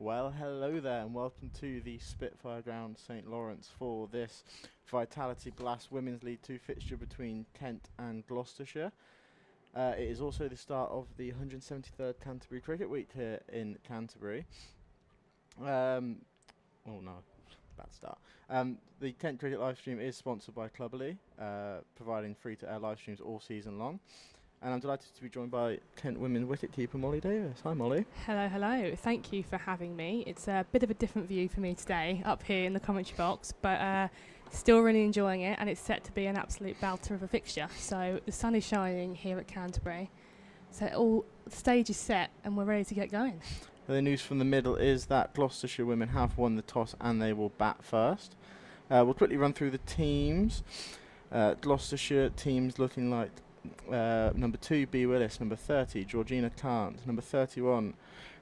Well, hello there, and welcome to the Spitfire Ground, St Lawrence, for this Vitality Blast Women's League 2 fixture between Kent and Gloucestershire. It is also the start of the 173rd Canterbury Cricket Week here in Canterbury. Oh no, bad start. The Kent Cricket livestream is sponsored by Cluberly, providing free-to-air live streams all season long. And I'm delighted to be joined by Kent women's wicketkeeper Molly Davis. Hi, Molly. Hello, hello. Thank you for having me. It's a bit of a different view for me today, up here in the commentary box, but still really enjoying it, and it's set to be an absolute belter of a fixture. So the sun is shining here at Canterbury, so the stage is set, and we're ready to get going. The news from the middle is that Gloucestershire women have won the toss and they will bat first. We'll quickly run through the teams. Gloucestershire teams looking like number 2, B. Willis, number 30, Georgina Kant, number 31,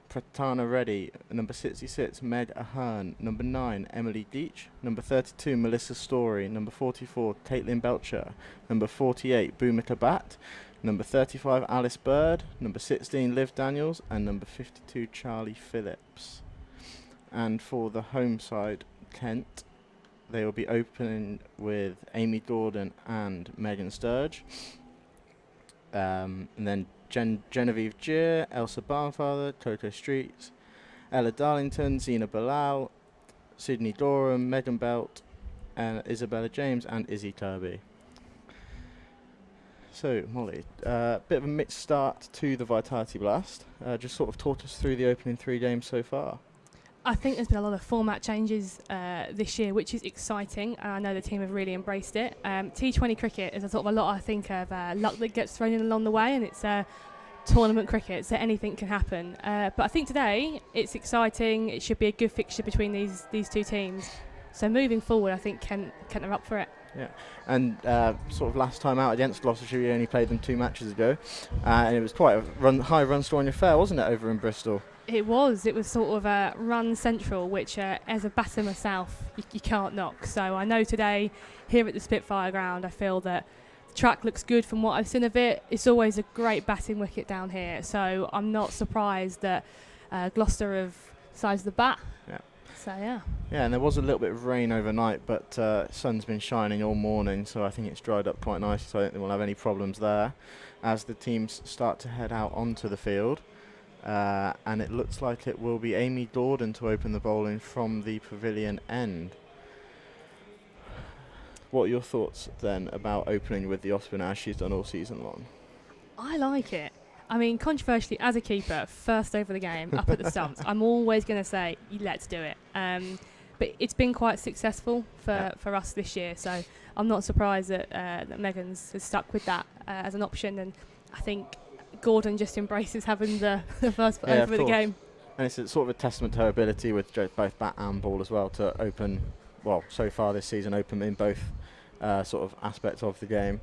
Pratana Reddy, number 66, Meg Ahern, number 9, Emily Deach, number 32, Melissa Story, number 44, Caitlin Belcher, number 48, Bhumika Bhatt, number 35, Alice Bird, number 16, Liv Daniels, and number 52, Charlie Phillips. And for the home side, Kent, they will be opening with Amy Gordon and Megan Sturge. And then Genevieve Gier, Elsa Barnfather, Coco Streets, Ella Darlington, Zena Bilal, Sydney Dorham, Megan Belt, and Isabella James and Izzy Kirby. So, Molly, bit of a mixed start to the Vitality Blast. Just sort of talk us through the opening 3 games so far. I think there's been a lot of format changes this year, which is exciting, and I know the team have really embraced it. T20 cricket is a sort of a lot, I think, of luck that gets thrown in along the way, and it's tournament cricket, so anything can happen. But I think today it's exciting. It should be a good fixture between these two teams. So moving forward, I think Kent are up for it. Yeah, and sort of last time out against Gloucestershire, we only played them 2 matches ago, and it was quite a high run-scoring affair, wasn't it, over in Bristol? It was sort of a run central, which as a batter myself, you can't knock. So I know today, here at the Spitfire Ground, I feel that the track looks good from what I've seen of it. It's always a great batting wicket down here, so I'm not surprised that Gloucester have sized the bat. Yeah. So yeah. Yeah, and there was a little bit of rain overnight, but sun's been shining all morning, so I think it's dried up quite nicely, so I don't think we'll have any problems there as the teams start to head out onto the field. And it looks like it will be Amy Gordon to open the bowling from the pavilion end. What are your thoughts then about opening with the off spinner as she's done all season long? I like it. I mean, controversially, as a keeper, first over the game, up at the stumps, I'm always going to say, let's do it. But it's been quite successful for us this year, so I'm not surprised that Megan's has stuck with that as an option, and I think Gordon just embraces having the first over the game. And it's sort of a testament to her ability with both bat and ball as well to open, well, so far this season, open in both sort of aspects of the game,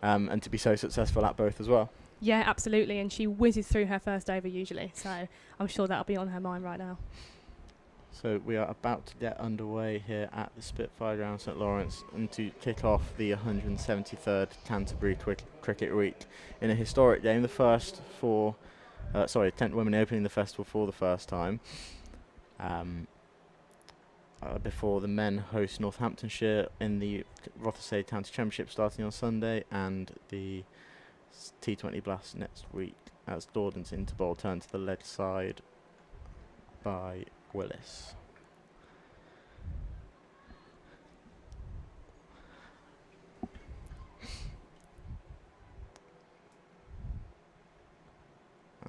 and to be so successful at both as well. Yeah, absolutely, and she whizzes through her first over usually, so I'm sure that'll be on her mind right now. So we are about to get underway here at the Spitfire Ground, St Lawrence, and to kick off the 173rd Canterbury Cricket Week in a historic game, the first for, Kent women opening the festival for the first time. Before the men host Northamptonshire in the Rotherhithe County Championship starting on Sunday, and the T20 Blast next week as Gordon's into bowl turned to the leg side by Willis.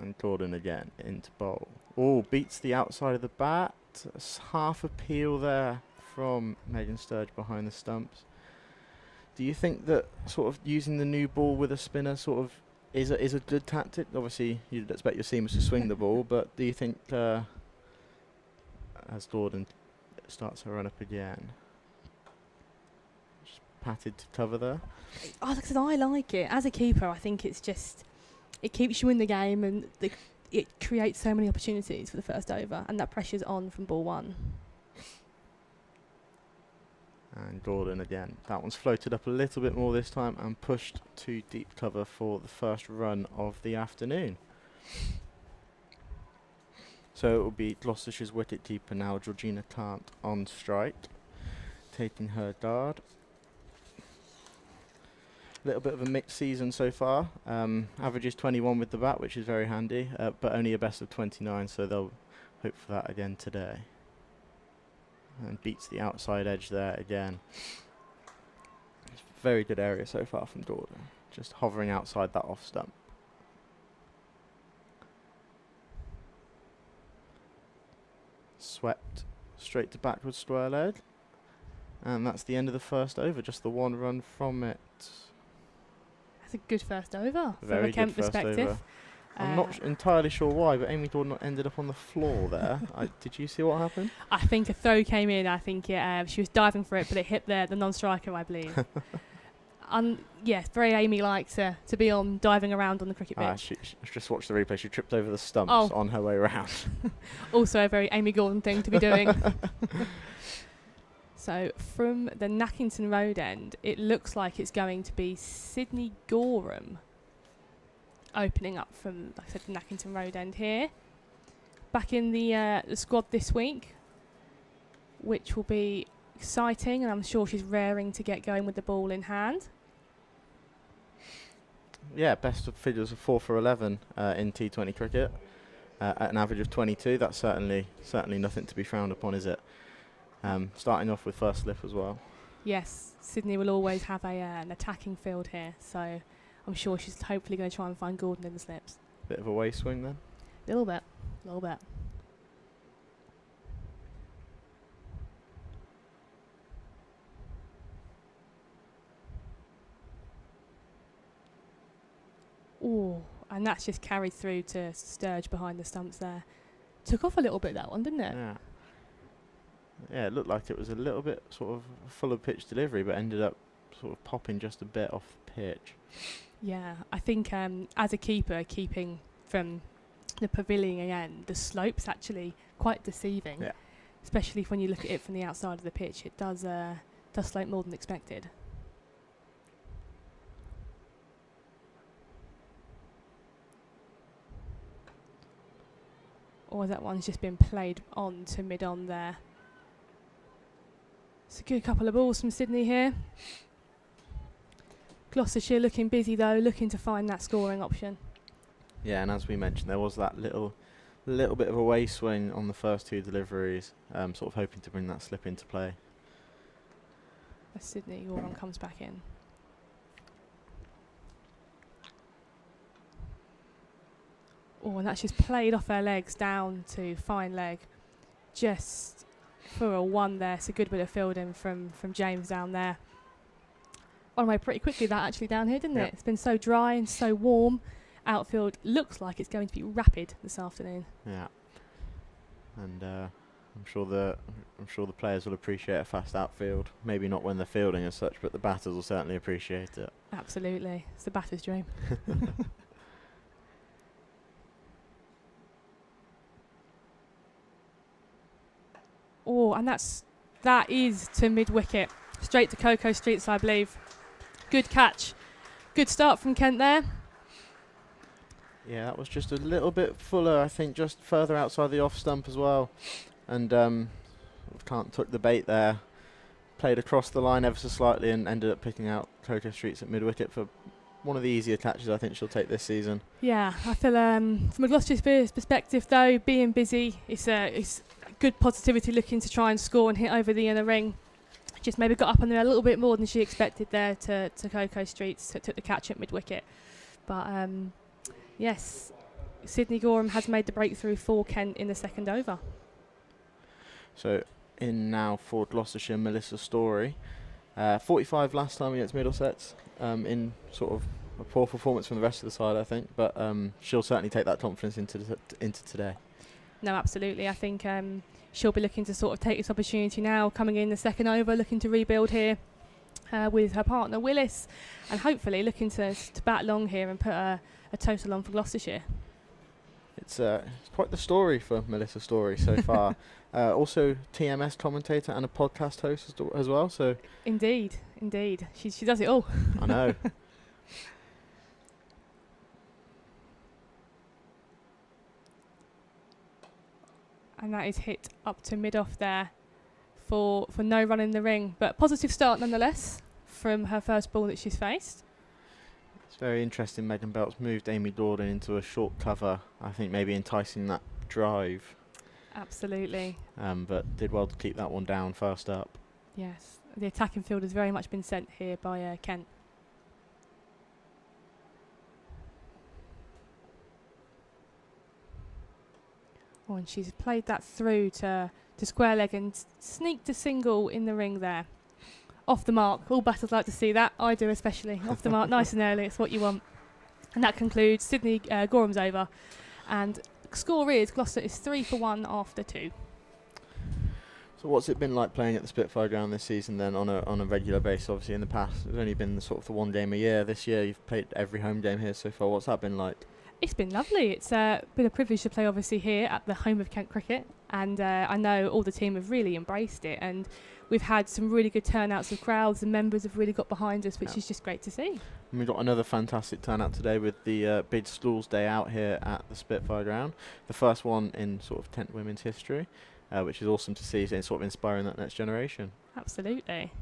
And Gordon again into bowl. Oh, beats the outside of the bat. Half a peel there from Megan Sturge behind the stumps. Do you think that sort of using the new ball with a spinner sort of is a good tactic? Obviously, you'd expect your seamers to swing the ball, but do you think as Gordon starts her run up again, just patted to cover there? Like I said, I like it. As a keeper, I think it's just, it keeps you in the game, and it creates so many opportunities for the first over, and that pressure's on from ball one. And Gordon again. That one's floated up a little bit more this time and pushed to deep cover for the first run of the afternoon. So it will be Gloucestershire's wicket-keeper now, Georgina Clant, on strike, taking her dart. A little bit of a mixed season so far. Averages 21 with the bat, which is very handy, but only a best of 29, so they'll hope for that again today. And beats the outside edge there again. It's a very good area so far from Gordon, just hovering outside that off stump. Swept straight to backward square leg, and that's the end of the first over, just the 1 run from it. That's a good first over Very from a Kent good first perspective. over. I'm not entirely sure why, but Amy Gordon ended up on the floor there. Did you see what happened? I think a throw came in. I think she was diving for it, but it hit the non-striker, I believe. Yes, very Amy-like to be on diving around on the cricket pitch. She just watched the replay. She tripped over the stumps on her way around. Also a very Amy Gordon thing to be doing. So from the Nackington Road end, it looks like it's going to be Sydney Gorham opening up from, like I said, the Nackington Road end here. Back in the squad this week, which will be exciting, and I'm sure she's raring to get going with the ball in hand. Yeah, best of figures of 4 for 11 in T20 cricket at an average of 22. That's certainly nothing to be frowned upon, is it? Starting off with first slip as well. Yes, Sydney will always have an attacking field here, so I'm sure she's hopefully going to try and find Gordon in the slips. Bit of a way swing then? A little bit. Ooh, and that's just carried through to Sturge behind the stumps there. Took off a little bit, that one, didn't it? Yeah. Yeah, it looked like it was a little bit sort of full of pitch delivery, but ended up sort of popping just a bit off the pitch. Yeah, I think as a keeper, keeping from the pavilion end, the slope's actually quite deceiving. Yeah. Especially when you look at it from the outside of the pitch. It does slope more than expected. Or that one's just been played on to mid-on there. It's a good couple of balls from Sydney here. Gloucestershire looking busy though, looking to find that scoring option. Yeah, and as we mentioned, there was that little bit of a way swing on the first 2 deliveries, sort of hoping to bring that slip into play. As Sydney, your one comes back in. Oh, and that's just played off her legs down to fine leg. Just for a 1 there. It's a good bit of fielding from James down there. On the way pretty quickly that actually down here, didn't it? It's been so dry and so warm. Outfield looks like it's going to be rapid this afternoon. Yeah. And I'm sure the players will appreciate a fast outfield. Maybe not when they're fielding as such, but the batters will certainly appreciate it. Absolutely. It's the batter's dream. Oh, and that is to mid-wicket. Straight to Cocoa Streets, I believe. Good catch. Good start from Kent there. Yeah, that was just a little bit fuller, I think, just further outside the off stump as well. And Kant took the bait there. Played across the line ever so slightly and ended up picking out Cocoa Streets at mid-wicket for one of the easier catches I think she'll take this season. Yeah, I feel from a Gloucestershire perspective though, being busy, it's good positivity, looking to try and score and hit over the inner ring. Just maybe got up on there a little bit more than she expected there to Cocoa Streets, took the catch at mid-wicket. But yes, Sydney Gorham has made the breakthrough for Kent in the second over. So in now for Gloucestershire, Melissa Story. 45 last time against Middlesex, in sort of a poor performance from the rest of the side, I think, but she'll certainly take that confidence into today. No, absolutely. I think she'll be looking to sort of take this opportunity now, coming in the second over, looking to rebuild here with her partner Willis, and hopefully looking to bat long here and put a total on for Gloucestershire. It's quite the story for Melissa Story so far. Also TMS commentator and a podcast host as well. So Indeed. She does it all. I know. and that is hit up to mid-off there for no run in the ring. But positive start nonetheless from her first ball that she's faced. It's very interesting. Megan Belt's moved Amy Dorden into a short cover, I think maybe enticing that drive. Absolutely. But did well to keep that one down first up. Yes, the attacking field has very much been sent here by Kent. Oh, and she's played that through to square leg and sneaked a single in the ring there. Off the mark. All batters like to see that. I do especially. Off the mark, nice and early. It's what you want. And that concludes Sydney Goram's over. And score is Gloucester is 3 for 1 after 2. So what's it been like playing at the Spitfire Ground this season then on a regular basis? Obviously in the past it's only been the one game a year. This year you've played every home game here so far. What's that been like? It's been lovely. It's been a privilege to play obviously here at the home of Kent Cricket, and I know all the team have really embraced it, and we've had some really good turnouts of crowds, and members have really got behind us, which is just great to see. And we've got another big turnout today with the big Schools Day out here at the Spitfire Ground. The first one in sort of Kent women's history, which is awesome to see, and sort of inspiring that next generation. Absolutely.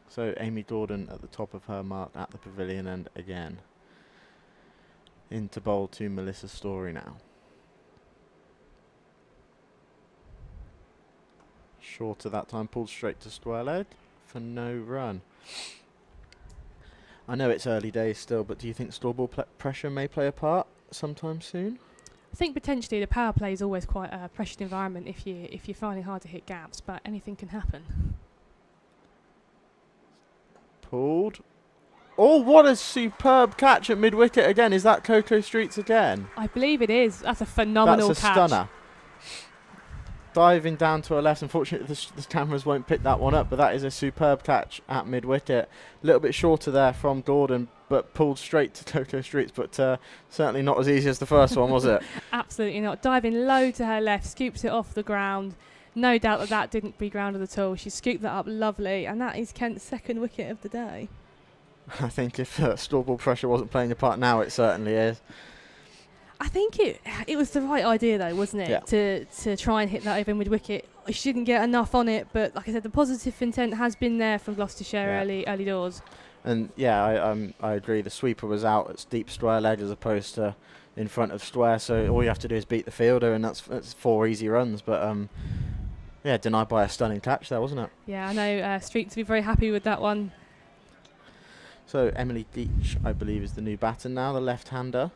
So Amy Dorden at the top of her mark at the pavilion end again. Into bowl to Melissa Story now. Shorter that time, pulled straight to square leg for no run. I know it's early days still, but do you think store ball pressure may play a part sometime soon? I think potentially the power play is always quite a pressured environment if you're finding hard to hit gaps, but anything can happen. Pulled. Oh, what a superb catch at mid-wicket again. Is that Coco Streets again? I believe it is. That's a phenomenal catch. That's a stunner. Diving down to her left. Unfortunately, the cameras won't pick that one up, but that is a superb catch at mid-wicket. A little bit shorter there from Dorden, but pulled straight to Coco Streets, but certainly not as easy as the first one, was it? Absolutely not. Diving low to her left, scoops it off the ground. No doubt that didn't be grounded at all. She scooped that up lovely, and that is Kent's second wicket of the day. I think if store ball pressure wasn't playing a part now, it certainly is. I think it was the right idea though, wasn't it? Yeah. To try and hit that over mid wicket. She didn't get enough on it, but like I said, the positive intent has been there from Gloucestershire early doors. And I agree. The sweeper was out at deep square leg as opposed to in front of square. So all you have to do is beat the fielder, and that's 4 easy runs. But denied by a stunning catch there, wasn't it? Yeah, I know Street to be very happy with that one. So Emily Deach, I believe, is the new batter now, the left-hander.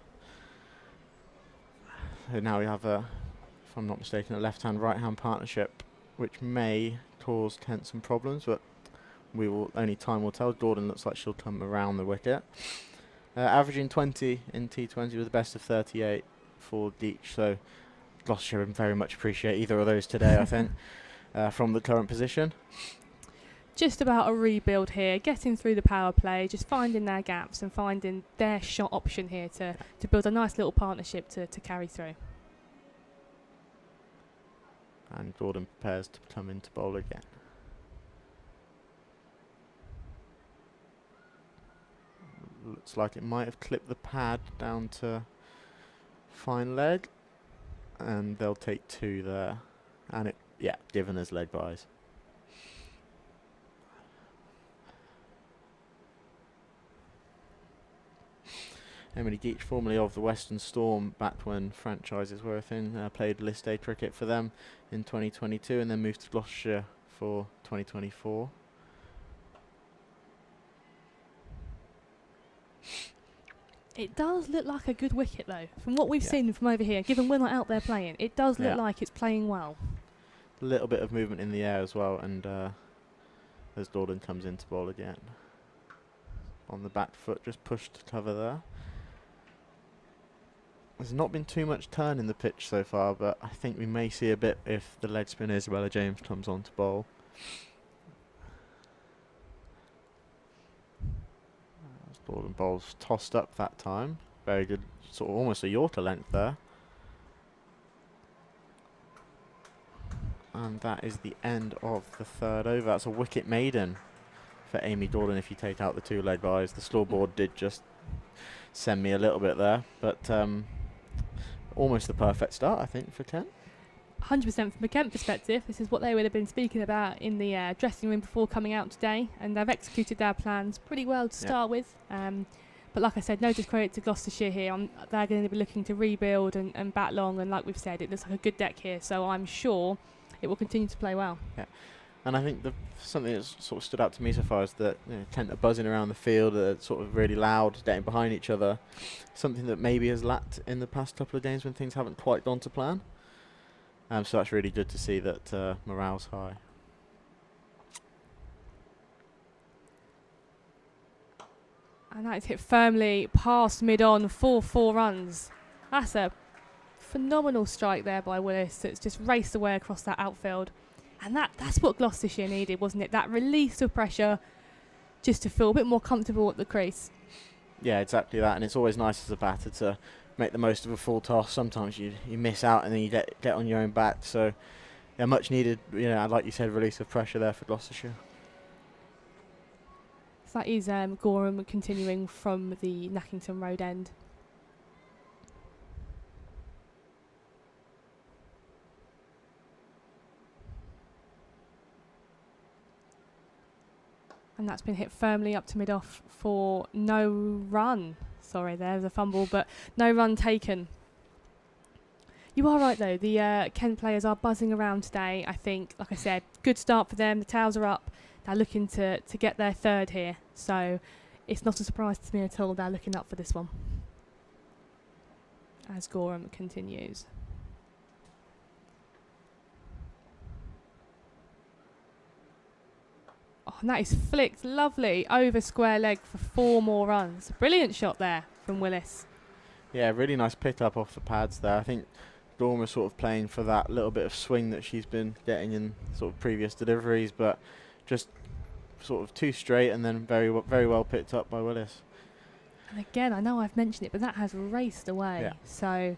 So now we have if I'm not mistaken, a left-hand, right-hand partnership, which may cause Kent some problems, but only time will tell. Dorden looks like she'll come around the wicket. Averaging 20 in T20 with a best of 38 for Deach. So Gloucestershire would very much appreciate either of those today, I think, from the current position. Just about a rebuild here, getting through the power play, just finding their gaps and finding their shot option here to build a nice little partnership to carry through. And Dorden prepares to come into bowl again. Looks like it might have clipped the pad down to fine leg, and they'll take 2 there. And given as leg byes. Emily Deach, formerly of the Western Storm, back when franchises were a thing, played List A cricket for them in 2022 and then moved to Gloucestershire for 2024. It does look like a good wicket though, from what we've seen from over here, given we're not out there playing. It does look like it's playing well. A little bit of movement in the air as well, and as Dorden comes into bowl again. On the back foot, just pushed to cover there. There's not been too much turn in the pitch so far, but I think we may see a bit if the leg spinner Isabella James comes on to bowl. Dorden bowls tossed up that time. Very good, sort of almost a Yorker length there. And that is the end of the third over. That's a wicket maiden for Amy Dorden if you take out the 2 leg byes. The scoreboard did just send me a little bit there, but almost the perfect start, I think, for Kent. 100% from a Kent perspective, this is what they would have been speaking about in the dressing room before coming out today, and they've executed their plans pretty well to start with. But like I said, no discredit to Gloucestershire here. They're going to be looking to rebuild and bat long, and like we've said, it looks like a good deck here, so I'm sure it will continue to play well. Yeah. And I think something that's sort of stood out to me so far is that Kent are buzzing around the field, sort of really loud, getting behind each other. Something that maybe has lacked in the past couple of games when things haven't quite gone to plan. So that's really good to see that morale's high. And that's hit firmly past mid-on, 4 runs. That's a phenomenal strike there by Willis. It's just raced away across that outfield. And that's what Gloucestershire needed, wasn't it? That release of pressure just to feel a bit more comfortable at the crease. Yeah, exactly that. And it's always nice as a batter to make the most of a full toss. Sometimes you miss out and then you get on your own bat. So, yeah, much needed, like you said, release of pressure there for Gloucestershire. So that is Gorham continuing from the Nackington Road end. And that's been hit firmly up to mid-off for no run. Sorry, there's a fumble, but no run taken. You are right, though. The Kent players are buzzing around today, I think. Like I said, good start for them. The tails are up. They're looking to get their third here. So it's not a surprise to me at all. They're looking up for this one. As Gorham continues. And that is flicked lovely over square leg for 4 more runs. Brilliant shot there from Willis. Yeah, really nice pick up off the pads there. I think Gorham was sort of playing for that little bit of swing that she's been getting in sort of previous deliveries, but just sort of too straight and then very well picked up by Willis. And again, I know I've mentioned it, but that has raced away. Yeah. So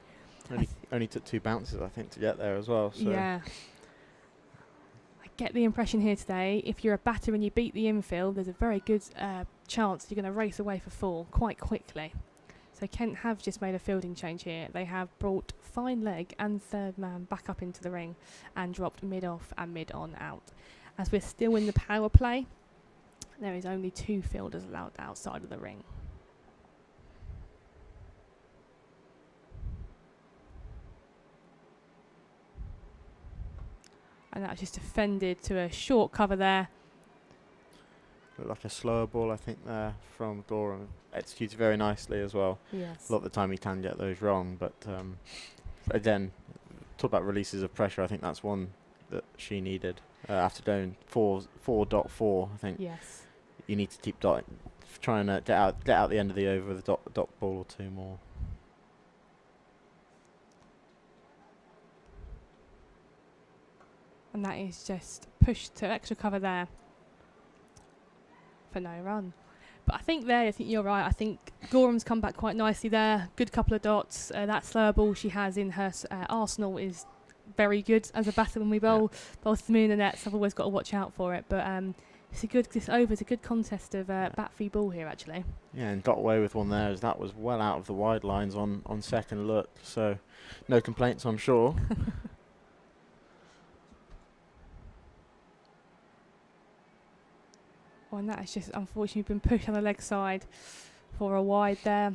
only took 2 bounces, I think, to get there as well. So. Yeah. Get the impression here today, if you're a batter and you beat the infield, there's a very good chance you're going to race away for 4 quite quickly. So Kent have just made a fielding change here. They have brought fine leg and third man back up into the ring and dropped mid-off and mid-on out. As we're still in the power play, there is only 2 fielders allowed outside of the ring. And that's just defended to a short cover there. Looked like a slower ball, I think, there from Gorham. Executed very nicely as well. Yes. A lot of the time he can get those wrong, but again, talk about releases of pressure. I think that's one that she needed after going 4.4. I think. Yes. You need to keep trying to get out the end of the over with a dot ball or 2 more. And that is just pushed to extra cover there for no run. But I think you're right. I think Gorham's come back quite nicely there. Good couple of dots. That slower ball she has in her arsenal is very good as a batter when we bowl both them in the nets. I've always got to watch out for it. But this over is a good contest of bat v ball here, actually. Yeah, and got away with one there as that was well out of the wide lines on second look. So no complaints, I'm sure. And that has just unfortunately been pushed on the leg side for a wide there.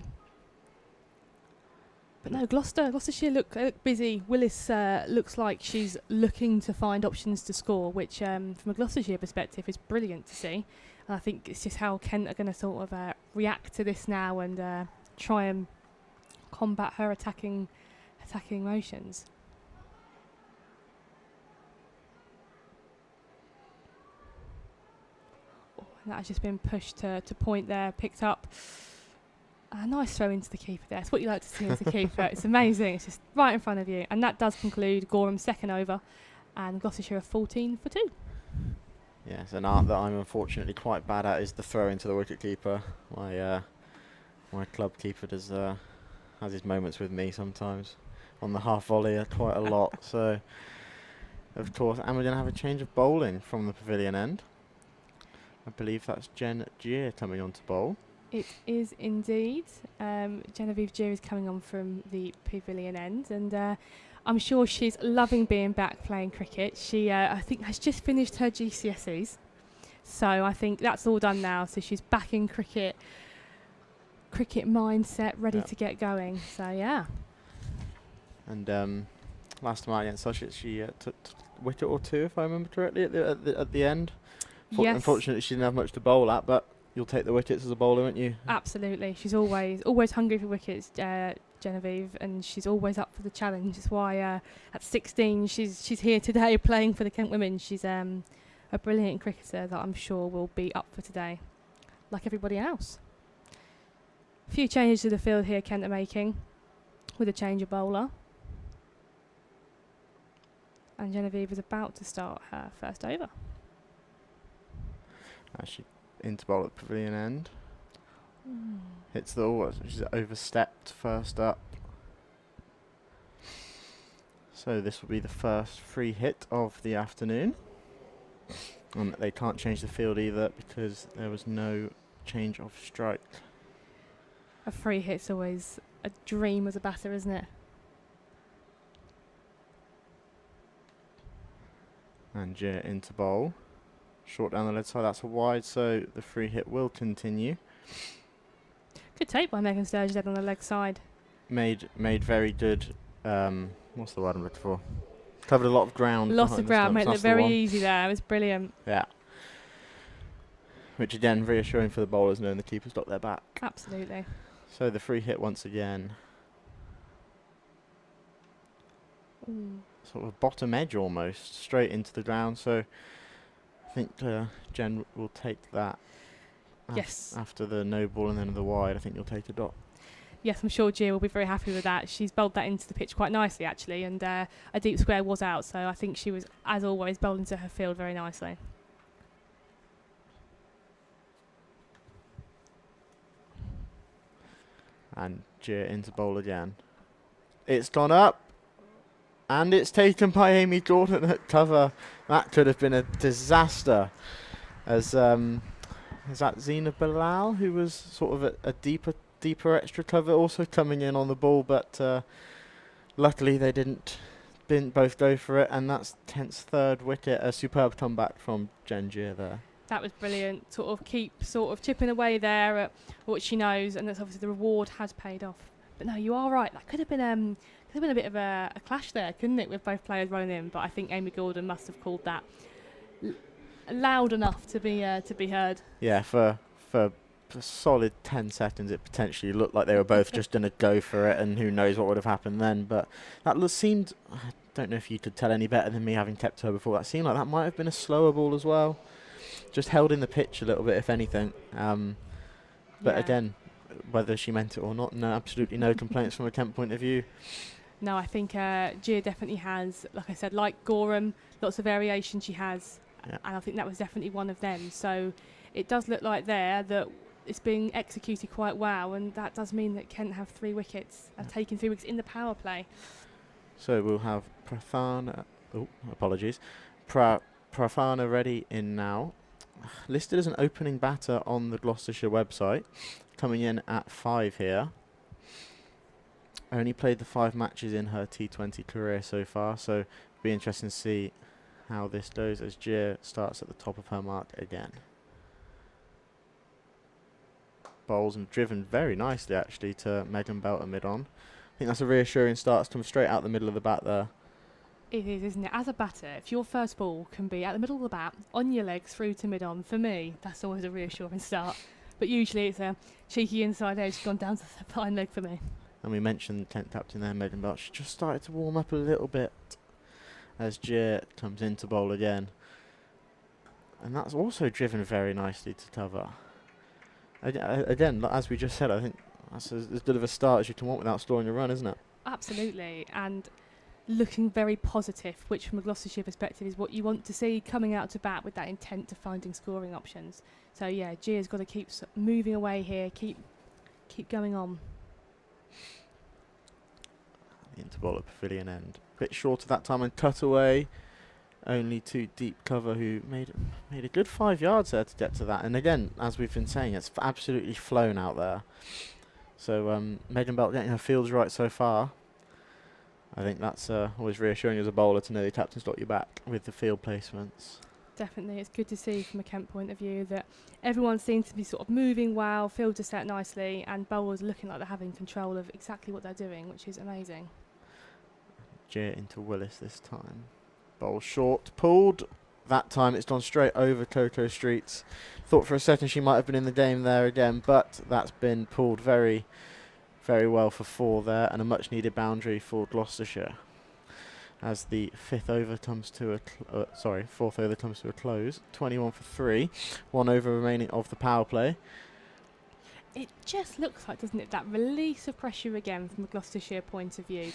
But no, Gloucestershire look busy. Willis looks like she's looking to find options to score, which from a Gloucestershire perspective is brilliant to see. And I think it's just how Kent are going to sort of react to this now and try and combat her attacking motions. That has just been pushed to point there, picked up. A nice throw into the keeper there. It's what you like to see as a keeper. It's amazing. It's just right in front of you. And that does conclude Gorham's second over. And Gloucestershire are 14 for 2. Yes, an art that I'm unfortunately quite bad at is the throw into the wicket keeper. My club keeper has his moments with me sometimes on the half volley quite a lot. So, of course, and we're going to have a change of bowling from the pavilion end. I believe that's Jen Gier coming on to bowl. It is indeed. Genevieve Gier is coming on from the pavilion end, and I'm sure she's loving being back playing cricket. She, I think, has just finished her GCSEs, so I think that's all done now. So she's back in cricket mindset, ready to get going. So yeah. And last time out against Sussex, she took wicket or two, if I remember correctly, at the end. Yes. Unfortunately, she didn't have much to bowl at, but you'll take the wickets as a bowler, won't you? Absolutely. She's always hungry for wickets, Genevieve, and she's always up for the challenge. That's why at 16 she's here today playing for the Kent women. She's a brilliant cricketer that I'm sure will be up for today, like everybody else. A few changes to the field here Kent are making with a change of bowler. And Genevieve is about to start her first over. She into bowl at the pavilion end. Hits the ball. She's overstepped first up. So this will be the first free hit of the afternoon. And they can't change the field either because there was no change of strike. A free hit's always a dream as a batter, isn't it? And Gier into bowl. Short down the leg side, that's a wide, so the free hit will continue. Good take by Megan Sturgis on the leg side. Made very good, what's the word I'm looking for? Covered a lot of ground. Lots of ground, made it very easy there. It was brilliant. Yeah. Which again, reassuring for the bowlers knowing the keeper's got their back. Absolutely. So the free hit once again. Sort of bottom edge almost, straight into the ground, so I think Jen will take that. Yes. After the no ball and then the wide, I think you'll take a dot. Yes, I'm sure Gia will be very happy with that. She's bowled that into the pitch quite nicely, actually, and a deep square was out, so I think she was, as always, bowled into her field very nicely. And Gia into bowl again. It's gone up. And it's taken by Amy Jordan at cover. That could have been a disaster. As is that Zina Bilal, who was sort of a deeper extra cover, also coming in on the ball, but luckily they didn't both go for it, and that's Kent's third wicket. A superb comeback from Jen Gier there. That was brilliant. Keep chipping away there at what she knows, and that's obviously the reward has paid off. But no, you are right. That could have been a bit of a clash there, couldn't it, with both players running in? But I think Amy Gordon must have called that loud enough to be heard. Yeah, for a solid 10 seconds, it potentially looked like they were both just going to go for it, and who knows what would have happened then. But that seemed, I don't know if you could tell any better than me having kept her before, that seemed like that might have been a slower ball as well. Just held in the pitch a little bit, if anything. But again, whether she meant it or not, no, absolutely no complaints from a Kent point of view. No, I think Gia definitely has, like I said, like Gorham, lots of variation she has, and I think that was definitely one of them. So it does look like there that it's being executed quite well, and that does mean that Kent have 3 wickets, have taken 3 wickets in the power play. So we'll have Prathana, Prathana ready in now. Listed as an opening batter on the Gloucestershire website, coming in at 5 here. Only played the 5 matches in her T20 career so far, so it'll be interesting to see how this goes as Gier starts at the top of her mark again. Bowls and driven very nicely actually to Megan Belter mid-on. I think that's a reassuring start. It's come straight out the middle of the bat there. It is, isn't it? As a batter, if your first ball can be at the middle of the bat, on your legs, through to mid-on, for me, that's always a reassuring start. But usually it's a cheeky inside edge gone down to the fine leg for me. And we mentioned Kent captain there, Megan Belter. She just started to warm up a little bit as Gier comes into bowl again. And that's also driven very nicely to cover. Again, as we just said, I think that's as good of a start as you can want without scoring a run, isn't it? Absolutely. And looking very positive, which from a Gloucestershire perspective is what you want to see coming out to bat with that intent of finding scoring options. So yeah, Gia's got to keep moving away here, keep going on. Into ball at pavilion end. Bit short of that time and cut away. only to deep cover, who made a good 5 yards there to get to that. And again, as we've been saying, it's absolutely flown out there. So Megan Belt getting her fields right so far. I think that's always reassuring as a bowler to know the captain's got your back with the field placements. Definitely, it's good to see from a Kent point of view that everyone seems to be sort of moving well, fields are set nicely, and bowlers looking like they're having control of exactly what they're doing, which is amazing. Jeer into Willis this time. Bowl short, pulled. That time it's gone straight over Coco Streets. Thought for a second she might have been in the game there again, but that's been pulled very, very well for 4 there, and a much needed boundary for Gloucestershire. As the fourth over comes to a close. 21 for 3, 1 over remaining of the power play. It just looks like, doesn't it, that release of pressure again from a Gloucestershire point of view.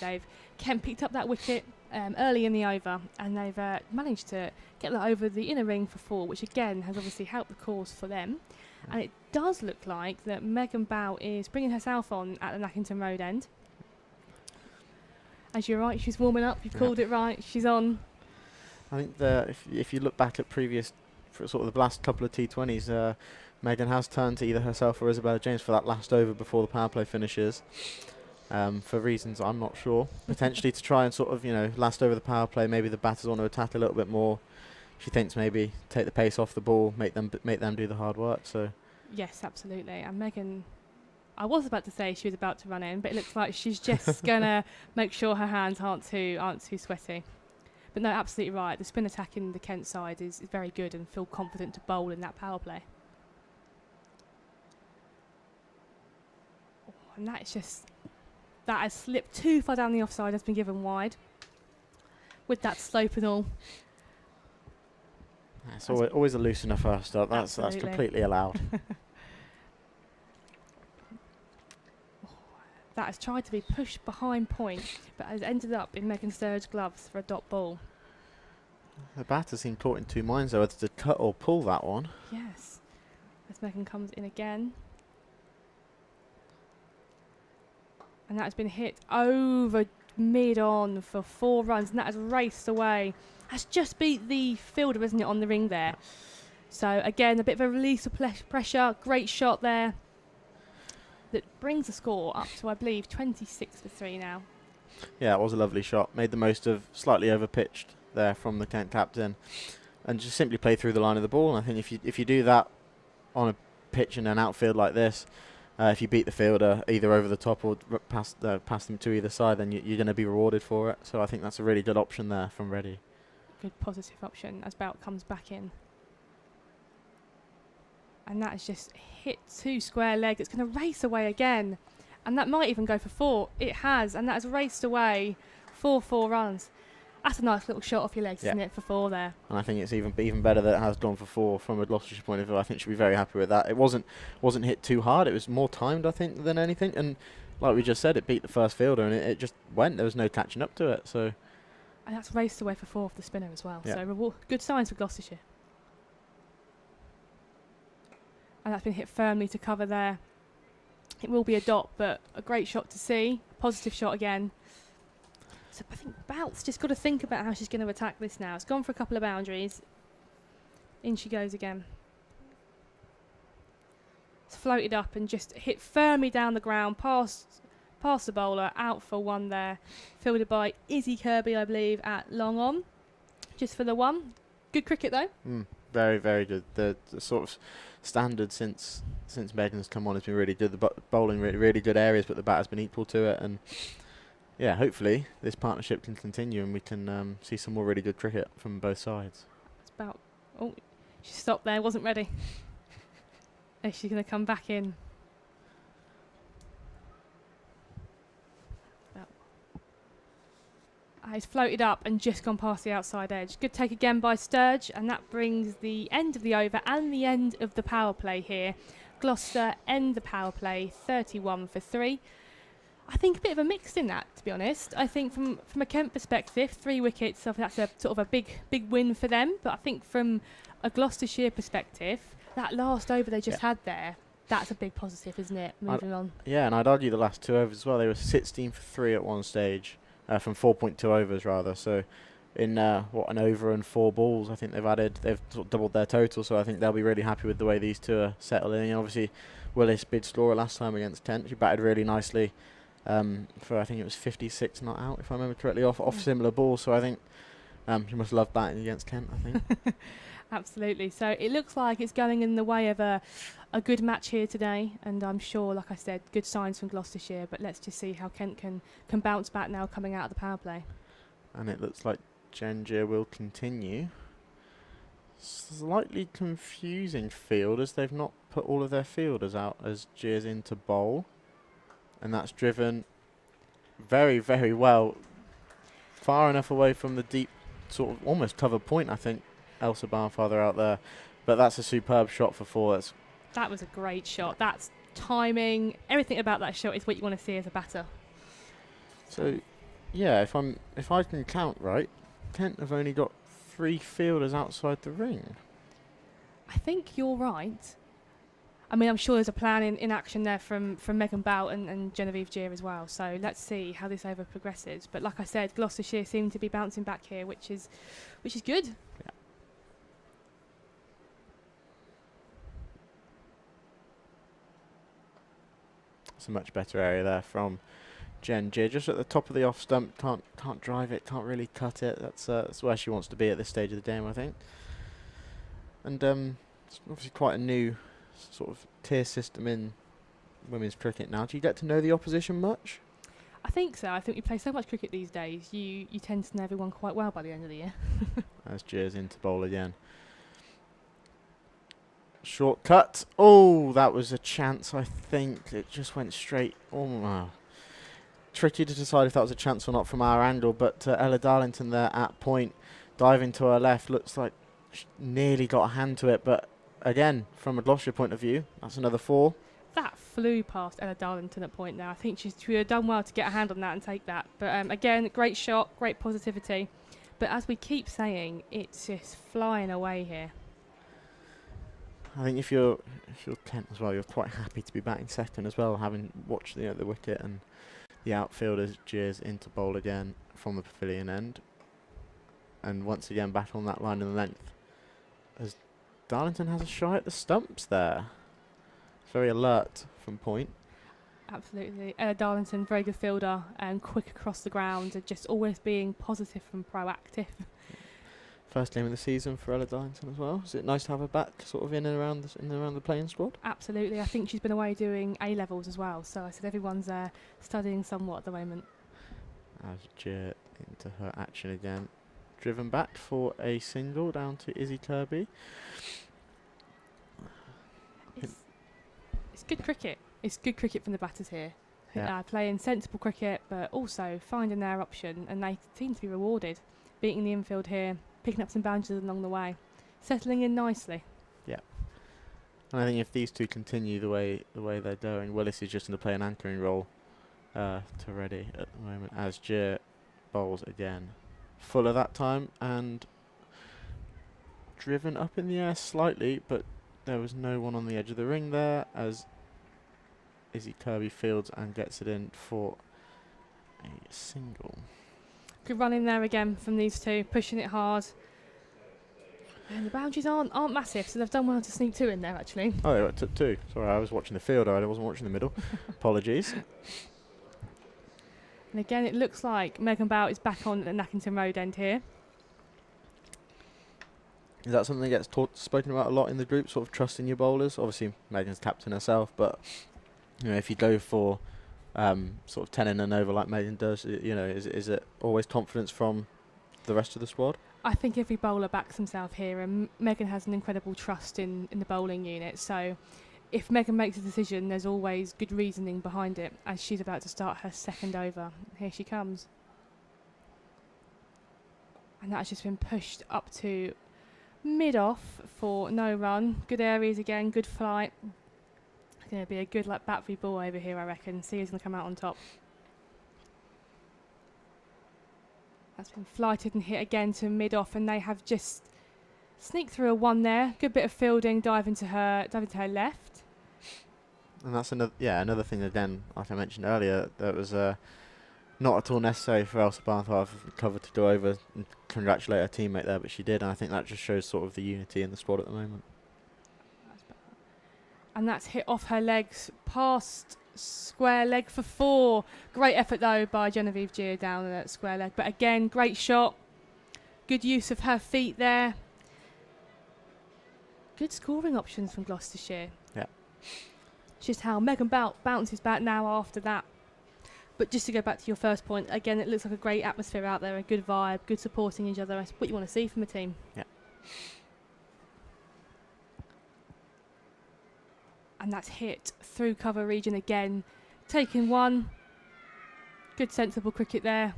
Kent picked up that wicket early in the over, and they've managed to get that over the inner ring for 4, which again has obviously helped the cause for them. And it does look like that Megan Bout is bringing herself on at the Nackington Road end. As you're right, she's warming up. You've called it right. She's on. I think if you look back at previous, for sort of the last couple of T20s, Megan has turned to either herself or Isabella James for that last over before the power play finishes. For reasons I'm not sure. Potentially to try and sort of, last over the power play. Maybe the batters want to attack a little bit more. She thinks maybe take the pace off the ball, make them do the hard work. So. Yes, absolutely. And Megan, I was about to say she was about to run in, but it looks like she's just gonna make sure her hands aren't too sweaty. But no, absolutely right. The spin attack in the Kent side is very good, and feel confident to bowl in that power play. Oh, and that has slipped too far down the offside, has been given wide. With that slope and all. It's always a loosener first up. That's completely allowed. That has tried to be pushed behind point, but has ended up in Megan Sturridge's gloves for a dot ball. The batter seemed caught in 2 minds though, whether to cut or pull that one. Yes. As Megan comes in again. And that has been hit over mid-on for 4 runs, and that has raced away. Has just beat the fielder, isn't it, on the ring there. So again, a bit of a release of pressure. Great shot there. That brings the score up to, I believe, 26 for 3 now. Yeah, it was a lovely shot. Made the most of slightly over-pitched there from the Kent captain. And just simply play through the line of the ball. And I think if you do that on a pitch in an outfield like this, if you beat the fielder either over the top or pass them to either side, then you're going to be rewarded for it. So I think that's a really good option there from Reddy. Good positive option as Bout comes back in. And that has just hit 2 square leg. It's going to race away again. And that might even go for 4. It has. And that has raced away for 4 runs. That's a nice little shot off your legs, isn't it, for 4 there? And I think it's even better that it has gone for 4 from a Gloucestershire point of view. I think she'll be very happy with that. It wasn't hit too hard. It was more timed, I think, than anything. And like we just said, it beat the first fielder and it just went. There was no catching up to it. So. And that's raced away for 4 off the spinner as well. Yeah. So good signs for Gloucestershire. And that's been hit firmly to cover there. It will be a dot, but a great shot to see. Positive shot again. So I think Bout's just got to think about how she's going to attack this now. It's gone for a couple of boundaries. In she goes again. It's floated up and just hit firmly down the ground, past the bowler, out for 1 there. Fielded by Izzy Kirby, I believe, at long on. Just for the 1. Good cricket, though. Very, very good. The sort of standard since Megan's come on has been really good. The bowling really good areas, but the bat has been equal to it. And yeah, hopefully this partnership can continue and we can see some more really good cricket from both sides. It's about. Oh, she stopped there. Wasn't ready. Is she going to come back in? He's floated up and just gone past the outside edge. Good take again by Sturge, and that brings the end of the over and the end of the power play here. Gloucester end the power play 31 for 3. I think a bit of a mix in that, to be honest. I think from a Kent perspective, 3 wickets, I think that's a sort of a big win for them. But I think from a Gloucestershire perspective, that last over they just had there, that's a big positive, isn't it? Moving on. Yeah, and I'd argue the last 2 overs as well. They were 16 for 3 at one stage. From 4.2 overs rather, so in an over and 4 balls. I think they've sort of doubled their total, so I think they'll be really happy with the way these two are settling. And obviously, Willis bid scorer last time against Kent. She batted really nicely for, I think it was 56 not out, if I remember correctly, off similar balls. So I think she must love batting against Kent, I think. Absolutely. So it looks like it's going in the way of a good match here today, and I'm sure, like I said, good signs from Gloucestershire, but let's just see how Kent can bounce back now coming out of the power play. And it looks like Gengia will continue. Slightly confusing field, as they've not put all of their fielders out as Gia's into bowl, and that's driven very, very well, far enough away from the deep, sort of almost cover point, I think. Elsa Barnfather out there, but that's a superb shot for 4. That was a great shot. That's timing. Everything about that shot is what you want to see as a batter. So, yeah, if I can count right, Kent have only got 3 fielders outside the ring. I think you're right. I mean, I'm sure there's a plan in action there from Megan Bout and Genevieve Gia as well. So let's see how this over progresses. But like I said, Gloucestershire seem to be bouncing back here, which is good. Yeah. It's a much better area there from Jen Gia, just at the top of the off stump. Can't drive it, can't really cut it. That's where she wants to be at this stage of the game, I think. And it's obviously quite a new sort of tier system in women's cricket now. Do you get to know the opposition much? I think so. I think we play so much cricket these days. You tend to know everyone quite well by the end of the year. As Gia's into bowl again. Short cut. Oh, that was a chance, I think. It just went straight. Oh, wow. Tricky to decide if that was a chance or not from our angle, but Ella Darlington there at point, diving to her left, looks like she nearly got a hand to it, but again, from a Gloucestershire point of view, that's another 4. That flew past Ella Darlington at point there. I think she would have done well to get a hand on that and take that. But again, great shot, great positivity. But as we keep saying, it's just flying away here. I think if you're Kent as well, you're quite happy to be batting second as well, having watched the wicket and the outfielders. Gia's into bowl again from the pavilion end, and once again back on that line in the length. As Darlington has a shy at the stumps there, very alert from point. Absolutely, Ella Darlington, very good fielder and quick across the ground, and just always being positive and proactive. First game of the season for Ella Darlington as well. Is it nice to have her back sort of in and around the playing squad? Absolutely. I think she's been away doing A-levels as well. So I said everyone's studying somewhat at the moment. As Gia into her action again. Driven back for a single down to Izzy Kirby. It's good cricket. It's good cricket from the batters here. Yeah. Playing sensible cricket, but also finding their option. And they seem to be rewarded. Beating the infield here. Picking up some boundaries along the way, settling in nicely. Yeah, and I think if these two continue the way they're going, Willis is just going to play an anchoring role to Reddy at the moment as Gia bowls again. Fuller that time and driven up in the air slightly, but there was no one on the edge of the ring there as Izzy Kirby fields and gets it in for a single. Good run in there again from these two, pushing it hard. And the boundaries aren't massive, so they've done well to sneak 2 in there, actually. Oh, they took 2. Sorry, I was watching the field. I wasn't watching the middle. Apologies. And again, it looks like Megan Bout is back on at the Nackington Road end here. Is that something that gets spoken about a lot in the group, sort of trusting your bowlers? Obviously, Megan's captain herself, but if you go for sort of 10 in and over like Megan does, is it always confidence from the rest of the squad? I think every bowler backs himself here, and Megan has an incredible trust in the bowling unit. So if Megan makes a decision, there's always good reasoning behind it, as she's about to start her second over. Here she comes. And that's just been pushed up to mid-off for no run. Good areas again, good flight. Going to be a good bat v ball over here, I reckon. See who's going to come out on top. That's been flighted and hit again to mid-off, and they have just sneaked through a 1 there. Good bit of fielding, diving to her left. And that's another thing again, like I mentioned earlier, that was not at all necessary for Elsa Barnthorpe cover to go over and congratulate her teammate there, but she did, and I think that just shows sort of the unity in the squad at the moment. And that's hit off her legs, past square leg for 4. Great effort though by Genevieve Gier down at square leg, but again, great shot. Good use of her feet there. Good scoring options from Gloucestershire. Yeah. Just how Megan bounces back now after that. But just to go back to your first point, again, it looks like a great atmosphere out there, a good vibe, good supporting each other. That's what you want to see from a team. Yeah. And that's hit through cover region again. Taking one. Good sensible cricket there.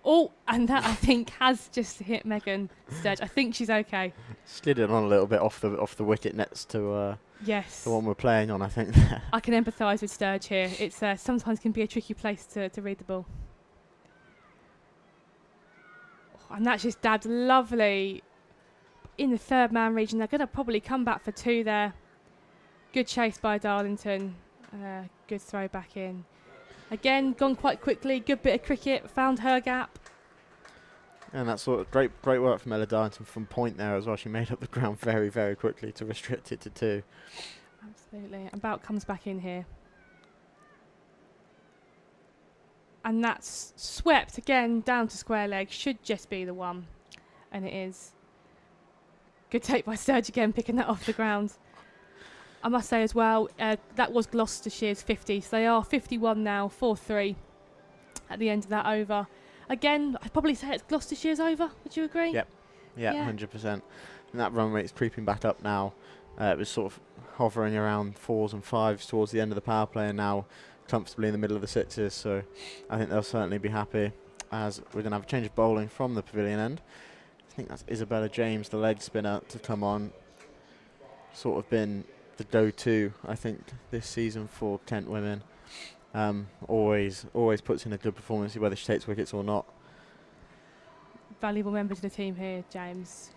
Oh, and that I think has just hit Megan Sturge. I think she's okay. Slid it on a little bit off the wicket next to yes, the one we're playing on, I think. I can empathise with Sturge here. It's sometimes can be a tricky place to read the ball. Oh, and that's just dabbed lovely in the third man region. They're going to probably come back for 2 there. Good chase by Darlington. Good throw back in. Again, gone quite quickly. Good bit of cricket. Found her gap. And that's sort of great work from Ella Darlington from point there as well. She made up the ground very, very quickly to restrict it to 2. Absolutely. And Bout comes back in here. And that's swept again down to square leg. Should just be the one. And it is. Good take by Sturge again, picking that off the ground. I must say as well, that was Gloucestershire's 50. So they are 51 now, 4-3 at the end of that over. Again, I'd probably say it's Gloucestershire's over. Would you agree? Yep. Yeah, 100%. And that run rate's creeping back up now. It was sort of hovering around 4s and 5s towards the end of the power play, and now comfortably in the middle of the 6s. So I think they'll certainly be happy, as we're going to have a change of bowling from the pavilion end. I think that's Isabella James, the leg spinner, to come on. Sort of been the go-to, I think, this season for Kent women. Always puts in a good performance, whether she takes wickets or not. Valuable member to the team here, James.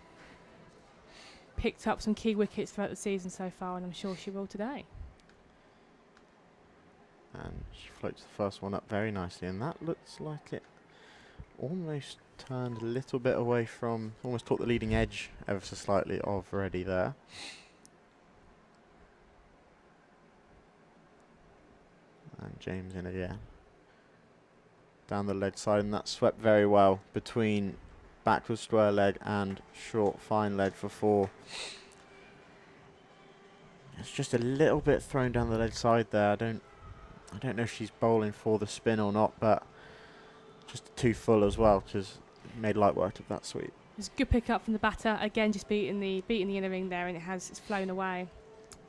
Picked up some key wickets throughout the season so far, and I'm sure she will today. And she floats the first one up very nicely, and that looks like it almost turned a little bit away from, almost caught the leading edge ever so slightly of Reddy there. And James in again. Down the leg side, and that swept very well between backward square leg and short fine leg for 4. It's just a little bit thrown down the leg side there. I don't know if she's bowling for the spin or not, but just too full as well, because made light work of that sweep. It's a good pick up from the batter. Again, just beating the inner ring there, and it's flown away.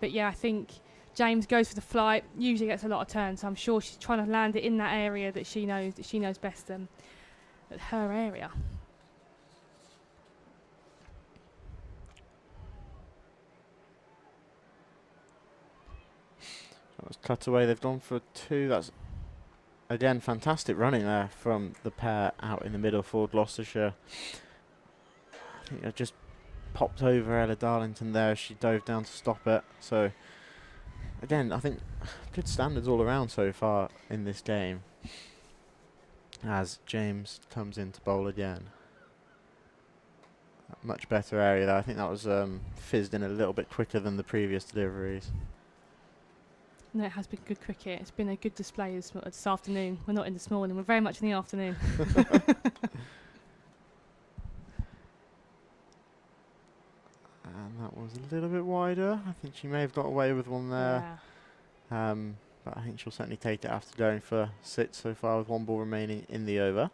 But yeah, I think James goes for the flight, usually gets a lot of turns, so I'm sure she's trying to land it in that area that she knows best, at her area. That was cut away. They've gone for 2. That's again fantastic running there from the pair out in the middle for Gloucestershire. I think I just popped over Ella Darlington there as she dove down to stop it. So again, I think good standards all around so far in this game, as James comes in to bowl again. Much better area there. I think that was fizzed in a little bit quicker than the previous deliveries. No, it has been good cricket. It's been a good display this afternoon. We're not in this morning. We're very much in the afternoon. And that was a little bit wider. I think she may have got away with one there. Yeah. But I think she'll certainly take it after going for 6 so far with 1 ball remaining in the over.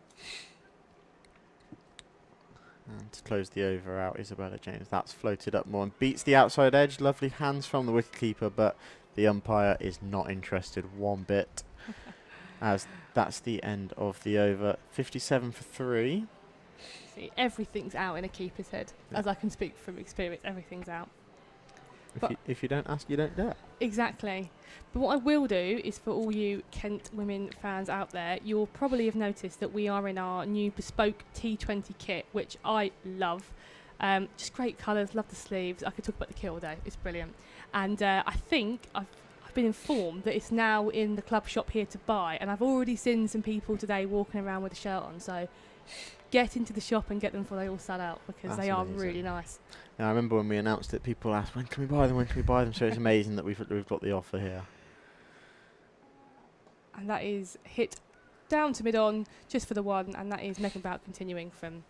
And to close the over out, Isabella James. That's floated up more and beats the outside edge. Lovely hands from the wicketkeeper, but the umpire is not interested one bit. As that's the end of the over. 57 for 3. See, everything's out in a keeper's head. Yeah. As I can speak from experience, everything's out. If you don't ask, you don't dare. Exactly. But what I will do is, for all you Kent women fans out there, you'll probably have noticed that we are in our new bespoke T20 kit, which I love. Just great colours, love the sleeves. I could talk about the kit all day. It's brilliant. And I think I've been informed that it's now in the club shop here to buy, and I've already seen some people today walking around with a shirt on. So get into the shop and get them before they all sell out, because That's they are amazing. really nice. Yeah, I remember when we announced it, people asked, when can we buy them, when can we buy them? So it's amazing that we've got the offer here. And that is hit down to mid-on just for the one, and that is Megan Bout continuing from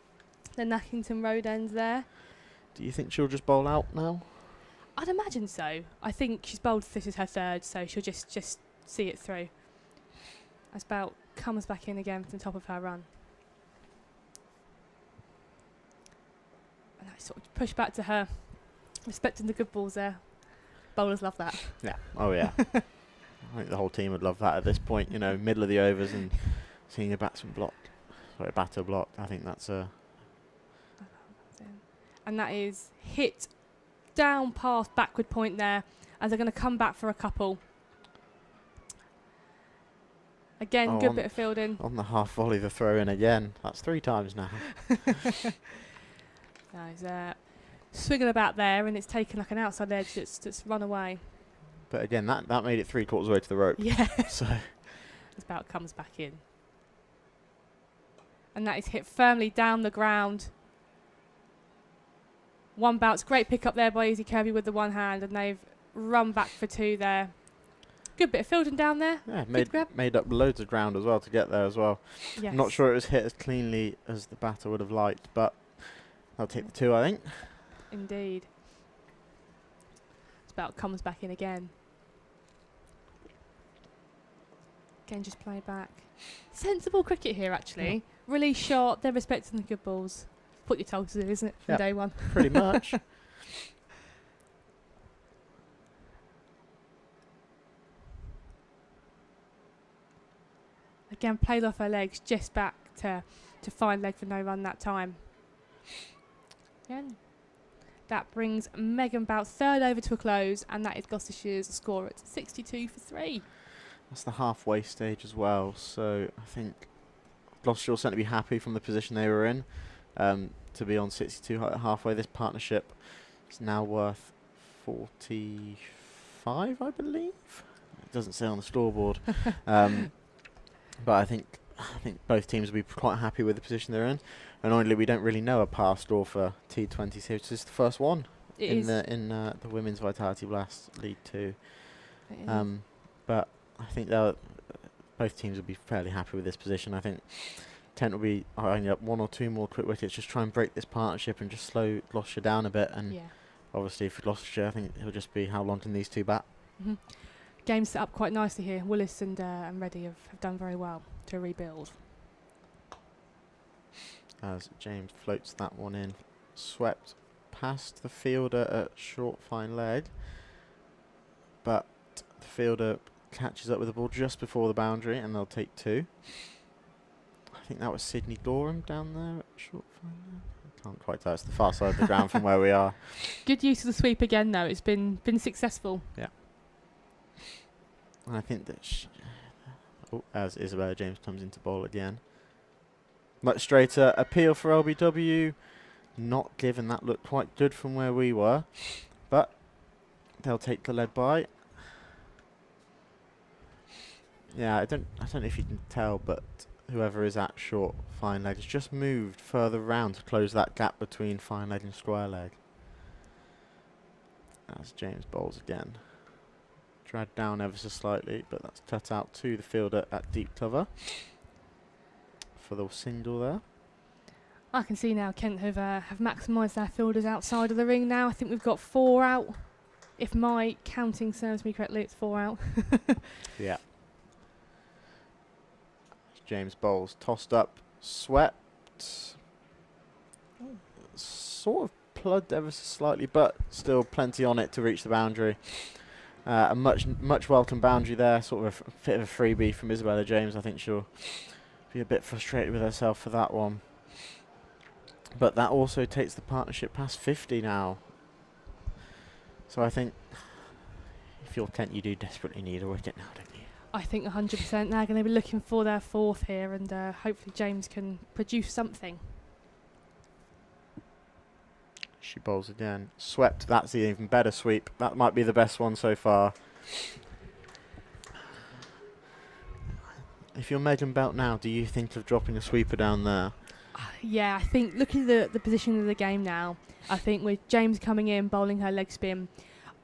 the Nackington Road end there. Do you think she'll just bowl out now? I'd imagine so. I think she's bowled, this is her third, so she'll just see it through. As Bout comes back in again from the top of her run. And I sort of push back to her, respecting the good balls there. Bowlers love that. Yeah. Oh, yeah. I think the whole team would love that at this point, you know, middle of the overs and seeing a batsman blocked. Sorry, a batter blocked. I think that's a... And that is hit down past backward point there, as they're going to come back for a couple. Again, good bit of fielding. On the half volley, the throw in again. That's 3 times now. Now he's swinging about there, and it's taken like an outside edge that's run away. But again, that made it 3/4 of the way to the rope. Yeah. So As Bout comes back in. And that is hit firmly down the ground. One bounce, great pick up there by Easy Kirby with the one hand, and they've run back for 2 there. Good bit of fielding down there. yeah, grab. made up loads of ground as well to get there as well. Yes. I'm not sure it was hit as cleanly as the batter would have liked, but I'll take the 2, I think. Indeed. Bout comes back in again. Again, just play back. Sensible cricket here, actually. Really short. They're respecting the good balls. What you're told to do, isn't it, from day one? Pretty much. Again, played off her legs, just back to find leg for no run that time. Again. That brings Megan Bout third over to a close, and that is Gloucestershire's score at 62 for 3. That's the halfway stage as well, so I think Gloucestershire will certainly be happy from the position they were in to be on 62 halfway. This partnership is now worth 45, I believe. It doesn't say on the scoreboard, but I think both teams will be quite happy with the position they're in. Annoyingly, we don't really know a par score for T20 series. This is the first one in the Women's Vitality Blast League 2. But I think both teams will be fairly happy with this position. I think Tent will be eyeing up 1 or 2 more quick wickets, just try and break this partnership and just slow Gloucestershire down a bit. And obviously for Gloucestershire, I think it'll just be how long can these 2 bat. Mm-hmm. Game set up quite nicely here. Willis and Reddy have done very well to rebuild. As James floats that one in, swept past the fielder at short fine leg, but the fielder catches up with the ball just before the boundary, and they'll take 2. I think that was Sydney Gorham down there at short fine leg. I can't quite tell. It's the far side of the ground from where we are. Good use of the sweep again, though. It's been successful. Yeah. And I think that as Isabella James comes into bowl again. Much straighter appeal for LBW. Not given. That looked quite good from where we were. But they'll take the lead by. Yeah, I don't know if you can tell, but whoever is at short fine leg has just moved further round to close that gap between fine leg and square leg. As James bowls again. Dragged down ever so slightly, but that's cut out to the fielder at deep cover for the single there. I can see now Kent have maximised their fielders outside of the ring now. I think we've got 4 out. If my counting serves me correctly, it's 4 out. Yeah. James bowls, tossed up, swept. Sort of plugged ever so slightly, but still plenty on it to reach the boundary. A much welcome boundary there, sort of a bit of a freebie from Isabella James. I think she'll be a bit frustrated with herself for that one. But that also takes the partnership past 50 now. So I think if you're Kent, you do desperately need a wicket now, don't you? I think 100% they're going to be looking for their 4th here, and hopefully James can produce something. She bowls again. Swept. That's the even better sweep. That might be the best one so far. If you're Megan Belt now, do you think of dropping a sweeper down there? Yeah, I think looking at the position of the game now, I think with James coming in, bowling her leg spin,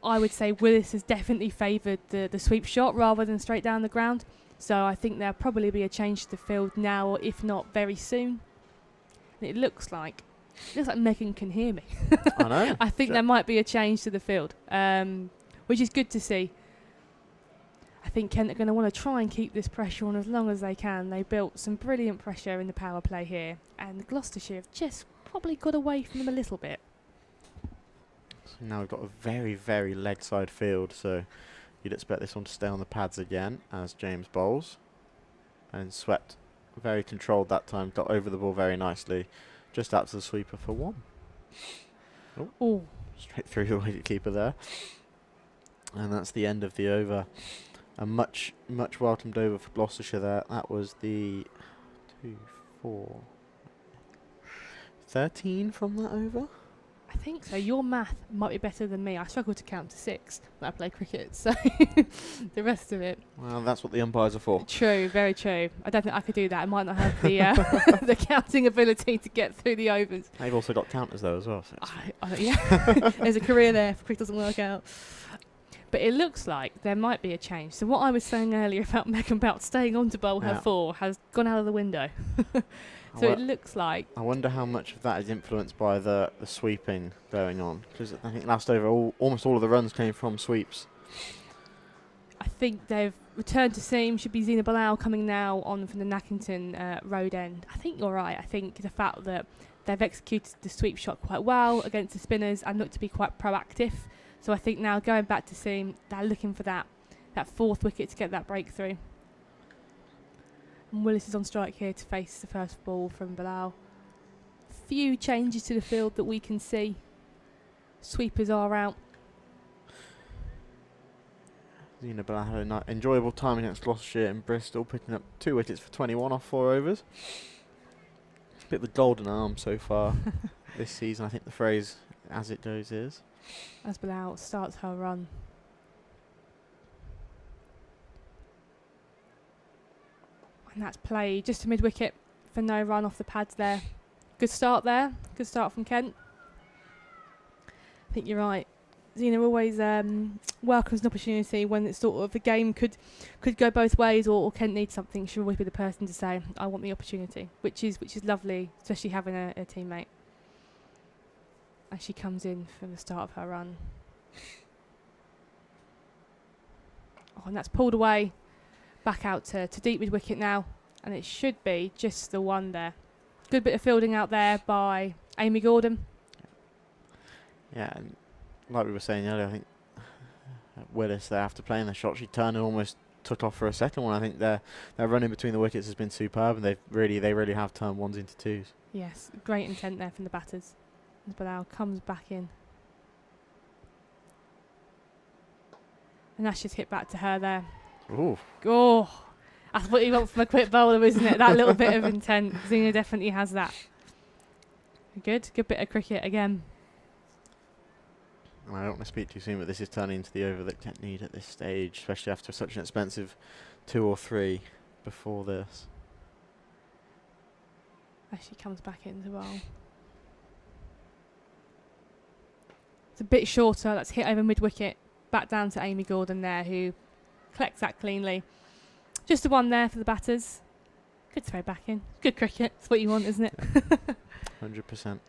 I would say Willis has definitely favoured the sweep shot rather than straight down the ground. So I think there'll probably be a change to the field now, or if not very soon. And it looks like Megan can hear me. I know. I think there might be a change to the field, which is good to see. I think Kent are going to want to try and keep this pressure on as long as they can. They built some brilliant pressure in the power play here, and Gloucestershire have just probably got away from them a little bit. So now we've got a very, very leg side field, so you'd expect this one to stay on the pads again as James bowls. And swept, very controlled that time, got over the ball very nicely, just out to the sweeper for 1. Oh, straight through the wicketkeeper there. And that's the end of the over. A much welcomed over for Gloucestershire there. That was the 2, 4, 13 from that over. I think so. Your math might be better than me. I struggle to count to 6 when I play cricket, so the rest of it. Well, that's what the umpires are for. True, very true. I don't think I could do that. I might not have the the counting ability to get through the overs. They've also got counters though as well. So yeah, there's a career there if cricket doesn't work out. But it looks like there might be a change. So what I was saying earlier about Megan Belt staying on to bowl her 4 has gone out of the window. So it looks like... I wonder how much of that is influenced by the sweeping going on. Because I think last over, almost all of the runs came from sweeps. I think they've returned to seam. Should be Zina Bilal coming now on from the Nackington road end. I think you're right. I think the fact that they've executed the sweep shot quite well against the spinners and looked to be quite proactive. So I think now going back to seam, they're looking for that 4th wicket to get that breakthrough. And Willis is on strike here to face the first ball from Bilal. Few changes to the field that we can see. Sweepers are out. Zina Bilal had an enjoyable time against Gloucestershire in Bristol, picking up 2 wickets for 21 off 4 overs. It's a bit of the golden arm so far this season. I think the phrase as it goes is. As Bilal starts her run. And that's played just a mid-wicket for no run off the pads there. Good start there. Good start from Kent. I think you're right. Zina always welcomes an opportunity when it's sort of the game could go both ways, or Kent needs something. She'll always be the person to say, I want the opportunity, which is lovely, especially having a teammate. As she comes in from the start of her run. Oh, and that's pulled away. Back out to deep mid wicket now. And it should be just the 1 there. Good bit of fielding out there by Amy Gordon. Yeah, and like we were saying earlier, I think Willis there after playing the shot, she turned and almost took off for a second one. I think their run in between the wickets has been superb, and they really have turned 1s into 2s. Yes, great intent there from the batters. Bilal comes back in. And that's just hit back to her there. Ooh. Oh, that's what you want from a quick bowler, isn't it? That little bit of intent. Zina definitely has that. Good bit of cricket again. I don't want to speak too soon, but this is turning into the over that Kent need at this stage, especially after such an expensive 2 or 3 before this. As she comes back in as well. It's a bit shorter. That's hit over mid-wicket. Back down to Amy Gordon there, who collects that cleanly. Just the 1 there for the batters. Good throw back in. Good cricket. That's what you want, isn't it? 100%.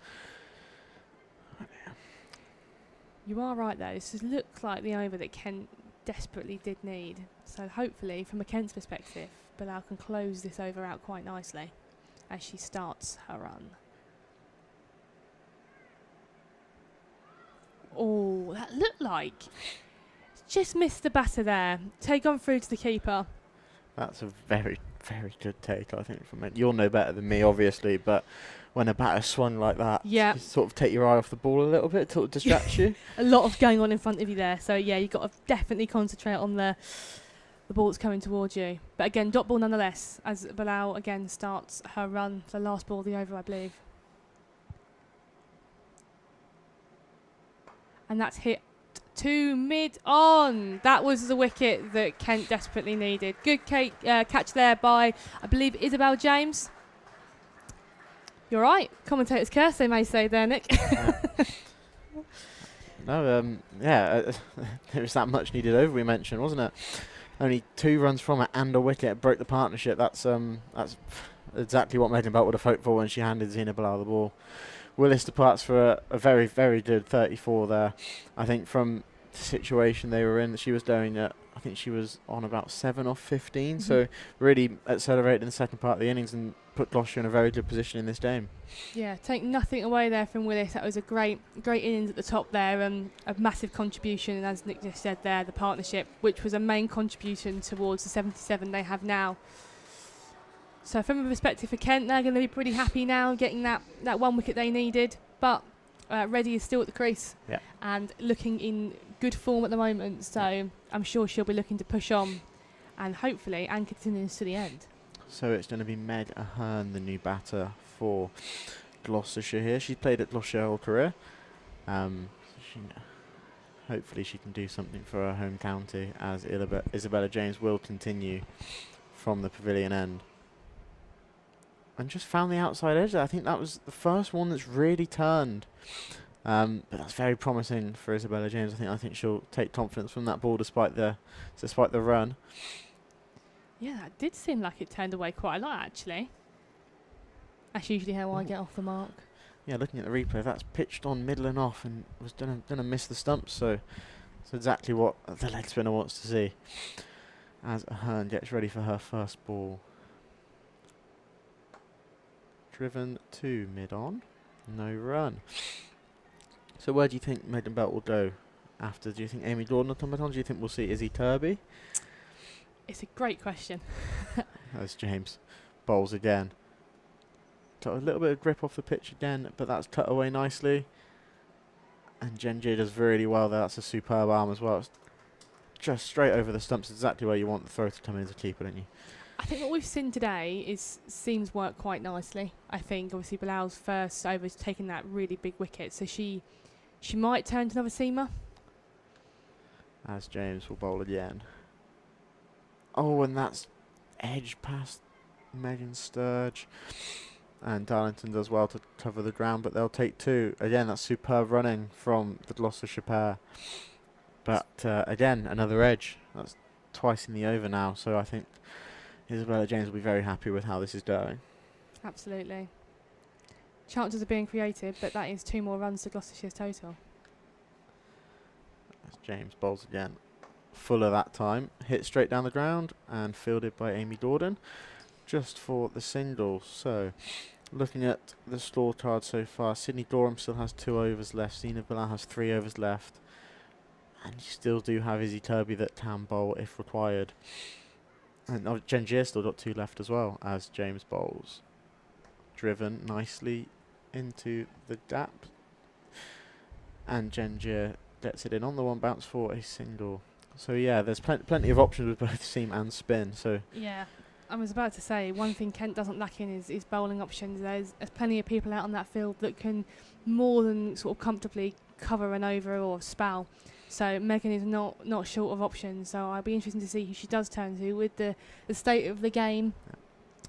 You are right there. This looks like the over that Kent desperately did need. So hopefully, from a Kent's perspective, Bilal can close this over out quite nicely as she starts her run. Oh, that looked like just missed the batter there. Take on through to the keeper. That's a very good take, I think, from it. You'll know better than me, obviously, but when a batter swung like that, yeah, you sort of take your eye off the ball a little bit, to distract you. A lot of going on in front of you there. So yeah, you've got to definitely concentrate on the ball that's coming towards you. But again, dot ball nonetheless, as Bilal again starts her run. The last ball of the over, I believe. And that's hit to mid-on. That was the wicket that Kent desperately needed. Good catch there by, I believe, Isabel James. You're right. Commentator's curse, they may say there, Nick. No, there was that much needed over we mentioned, wasn't it? Only 2 runs from it and a wicket broke the partnership. That's exactly what Megan Belt would have hoped for when she handed Zina Bilal the ball. Willis departs for a very, very good 34 there. I think from the situation they were in, she was doing it. I think she was on about 7 off 15, so really accelerated in the second part of the innings and put Gloucestershire in a very good position in this game. Yeah, take nothing away there from Willis. That was a great innings at the top there, a massive contribution, and as Nick just said there, the partnership, which was a main contribution towards the 77 they have now. So from a perspective for Kent, they're going to be pretty happy now getting that 1 wicket they needed, but Reddy is still at the crease and looking in good form at the moment, so I'm sure she'll be looking to push on and hopefully anchor continues to the end. So it's going to be Meg Ahern, the new batter for Gloucestershire here. She's played at Gloucestershire her whole career. Hopefully she can do something for her home county, as Isabella James will continue from the pavilion end. And just found the outside edge there. I think that was the first one that's really turned. But that's very promising for Isabella James. I think she'll take confidence from that ball despite the run. Yeah, that did seem like it turned away quite a lot, actually. That's usually how I get off the mark. Yeah, looking at the replay, that's pitched on middle and off and was gonna miss the stumps, so it's exactly what the leg spinner wants to see. As Ahern gets ready for her first ball. Driven to mid-on, no run. So where do you think Megan Belt will go after? Do you think Amy Gordon will come back on? Do you think we'll see Izzy Turby? It's a great question. As James bowls again. Got a little bit of grip off the pitch again, but that's cut away nicely. And Genji does really well there. That's a superb arm as well. It's just straight over the stumps, exactly where you want the throw to come in as a keeper, don't you? I think what we've seen today seems work quite nicely. I think obviously Bilal's first over is taking that really big wicket, so she might turn to another seamer. As James will bowl again. Oh, and that's edge past Megan Sturge. And Darlington does well to cover the ground, but they'll take 2. Again, that's superb running from the Gloucestershire pair. But again, another edge. That's twice in the over now, so I think Isabella James will be very happy with how this is going. Absolutely. Chances are being created, but that is 2 more runs to Gloucestershire's total. As James bowls again. Fuller that time. Hit straight down the ground and fielded by Amy Gordon just for the single. So looking at the scorecard so far, Sydney Dorham still has 2 overs left. Zina Bilal has 3 overs left. And you still do have Izzy Turby that can bowl if required. And Gengier still got 2 left as well as James bowls. Driven nicely into the gap. And Gengier gets it in on the 1 bounce for a single. So yeah, there's plenty of options with both seam and spin. So yeah, I was about to say, one thing Kent doesn't lack in is bowling options. There's plenty of people out on that field that can more than sort of comfortably cover an over or spell. So Megan is not short of options. So I'll be interested to see who she does turn to with the state of the game. Yeah.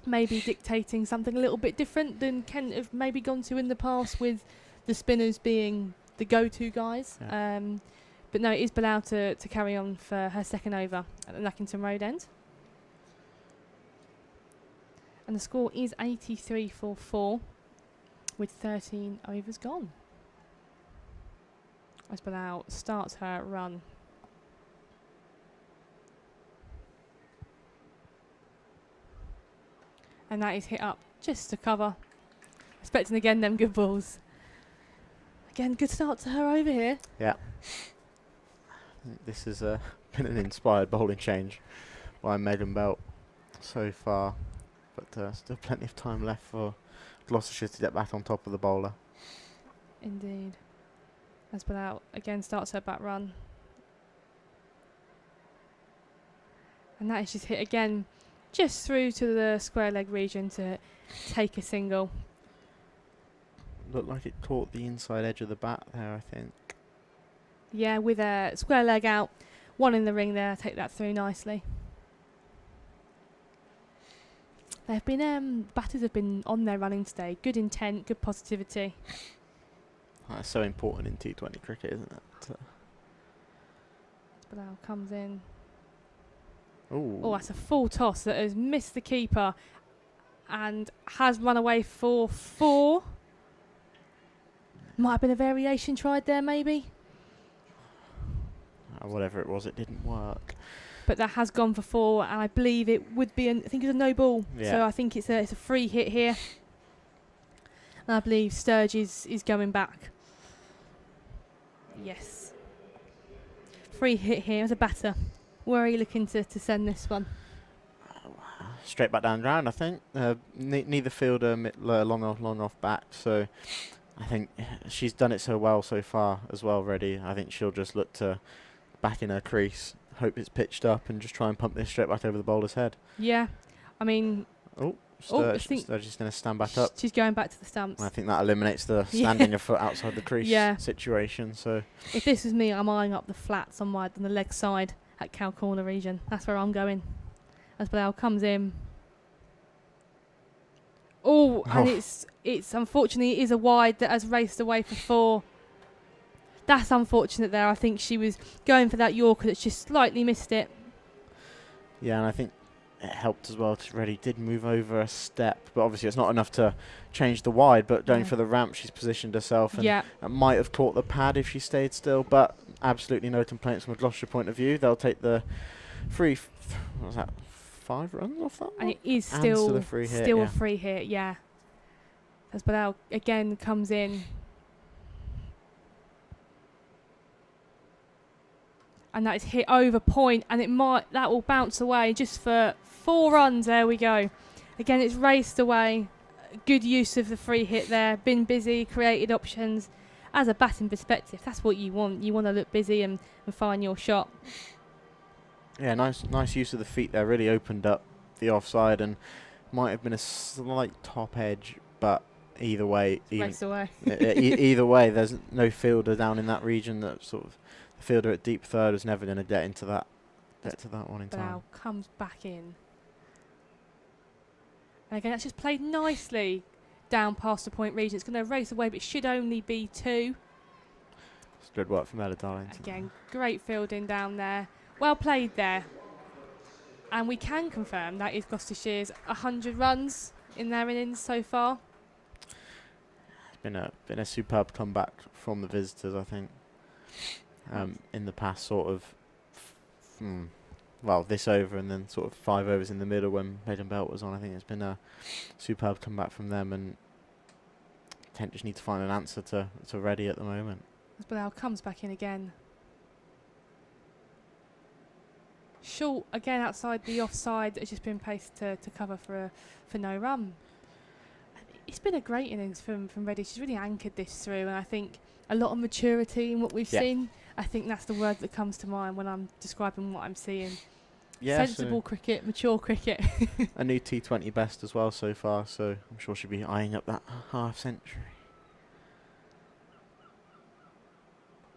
Maybe dictating something a little bit different than Kent have maybe gone to in the past, with the spinners being the go-to guys. Yeah. But no, it is Bilal to carry on for her second over at the Lackington Road end. And the score is 83 for 4 with 13 overs gone. As Bilal starts her run. And that is hit up just to cover. Expecting again them good balls. Again, good start to her over here. Yeah. This has been an inspired bowling change by Megan Belt so far. But still plenty of time left for Gloucestershire to get back on top of the bowler. Indeed. As Bilal again starts her back run. And that is just hit again, just through to the square leg region to take a single. Looked like it caught the inside edge of the bat there, I think. Yeah, with a square leg out, one in the ring there, take that through nicely. They've been batters have been on their running today. Good intent, good positivity. That's so important in T20 cricket, isn't it? Bilal comes in. Ooh. Oh, that's a full toss that has missed the keeper and has run away for 4. Might have been a variation tried there, maybe. Whatever it was, it didn't work. But that has gone for 4, and I believe it would be, I think it's a no ball. Yeah. So I think it's a free hit here. And I believe Sturge is going back. Yes. Free hit here as a batter. Where are you looking to send this one? Straight back down the ground, I think. Neither fielder long off back, so I think she's done it so well so far as well, Reddy. I think she'll just look to back in her crease, hope it's pitched up, and just try and pump this straight back over the bowler's head. Yeah, I mean... Sturge is going to stand back up. She's going back to the stumps. I think that eliminates the standing a foot outside the crease Yeah. situation. So if this was me, I'm eyeing up the flats on the leg side at cow corner region. That's where I'm going. As Bilal comes in. And it's unfortunately it is a wide that has raced away for 4. That's unfortunate there. I think she was going for that Yorker that's just slightly missed it. Yeah, and I think it helped as well. Reddy did move over a step, but obviously it's not enough to change the wide, but going for the ramp, she's positioned herself, and it might have caught the pad if she stayed still, but absolutely no complaints from a Gloucestershire point of view. They'll take the free, what was that, 5 runs off that and one? it is still a free hit, a free hit, yeah. As Bilal again comes in. And that is hit over point, and that will bounce away just for 4 runs. There we go. Again, it's raced away. Good use of the free hit there. Been busy, created options. As a batting perspective, that's what you want. You want to look busy and find your shot. Yeah, nice use of the feet there. Really opened up the offside, and might have been a slight top edge, but either way, Raced away. Either way, there's no fielder down in that region that sort of. Fielder at deep third was never going to get to that one in time. Bilal comes back in. And again, that's just played nicely down past the point region. It's going to race away, but it should only be 2. It's good work from Ella Darlington. Again, great fielding down there. Well played there. And we can confirm that is Gloucestershire's 100 runs in their innings so far. It's been a superb comeback from the visitors, I think. In the past sort of, this over and then sort of 5 overs in the middle when Maiden Belt was on. I think it's been a superb comeback from them, and Kent just need to find an answer to Reddy at the moment. As Bilal comes back in again. Short again outside the offside. It's just been paced to cover for no run. It's been a great innings from Reddy. She's really anchored this through, and I think a lot of maturity in what we've seen. I think that's the word that comes to mind when I'm describing what I'm seeing. Yeah, sensible cricket, mature cricket. A new T20 best as well so far, so I'm sure she'll be eyeing up that half century.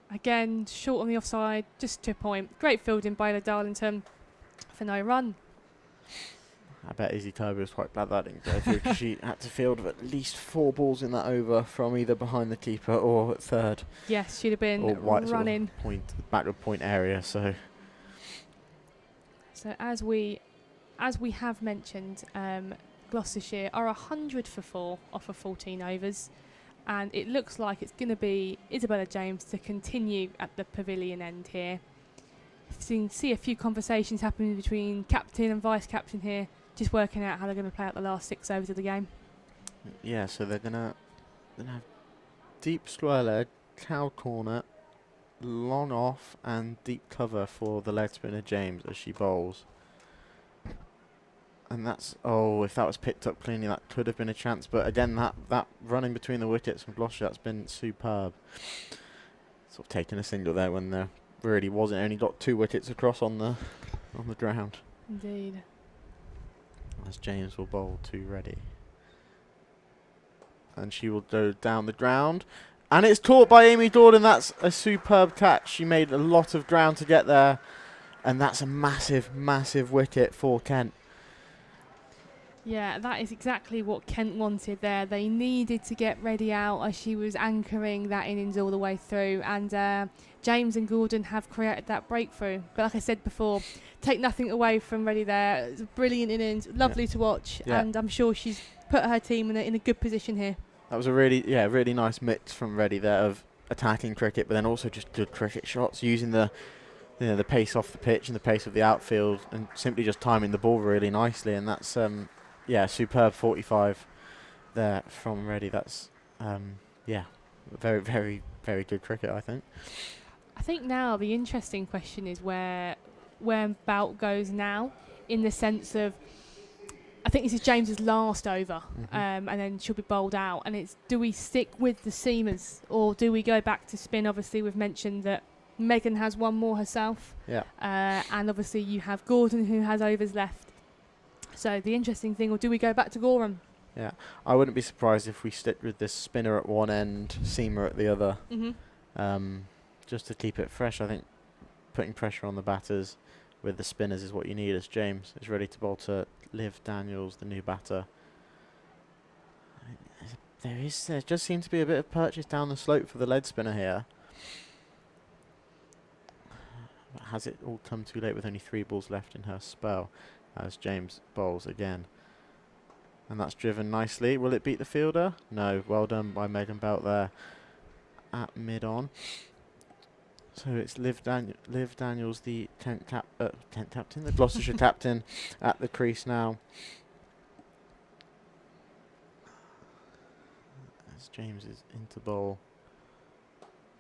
Again, short on the offside, just to a point. Great fielding by Ella Darlington for no run. I bet Izzy Toby was quite glad that didn't go through, because she had to field with at least 4 balls in that over from either behind the keeper or at third. Yes, she'd have been running. Sort of backward point area. So as we have mentioned, Gloucestershire are 100 for 4 off of 14 overs, and it looks like it's going to be Isabella James to continue at the pavilion end here. You can see a few conversations happening between captain and vice captain here, just working out how they're going to play out the last 6 overs of the game. Yeah, so they're gonna have deep square leg, cow corner, long off, and deep cover for the leg spinner James as she bowls. And that's, if that was picked up cleanly, that could have been a chance. But again, that running between the wickets from Gloucestershire, that's been superb. Sort of taking a single there when there really wasn't. Only got 2 wickets across on the ground. Indeed. As James will bowl to Reddy. And she will go down the ground. And it's caught by Amy Dorden. That's a superb catch. She made a lot of ground to get there. And that's a massive, massive wicket for Kent. Yeah, that is exactly what Kent wanted there. They needed to get Reddy out as she was anchoring that innings all the way through. And James and Gordon have created that breakthrough. But like I said before, take nothing away from Reddy there. It's a brilliant innings, lovely to watch. Yeah. And I'm sure she's put her team in a good position here. That was a really nice mix from Reddy there of attacking cricket, but then also just good cricket shots, using the pace off the pitch and the pace of the outfield, and simply just timing the ball really nicely. And that's superb 45 there from Reddy. That's very, very, very good cricket, I think. I think now the interesting question is where Bout goes now, in the sense of, I think this is James's last over, and then she'll be bowled out. And it's, do we stick with the seamers or do we go back to spin? Obviously, we've mentioned that Megan has one more herself. Yeah. And obviously you have Gordon who has overs left. So the interesting thing, or do we go back to Gorham? Yeah, I wouldn't be surprised if we stick with this spinner at one end, seamer at the other, just to keep it fresh. I think putting pressure on the batters with the spinners is what you need, as James is ready to bowl to Liv Daniels, the new batter. There just seems to be a bit of purchase down the slope for the lead spinner here. But has it all come too late with only 3 balls left in her spell, as James bowls again? And that's driven nicely. Will it beat the fielder? No. Well done by Megan Bout there at mid-on. So it's Liv Daniels, the Kent captain, the Gloucestershire captain, at the crease now. As James is into bowl.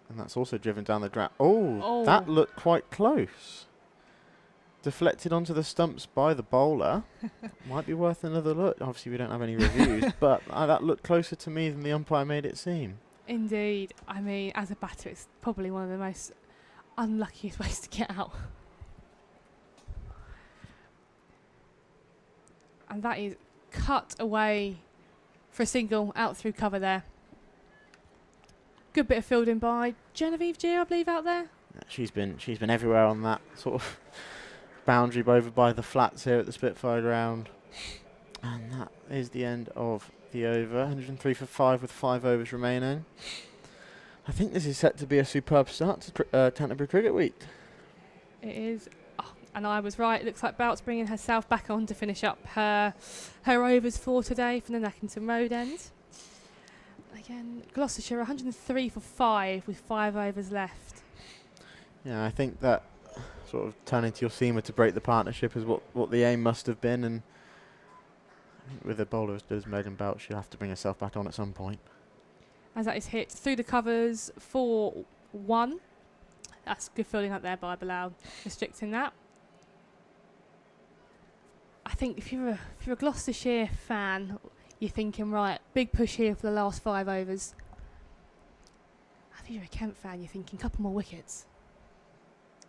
And that's also driven down the ground. Oh, that looked quite close. Deflected onto the stumps by the bowler. Might be worth another look. Obviously, we don't have any reviews, but that looked closer to me than the umpire made it seem. Indeed. I mean, as a batter, it's probably one of the most unluckiest ways to get out. And that is cut away for a single out through cover there. Good bit of fielding by Genevieve G, I believe, out there. Yeah, she's been everywhere on that sort of boundary over by the flats here at the Spitfire Ground. And that is the end of the over. 103 for 5 with 5 overs remaining. I think this is set to be a superb start to Canterbury Cricket Week. It is. Oh, and I was right. It looks like Bout's bringing herself back on to finish up her overs for today from the Nackington Road end. Again, Gloucestershire 103 for 5 with 5 overs left. Yeah, I think that sort of turning to your seamer to break the partnership is what the aim must have been. And I think with a bowler as good as Megan Bout, she'll have to bring herself back on at some point. As that is hit through the covers for 1. That's good fielding up there by Bilal, restricting that. I think if you're a Gloucestershire fan, you're thinking, right, big push here for the last 5 overs. I think you're a Kent fan, you're thinking, couple more wickets.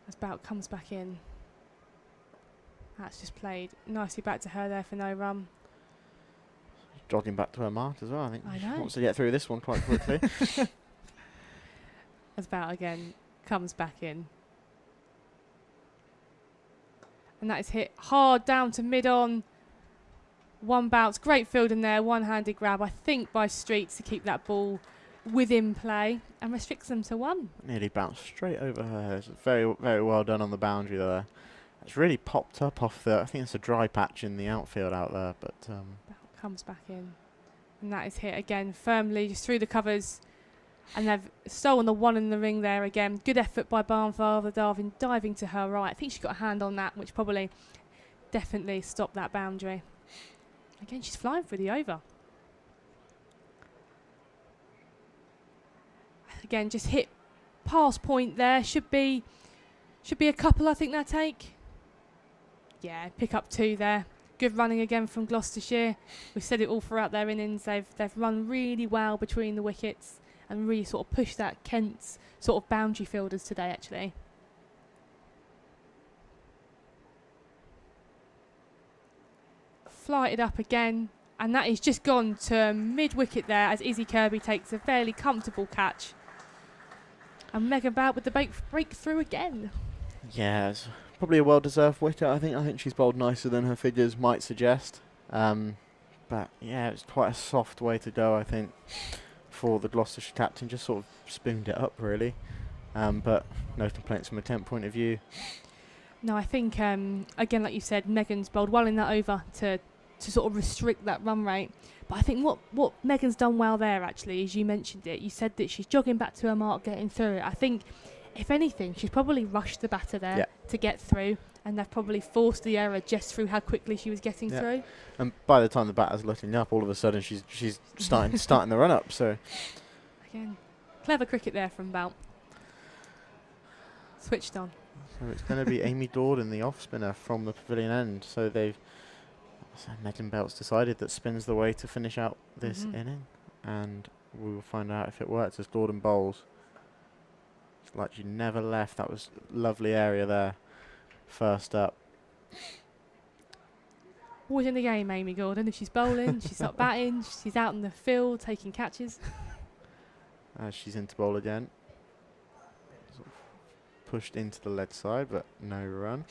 As Bout comes back in. That's just played nicely back to her there for no run. Jogging back to her mark as well. I think I she know. wants to get through this one quite quickly. As Bout again comes back in. And that is hit hard down to mid-on. 1 bounce. Great fielding there. One-handed grab, I think, by Streets to keep that ball within play and restricts them to 1. Nearly bounced straight over her head. It's very, very well done on the boundary there. It's really popped up off the, I think it's a dry patch in the outfield out there, but comes back in. And that is hit again firmly just through the covers. And they've stolen the 1 in the ring there again. Good effort by Barnfather Darwin diving to her right. I think she got a hand on that, which probably definitely stopped that boundary. Again, she's flying through the over. Again, just hit past point there. Should be a couple, I think they'll take. Yeah, pick up 2 there. Good running again from Gloucestershire. We've said it all throughout their innings. They've run really well between the wickets and really sort of pushed that Kent's sort of boundary fielders today, actually. Flighted up again. And that is just gone to mid-wicket there as Izzy Kirby takes a fairly comfortable catch. And Megan Bout with the breakthrough again. Yeah, it's probably a well-deserved wicket. I think she's bowled nicer than her figures might suggest. But yeah, it's quite a soft way to go, I think, for the Gloucestershire captain. Just sort of spooned it up, really. But no complaints from a temp point of view. No, I think, again, like you said, Megan's bowled well in that over to sort of restrict that run rate. But I think what Megan's done well there, actually, as you mentioned it, you said that she's jogging back to her mark, getting through it. I think, if anything, she's probably rushed the batter there to get through, and they've probably forced the error just through how quickly she was getting through. And by the time the batter's looking up, all of a sudden she's starting the run up. So again, clever cricket there from Bout. Switched on. So it's going to be Amy Dorden, the off spinner from the pavilion end. So Megan Bout's decided that spin's the way to finish out this inning, and we will find out if it works as Dorden bowls. It's like she never left. That was a lovely area there. First up. Always in the game, Amy Dorden. If she's bowling, she's not batting, she's out in the field taking catches. She's into bowl again. Sort of pushed into the lead side, but no run.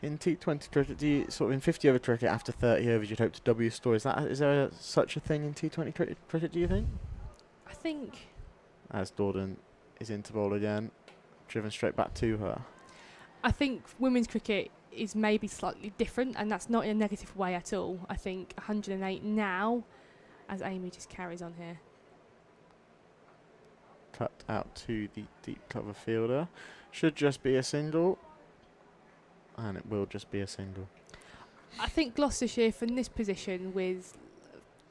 In T20 cricket, in 50 over cricket after 30 overs, you'd hope to W score. Is there such a thing in T20 cricket? Do you think? I think. As Dorden is into bowl again, driven straight back to her. I think women's cricket is maybe slightly different, and that's not in a negative way at all. I think 108 now, as Amy just carries on here. Cut out to the deep cover fielder. Should just be a single. And it will just be a single. I think Gloucestershire from this position with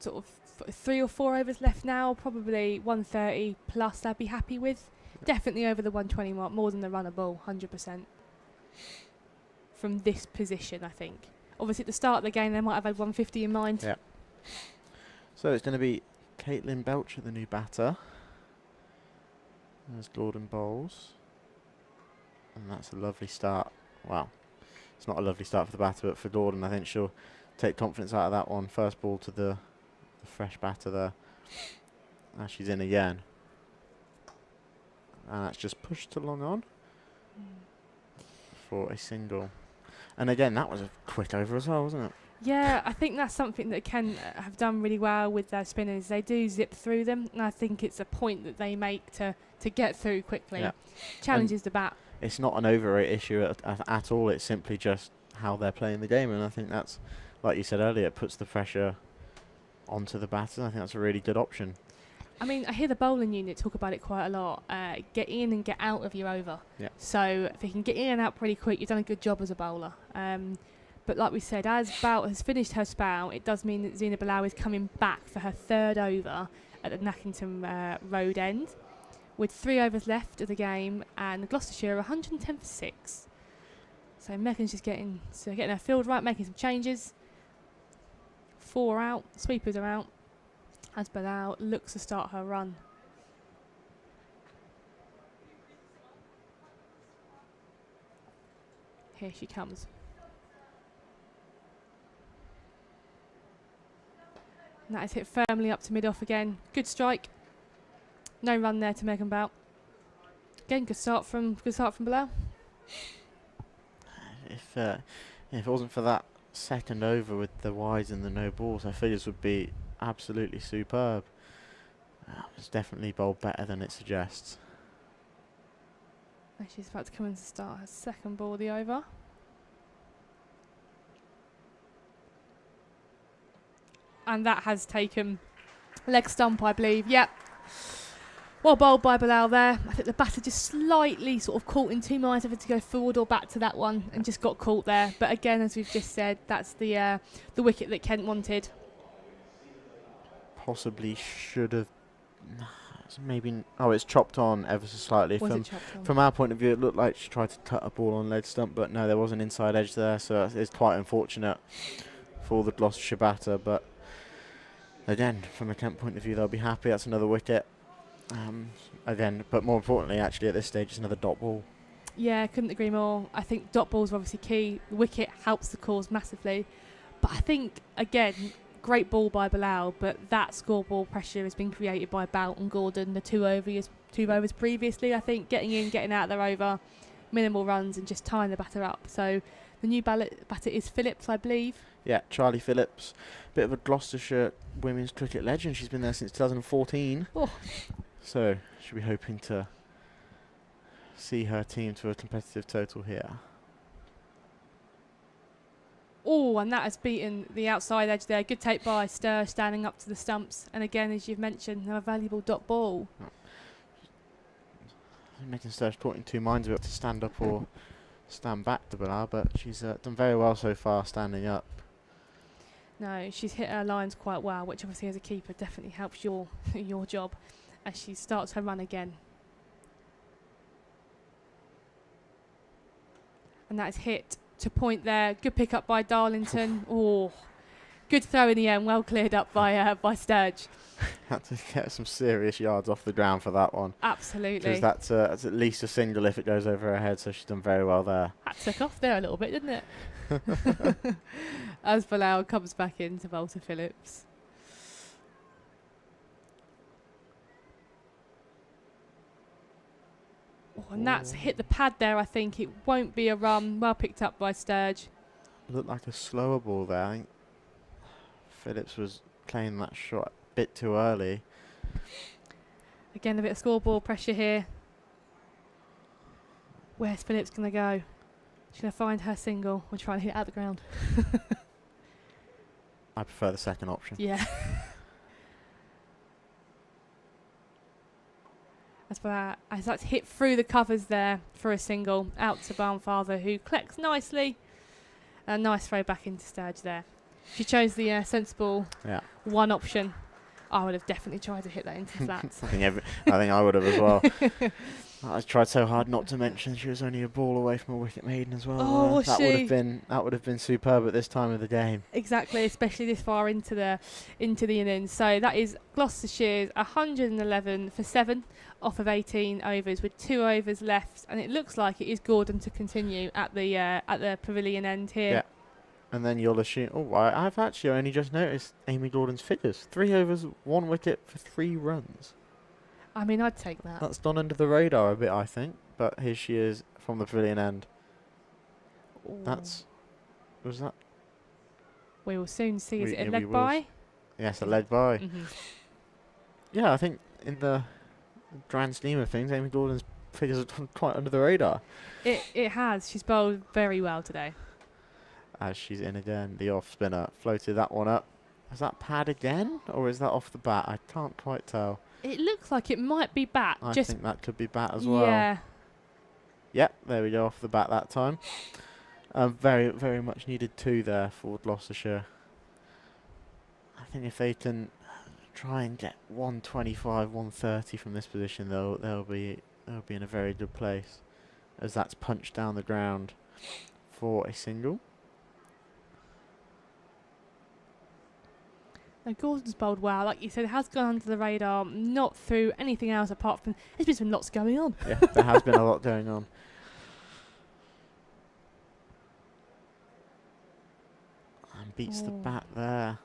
sort of 3 or 4 overs left now, probably 130 plus I'd be happy with. Definitely over the 120 mark, more than the runner ball, 100%. From this position, I think. Obviously at the start of the game they might have had 150 in mind. Yeah. So it's going to be Caitlin Belcher, the new batter. There's Dorden bowls. And that's a lovely start. Wow. It's not a lovely start for the batter, but for Dorden, I think she'll take confidence out of that one. First ball to the fresh batter there. Now she's in again. And that's just pushed along on for a single. And again, that was a quick over as well, wasn't it? Yeah, I think that's something that Ken have done really well with their spinners. They do zip through them, and I think it's a point that they make to get through quickly. Yeah. Challenges the bat. It's not an overrate issue at all. It's simply just how they're playing the game, and I think that's, like you said earlier, it puts the pressure onto the batters. I think that's a really good option. I mean, I hear the bowling unit talk about it quite a lot. Get in and get out of your over. Yeah. So if you can get in and out pretty quick, you've done a good job as a bowler. But like we said, as Bout has finished her spell, it does mean that Zina Bilal is coming back for her 3rd over at the Nackington Road end, with 3 overs left of the game, and Gloucestershire are 110 for 6. So Megan's just getting her field right, making some changes. 4 out, sweepers are out, as Bilal looks to start her run. Here she comes. And that is hit firmly up to mid-off again. Good strike. No run there to Megan Bout. Again, good start from Bilal. If it wasn't for that second over with the wides and the no balls, her figures would be absolutely superb. It's definitely bowled better than it suggests. And she's about to come in to start her 2nd ball of the over. And that has taken leg stump, I believe. Yep. Well bowled by Bilal there. I think the batter just slightly sort of caught in 2 minds of it to go forward or back to that one, and just got caught there. But again, as we've just said, that's the wicket that Kent wanted. Possibly should have. Maybe. Oh, it's chopped on ever so slightly. From our point of view, it looked like she tried to cut a ball on leg stump, but no, there was an inside edge there, so it's quite unfortunate for the Gloucestershire batter. But again, from a Kent point of view, they'll be happy. That's another wicket. Again, but more importantly, actually, at this stage, it's another dot ball. Yeah, couldn't agree more. I think dot balls are obviously key. The wicket helps the cause massively. But I think, again, great ball by Bilal, but that scoreboard pressure has been created by Bout and Gordon, the two overs previously, I think, getting in, getting out of their over, minimal runs and just tying the batter up. So the new batter is Phillips, I believe. Yeah, Charlie Phillips, bit of a Gloucestershire women's cricket legend. She's been there since 2014. Oh. So she'll be hoping to see her team to a competitive total here. Oh, and that has beaten the outside edge there. Good take by Sturge, standing up to the stumps. And again, as you've mentioned, a valuable dot ball. Making Sturge caught in two minds about to stand up or stand back to Bilal, but she's done very well so far standing up. No, she's hit her lines quite well, which obviously as a keeper definitely helps your job as she starts her run again. And that is hit to point there. Good pick up by Darlington. Oh, good throw in the end. Well cleared up by Sturge. Had to get some serious yards off the ground for that one. Absolutely. Because that's at least a single if it goes over her head, so she's done very well there. That took off there a little bit, didn't it? As Bilal comes back in to bowl to Phillips. Oh, and that's hit the pad there, I think. It won't be a run. Well picked up by Sturge. Looked like a slower ball there. I think Phillips was playing that shot a bit too early. Again, a bit of scoreboard pressure here. Where's Phillips going to go? She's going to find her single or try and hit it out the ground. I prefer the second option. Yeah. As that's hit through the covers there for a single out to Barnfather, who collects nicely. A nice throw back into Sturge there. She chose the sensible one option. I would have definitely tried to hit that into flats. I think I would have as well. I tried so hard not to mention she was only a ball away from a wicket maiden as well. Oh, was she? That would have been superb at this time of the game. Exactly, especially this far into the innings. So that is Gloucestershire's 111 for 7 off of 18 overs with 2 overs left, and it looks like it is Gordon to continue at the pavilion end here. Yeah. And then you'll assume, I've actually only just noticed Amy Gordon's figures. 3 overs, 1 wicket for 3 runs. I mean, I'd take that. That's gone under the radar a bit, I think. But here she is from the pavilion end. Ooh. Was that? We will soon see. Is it a leg by? Yes, a leg by. Mm-hmm. Yeah, I think in the grand scheme of things, Amy Gordon's figures have gone quite under the radar. It has. She's bowled very well today. As she's in again, the off spinner floated that one up. Is that pad again, or is that off the bat? I can't quite tell. It looks like it might be bat. I think that could be bat as well. Yeah. Yep, there we go, off the bat that time. Very, very much needed 2 there for Gloucestershire. I think if they can try and get 125, 130 from this position, they'll be in a very good place, as that's punched down the ground for a single. Now Gordon's bowled well, like you said, it has gone under the radar, not through anything else apart from there's been lots going on. Yeah, there has been a lot going on. And beats the bat there.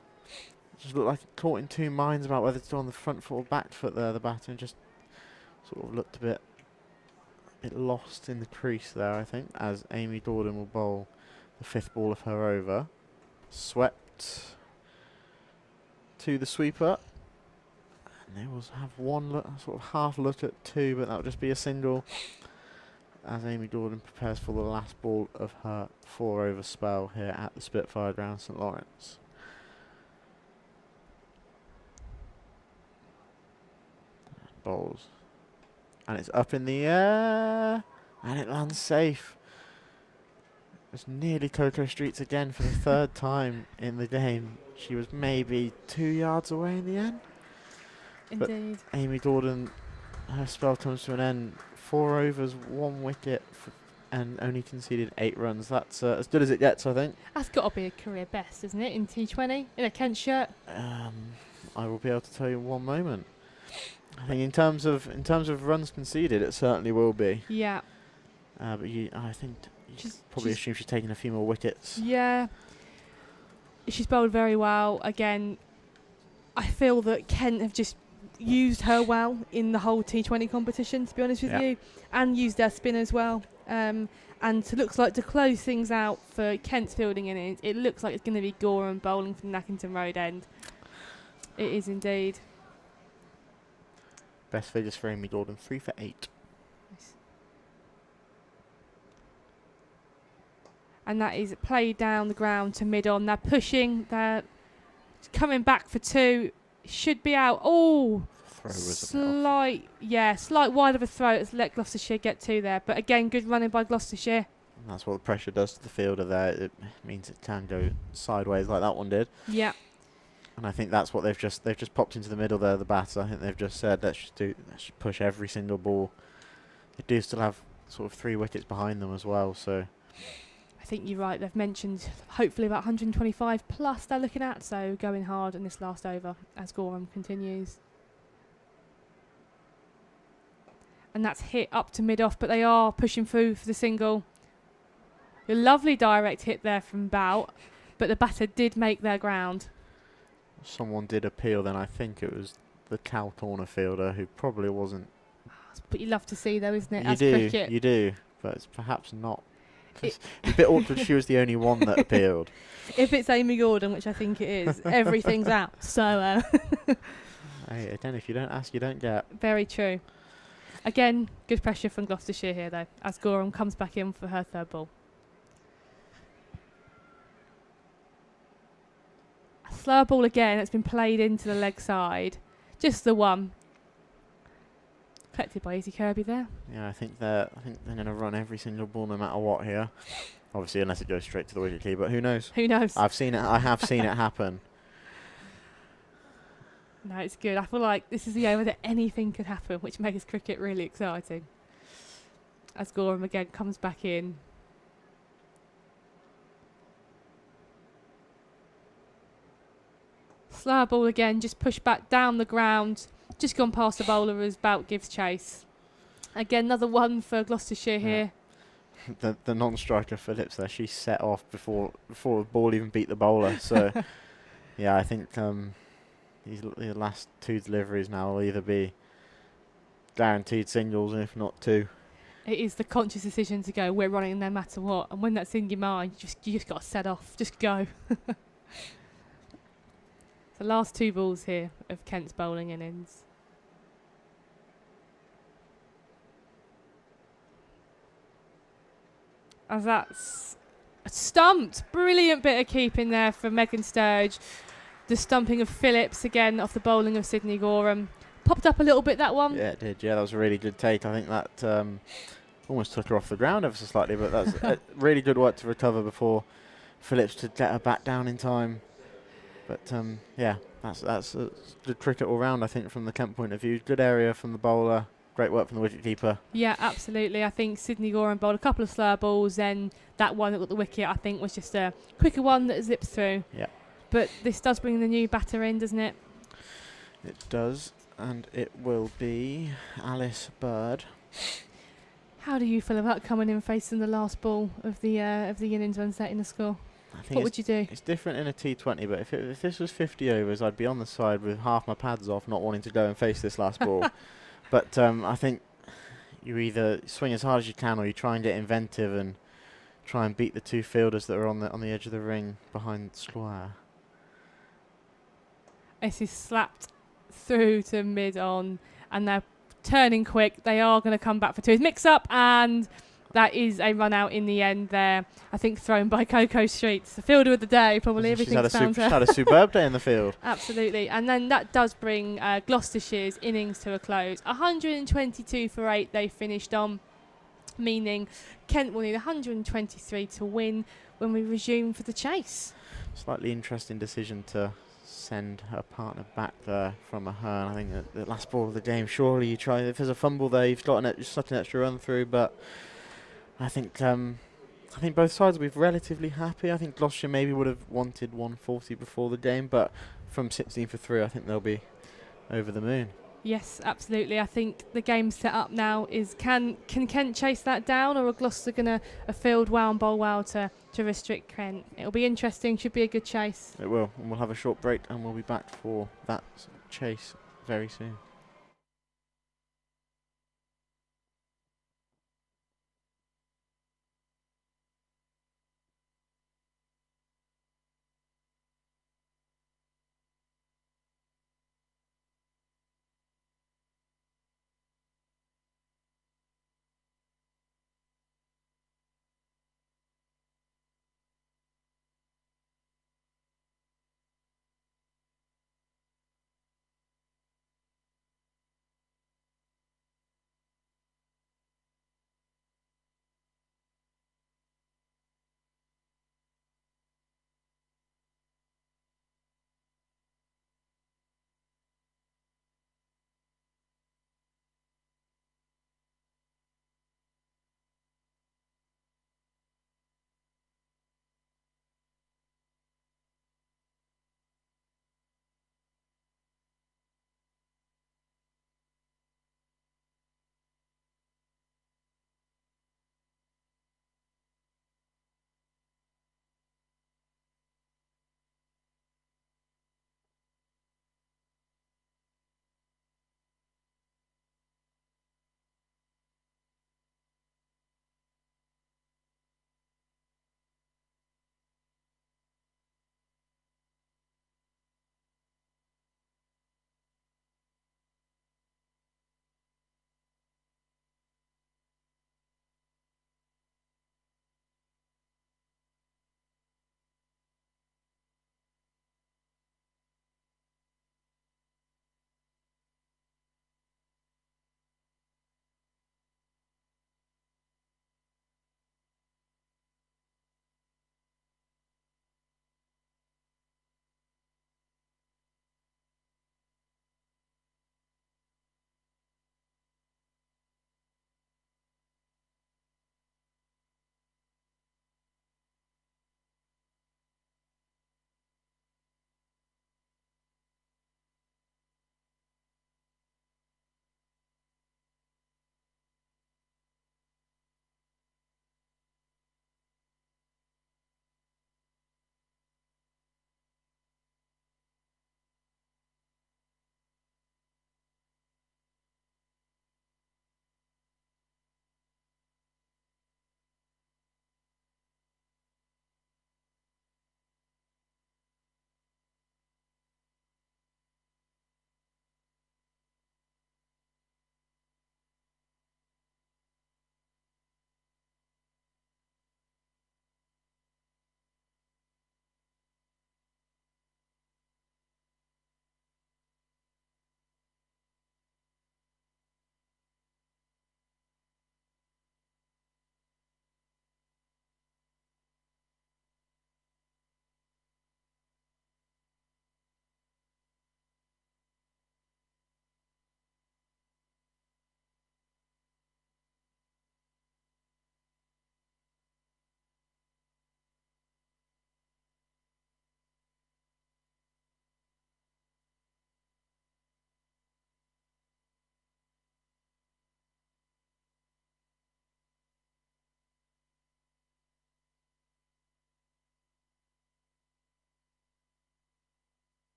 Just looked like it caught in 2 minds about whether to go on the front foot or back foot there, the batter, and just sort of looked a bit lost in the crease there, I think, as Amy Gordon will bowl the 5th ball of her over. Swept to the sweeper, and they will have one sort of half look at 2, but that will just be a single as Amy Gordon prepares for the last ball of her 4 over spell here at the Spitfire Ground, St Lawrence. Bowls, and it's up in the air, and it lands safe. It's nearly Coco Streets again for the 3rd time in the game. She was maybe 2 yards away in the end. Indeed. But Amy Gordon, her spell comes to an end. 4 overs, 1 wicket, and only conceded 8 runs. That's as good as it gets, I think. That's got to be a career best, isn't it, in T20, in a Kent shirt? I will be able to tell you in one moment. I think in terms of runs conceded, it certainly will be. Yeah. But I think you probably assume she's taking a few more wickets. Yeah. She's bowled very well. Again, I feel that Kent have just used her well in the whole T20 competition, to be honest with you, and used their spin as well. And it looks like to close things out for Kent's fielding innings, it looks like it's going to be Gorham bowling from Nackington Road End. It is indeed. Best figures for Amy Gordon, 3 for 8. Nice. And that is played down the ground to mid-on. They're pushing. They're coming back for 2. Should be out. Oh, slight wide of a throw. It's let Gloucestershire get 2 there. But again, good running by Gloucestershire. And that's what the pressure does to the fielder there. It means it can go sideways like that one did. Yeah. And I think that's what they've just popped into the middle there, the batter. I think they've just said let's just push every single ball. They do still have sort of 3 wickets behind them as well, so I think you're right. They've mentioned hopefully about 125 plus they're looking at, so going hard in this last over as Gorham continues. And that's hit up to mid-off, but they are pushing through for the single. A lovely direct hit there from Bout, but the batter did make their ground. someone did appeal, then I think it was the Cowcorner fielder who probably wasn't. But you love to see though, isn't it? You do, but it's perhaps not. It's a bit awkward she was the only one that appealed. If it's Amy Gordon, which I think it is, everything's out. So, Hey, again, if you don't ask, you don't get. Very true. Again, good pressure from Gloucestershire here though, as Gorham comes back in for her third ball. A slower ball again, it's been played into the leg side. Just the one. Collected by Easy Kirby there. Yeah, I think they're going to run every single ball no matter what here. Obviously, unless it goes straight to the wicket keeper, but who knows? Who knows? I have seen it happen. No, it's good. I feel like this is the over that anything could happen, which makes cricket really exciting. As Gorham again comes back in. Slower ball again, just pushed back down the ground. Just gone past the bowler as Bout gives chase. Again, another one for Gloucestershire here. The non-striker Phillips there, she set off before the ball even beat the bowler. So, yeah, I think the last two deliveries now will either be guaranteed singles, and if not two. It is the conscious decision to go, we're running no matter what. And when that's in your mind, you just got to set off. Just go. The last two balls here of Kent's bowling innings. As that's stumped. Brilliant bit of keeping there from Megan Sturge. The stumping of Phillips again off the bowling of Sydney Gorham. Popped up a little bit, that one. Yeah, it did. Yeah, that was a really good take. I think that almost took her off the ground ever so slightly, but that's really good work to recover before Phillips to get her back down in time. But yeah, that's good cricket all round, I think, from the Kent point of view. Good area from the bowler. Great work from the wicketkeeper. Yeah, absolutely. I think Sydney Gorham bowled a couple of slower balls, and that one that got the wicket, I think, was just a quicker one that zips through. Yeah. But this does bring the new batter in, doesn't it? It does, and it will be Alice Bird. How do you feel about coming in facing the last ball of the innings when setting the score? What would you do? It's different in a T20, but if this was 50 overs, I'd be on the side with half my pads off, not wanting to go and face this last ball. But I think you either swing as hard as you can, or you try and get inventive and try and beat the two fielders that are on the edge of the ring behind Squire. This is slapped through to mid-on, and they're turning quick. They are going to come back for two. Mix-up, and that is a run-out in the end there. I think thrown by Coco Streets. The fielder of the day, probably. Everything's found her. She's had a superb day in the field. Absolutely. And then that does bring Gloucestershire's innings to a close. 122 for 8 they finished on, meaning Kent will need 123 to win when we resume for the chase. Slightly interesting decision to send her partner back there from a hurn. I think that the last ball of the game, surely you try, if there's a fumble there, you've got such an extra run through, but I think both sides will be relatively happy. I think Gloucestershire maybe would have wanted 140 before the game, but from 16 for 3, I think they'll be over the moon. Yes, absolutely. I think the game set up now is can Kent chase that down, or are Gloucester going to field well and bowl well to restrict Kent? It'll be interesting. Should be a good chase. It will, and we'll have a short break, and we'll be back for that chase very soon.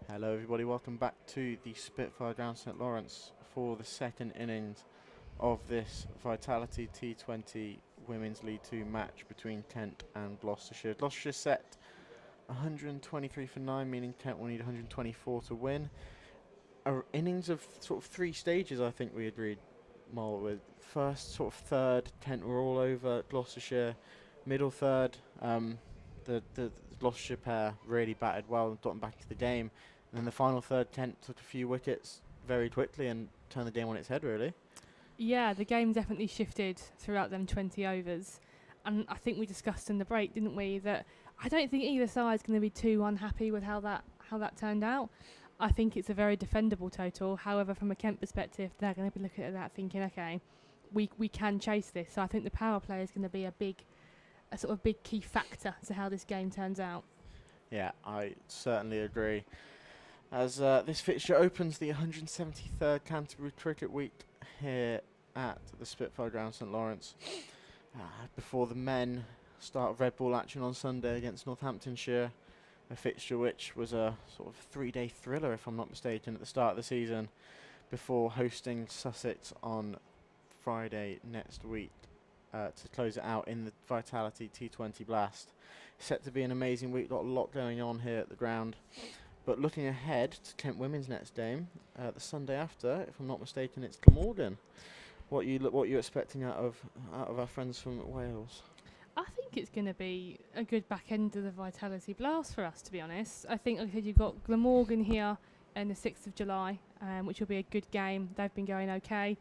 Hello everybody, welcome back to the Spitfire Ground St Lawrence for the second innings of this Vitality T20 Women's League 2 match between Kent and Gloucestershire. Gloucestershire set 123 for 9, meaning Kent will need 124 to win. Innings of sort of 3 stages, I think we agreed more with. First, sort of third, Kent were all over Gloucestershire. Middle third, the Gloucestershire pair really batted well and got them back into the game. And then the final third, Kent took a few wickets very quickly and turned the game on its head, really. Yeah, the game definitely shifted throughout them 20 overs. And I think we discussed in the break, didn't we, that I don't think either side's going to be too unhappy with how that turned out. I think it's a very defendable total. However, from a Kent perspective, they're going to be looking at that thinking, okay, we can chase this. So I think the power play is going to be a sort of big key factor to how this game turns out. Yeah, I certainly agree. As this fixture opens the 173rd Canterbury Cricket Week here at the Spitfire Ground St Lawrence. Before the men start red ball action on Sunday against Northamptonshire, a fixture which was a sort of 3-day thriller, if I'm not mistaken, at the start of the season, before hosting Sussex on Friday next week to close it out in the Vitality T20 Blast. Set to be an amazing week, got a lot going on here at the ground. But looking ahead to Kent Women's next game, the Sunday after, if I'm not mistaken, it's Glamorgan. What you expecting out of our friends from Wales? I think it's going to be a good back end of the Vitality Blast for us, to be honest. I think, like I said, you've got Glamorgan here on the 6th of July, which will be a good game. They've been going okay.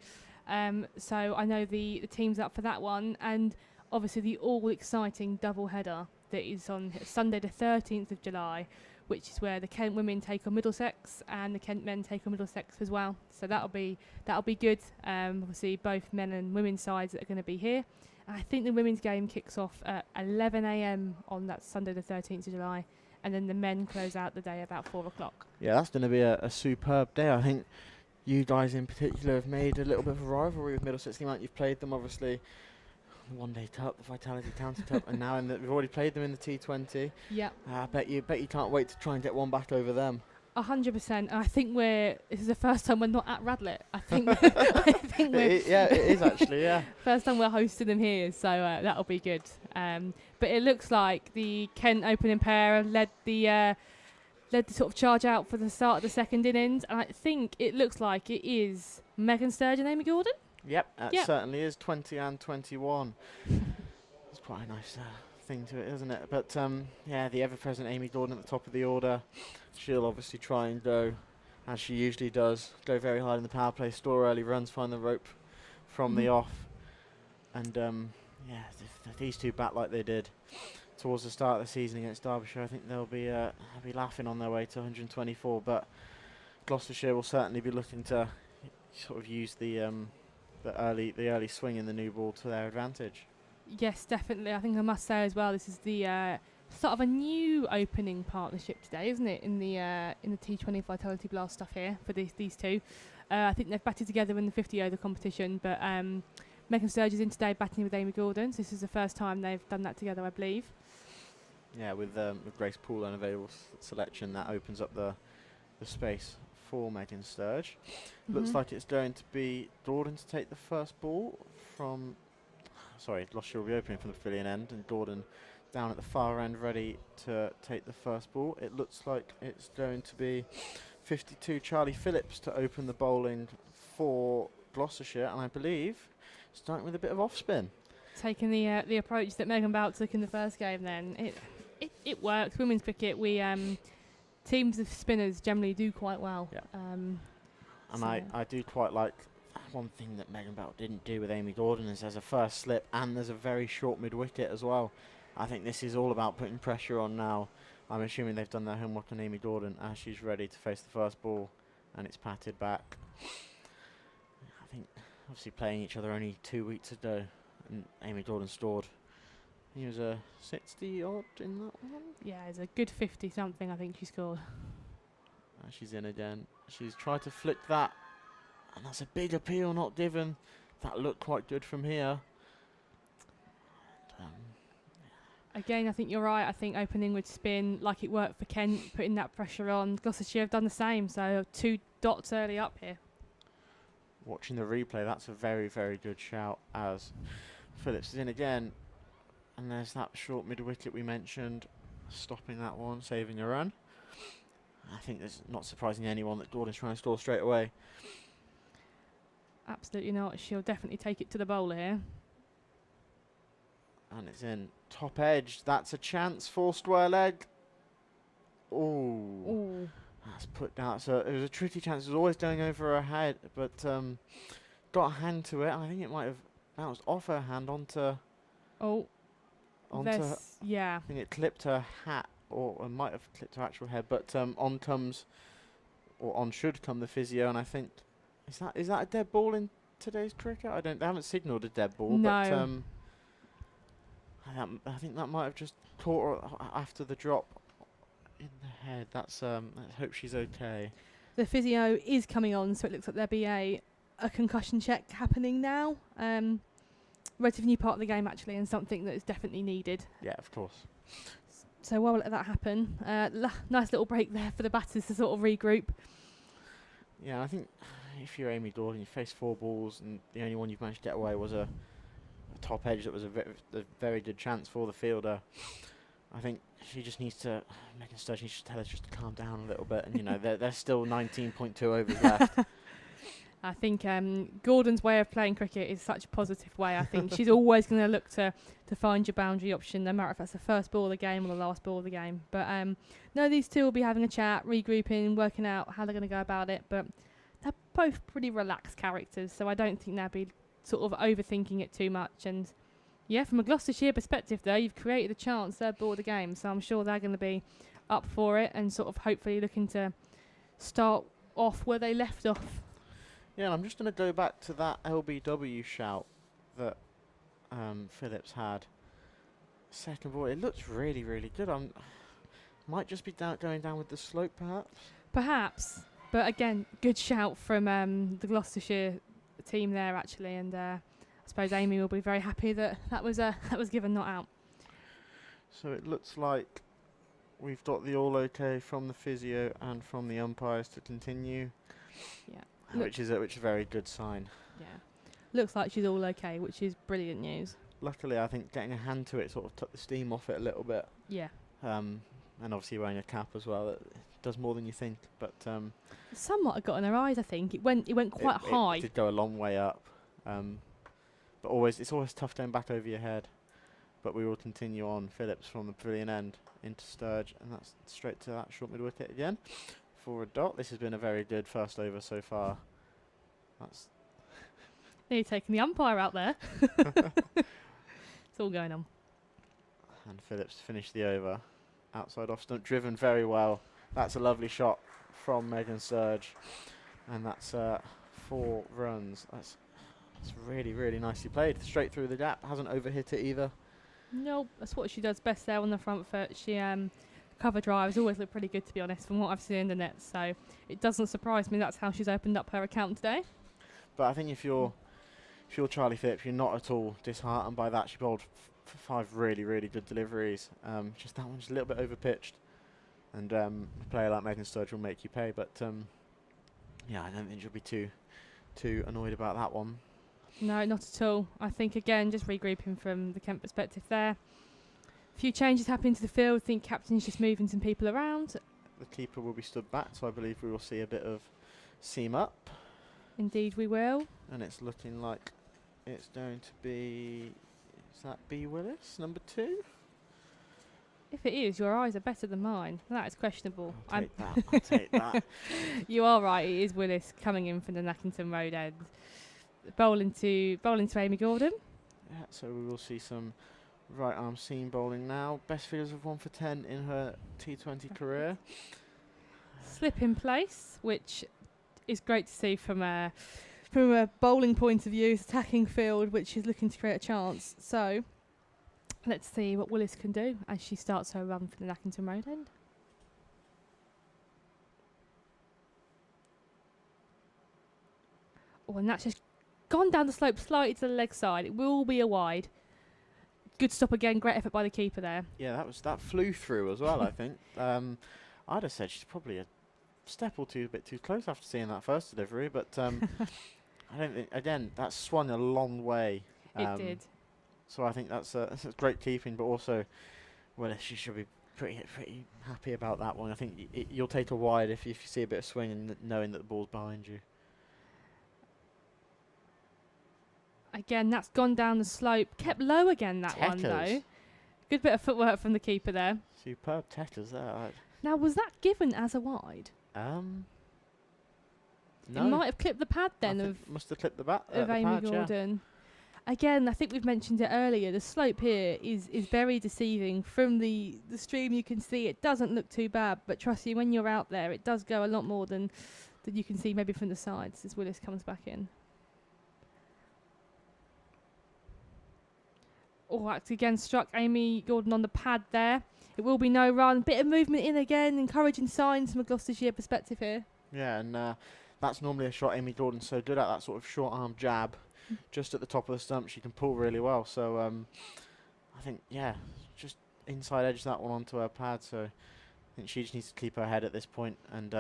So I know the team's up for that one. And obviously the all-exciting double-header that is on Sunday the 13th of July, which is where the Kent women take on Middlesex and the Kent men take on Middlesex as well. So that'll be good. Obviously, both men and women's sides that are going to be here. And I think the women's game kicks off at 11 a.m. on that Sunday the 13th of July, and then the men close out the day about 4 o'clock. Yeah, that's going to be a superb day. I think you guys in particular have made a little bit of a rivalry with Middlesex. The amount you've played them, obviously, the one-day cup, the Vitality County Cup, and now we've already played them in the T20. Yeah. I bet you can't wait to try and get one back over them. 100%. I think this is the first time we're not at Radlett. I think it is actually, yeah. First time we're hosting them here, so that'll be good. But it looks like the Kent opening pair have led the sort of charge out for the start of the second innings, and I think it looks like it is Megan Sturgeon and Amy Gordon. Yep, that certainly is 20 and 21. It's quite a nice thing to it, isn't it? But the ever-present Amy Gordon at the top of the order. She'll obviously try and go, as she usually does, go very hard in the power play, store early runs, find the rope from the off. And if these two bat like they did towards the start of the season against Derbyshire, I think they'll be laughing on their way to 124. But Gloucestershire will certainly be looking to sort of use the early swing in the new ball to their advantage. Yes, definitely. I think I must say as well, this is the sort of a new opening partnership today, isn't it? In the T20 Vitality Blast stuff here for these two. I think they've batted together in the 50 over competition, but Megan Sturgeon is in today batting with Amy Gordon. So this is the first time they've done that together, I believe. Yeah, with Grace Poole unavailable selection, that opens up the space for Megan Sturge. Looks like it's going to be Gordon to take the first ball from... Gloucestershire will be opening from the Fillion end, and Gordon down at the far end ready to take the first ball. It looks like it's going to be 52 Charlie Phillips to open the bowling for Gloucestershire, and I believe starting with a bit of off spin. Taking the approach that Megan Bout took in the first game then. It works. Women's cricket, we teams of spinners generally do quite well. Yeah. And I do quite like one thing that Megan Bout didn't do with Amy Gordon is there's a first slip and there's a very short mid-wicket as well. I think this is all about putting pressure on now. I'm assuming they've done their homework on Amy Gordon as she's ready to face the first ball, and it's patted back. I think obviously playing each other only 2 weeks ago, and Amy Gordon scored. He was a 60 odd in that one. Yeah, it's a good 50 something. I think she scored. She's in again. She's tried to flick that, and that's a big appeal not given. That looked quite good from here. Again, I think you're right. I think opening with spin, like it worked for Kent, putting that pressure on. Gloucestershire have done the same, so 2 dots early up here. Watching the replay, that's a very, very good shout as Phillips is in again. And there's that short mid-wicket we mentioned, stopping that one, saving a run. I think it's not surprising anyone that Gordon's trying to score straight away. Absolutely not. She'll definitely take it to the bowler here. And it's in. Top edge. That's a chance for square leg. Ooh. That's put down. So it was a tricky chance. It was always going over her head, but got a hand to it. I think it might have bounced off her hand onto. Yeah. I think it clipped her hat, or it might have clipped her actual head. But on should come the physio, and I think is that a dead ball in today's cricket? They haven't signalled a dead ball, no. but I think that might have just caught her after the drop in the head. That's I hope she's okay. The physio is coming on, so it looks like there'll be a concussion check happening now. Relatively new part of the game actually, and something that is definitely needed. Yeah, of course. So while we'll let that happen, nice little break there for the batters to sort of regroup. Yeah, I think if you're Amy Gordon, you face 4 balls, and the only one you've managed to get away was a top edge that was a very good chance for the fielder. I think she just needs to make a start. She should tell us just to calm down a little bit, and there's still 19.2 overs left. I think Gordon's way of playing cricket is such a positive way. I think she's always going to look to find your boundary option, no matter if that's the first ball of the game or the last ball of the game. But no, these two will be having a chat, regrouping, working out how they're going to go about it. But they're both pretty relaxed characters, so I don't think they'll be sort of overthinking it too much. And yeah, from a Gloucestershire perspective, though, you've created a chance, third ball of the game, so I'm sure they're going to be up for it and sort of hopefully looking to start off where they left off. Yeah, and I'm just going to go back to that LBW shout that Phillips had. Second ball, it looks really, really good. Might just be going down with the slope, perhaps. Perhaps, but again, good shout from the Gloucestershire team there actually, and I suppose Amy will be very happy that was given not out. So it looks like we've got the all okay from the physio and from the umpires to continue. Yeah. Which is a very good sign. Yeah. Looks like she's all okay, which is brilliant news. Luckily, I think getting a hand to it sort of took the steam off it a little bit. Yeah. And obviously wearing a cap as well, that does more than you think. But somewhat have got in her eyes, I think. It went quite high. It did go a long way up. But it's always tough going back over your head. But we will continue on. Phillips from the pavilion end into Sturge, and that's straight to that short mid wicket again. For a dot. This has been a very good first over so far. That's nearly taking the umpire out there. It's all going on. And Phillips finished the over. Outside off stump, driven very well. That's a lovely shot from Megan Sturge. And that's 4 runs. That's really, really nicely played. Straight through the gap. Hasn't overhit it either. No, that's what she does best there on the front foot. She cover drives always look pretty good, to be honest, from what I've seen in the net, so it doesn't surprise me that's how she's opened up her account today. But I think if you're Charlie Phillips, you're not at all disheartened by that. She bowled 5 really, really good deliveries. Just that one just a little bit overpitched, and a player like Megan Sturge will make you pay. But yeah, I don't think she'll be too annoyed about that one. No, not at all. I think again, just regrouping from the Kent perspective there. A few changes happening to the field. I think captain's just moving some people around. The keeper will be stood back, so I believe we will see a bit of seam up. Indeed we will. And it's looking like it's going to be... Is that B. Willis, number 2? If it is, your eyes are better than mine. That is questionable. I'll take that. You are right, it is Willis coming in from the Nackington Road end. Bowling to Amy Gordon. Yeah, so we will see some right arm seam bowling now. Best figures of 1 for 10 in her T20 career. Slip in place, which is great to see from a bowling point of view. It's attacking field, which is looking to create a chance. So let's see what Willis can do as she starts her run for the Nackington Road end. Oh, and that's just gone down the slope slightly to the leg side. It will be a wide. good stop again. Great effort by the keeper there. Yeah, that flew through as well. I think. I'd have said she's probably a step or two a bit too close after seeing that first delivery, but I don't think, again, that swung a long way. It did. So I think that's great keeping, but also, well, she should be pretty happy about that one. I think you'll take a wide if you see a bit of swing and knowing that the ball's behind you. Again, that's gone down the slope. Kept low again, that one, though. Good bit of footwork from the keeper there. Superb tetters there. Now, was that given as a wide? No. It might have clipped the pad then must have clipped the of Amy pad, Gordon. Yeah. Again, I think we've mentioned it earlier. The slope here is very deceiving. From the stream, you can see it doesn't look too bad, but trust me, when you're out there, it does go a lot more than you can see maybe from the sides as Willis comes back in. Oh, that's again struck Amy Gordon on the pad there. It will be no run. Bit of movement in again, encouraging signs from a Gloucestershire perspective here. Yeah, and that's normally a shot Amy Gordon's so good at, that sort of short arm jab. Just at the top of the stump, she can pull really well. So I think, yeah, just inside edge that one onto her pad. So I think she just needs to keep her head at this point. And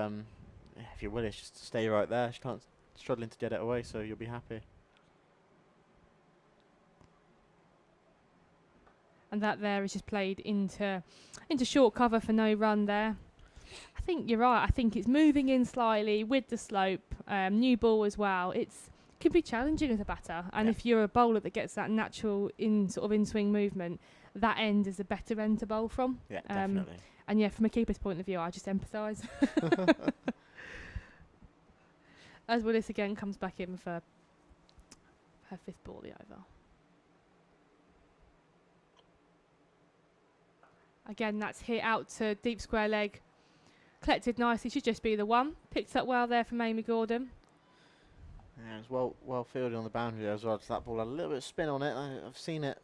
if you're Willis, just stay right there. She can't struggling to get it away, so you'll be happy. And that there is just played into short cover for no run there. I think you're right. I think it's moving in slightly with the slope. New ball as well. It can be challenging as a batter. And if you're a bowler that gets that natural in-swing movement, that end is a better end to bowl from. Yeah, definitely. And yeah, from a keeper's point of view, I just empathise. As Willis again comes back in for her 5th ball of the over. Again, that's hit out to deep square leg. Collected nicely, should just be the one. Picked up well there from Amy Gordon. Yeah, it's well fielded on the boundary as well. So that ball had a little bit of spin on it. I've seen it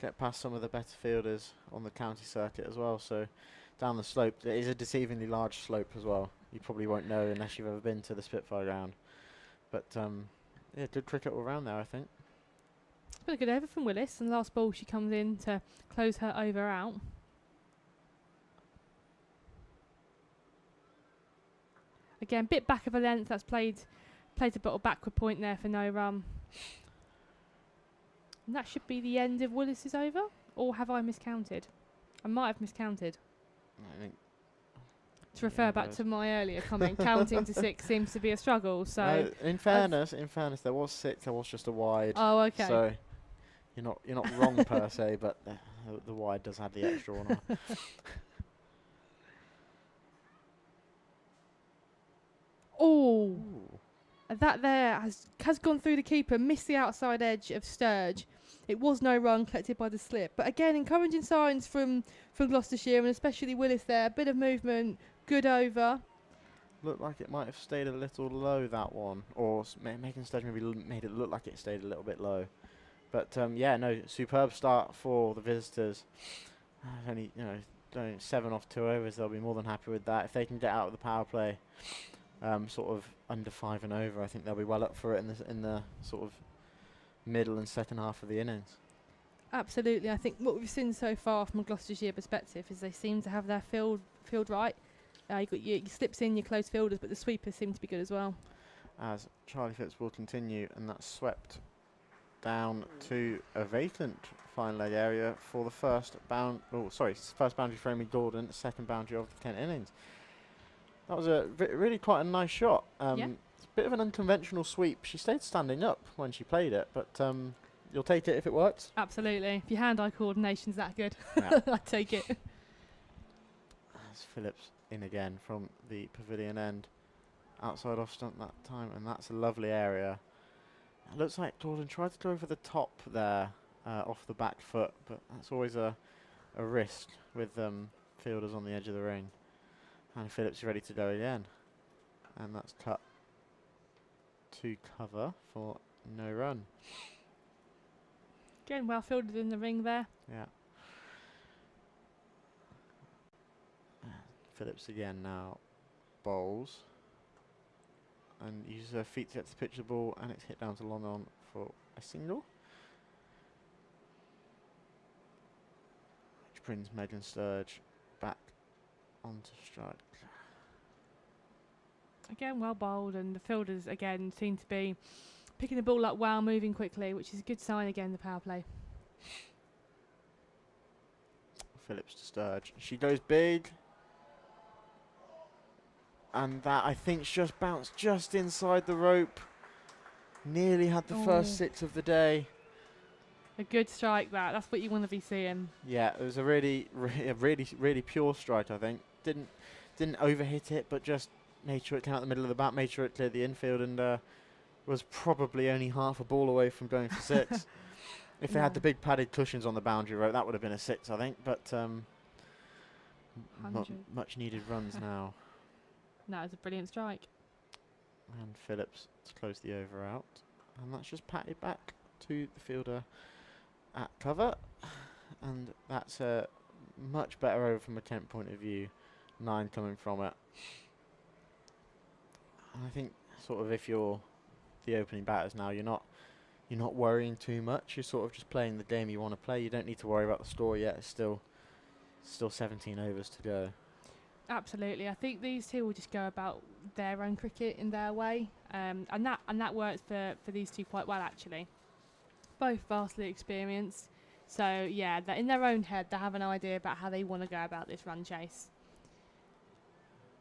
get past some of the better fielders on the county circuit as well. So down the slope, it is a deceivingly large slope as well. You probably won't know unless you've ever been to the Spitfire Ground. But yeah, good cricket all round there, I think. It's been a good over from Willis, and last ball she comes in to close her over out. Again, bit back of a length. That's played a bit of backward point there for no run. And that should be the end of Willis's over, or have I miscounted? I might have miscounted. I think to refer back to my earlier comment, counting to 6 seems to be a struggle. So in fairness, there was 6. There was just a wide. Oh, okay. So you're not wrong per se, but the wide does have the extra one on. Oh, that there has gone through the keeper, missed the outside edge of Sturge. It was no run collected by the slip, but again, encouraging signs from Gloucestershire and especially Willis there. A bit of movement, good over. Looked like it might have stayed a little low, that one, or making Sturge maybe made it look like it stayed a little bit low. But yeah, no, superb start for the visitors. Only 7 off 2 overs, they'll be more than happy with that. If they can get out of the power play, sort of under 5 and over, I think they'll be well up for it in the sort of middle and second half of the innings. Absolutely, I think what we've seen so far from a Gloucestershire perspective is they seem to have their field right. You got your slips in, your close fielders, but the sweepers seem to be good as well. As Charlie Phillips will continue, and that's swept down to a vacant fine leg area for the first boundary for Amy Gordon, second boundary of the 10 innings. That was really quite a nice shot. Yeah. It's a bit of an unconventional sweep. She stayed standing up when she played it, but you'll take it if it works. Absolutely. If your hand-eye coordination's that good, Yeah. I'd take it. As Phillips in again from the pavilion end, outside off stump that time, and that's a lovely area. It looks like Gordon tried to go over the top there, off the back foot, but that's always a risk with fielders on the edge of the ring. And Phillips is ready to go again, and that's cut to cover for no run. Again, well fielded in the ring there. Yeah. Phillips again now bowls and uses her feet to get to the pitch of the ball, and it's hit down to long on for a single. which brings Megan Sturge back onto strike. Again, well bowled, and the fielders again seem to be picking the ball up well, moving quickly, which is a good sign again, the power play. Phillips to Sturge. She goes big. And that, I think, just bounced just inside the rope. Nearly had the first 6 of the day. A good strike, that. That's what you want to be seeing. Yeah, it was a really pure strike, I think. Didn't overhit it, but just made sure it came out the middle of the bat, made sure it cleared the infield, and was probably only half a ball away from going for 6. If they had the big padded cushions on the boundary rope, that would have been a 6, I think. But much needed runs now. That was a brilliant strike. And Phillips to close the over out. And that's just patted back to the fielder at cover. And that's a much better over from a Kent point of view. 9 coming from it. And I think sort of if you're the opening batters now, you're not worrying too much. You're sort of just playing the game you want to play. You don't need to worry about the score yet. It's still 17 overs to go. Absolutely. I think these two will just go about their own cricket in their way, and that works for these two quite well, actually. Both vastly experienced, so yeah, they're in their own head. They have an idea about how they want to go about this run chase.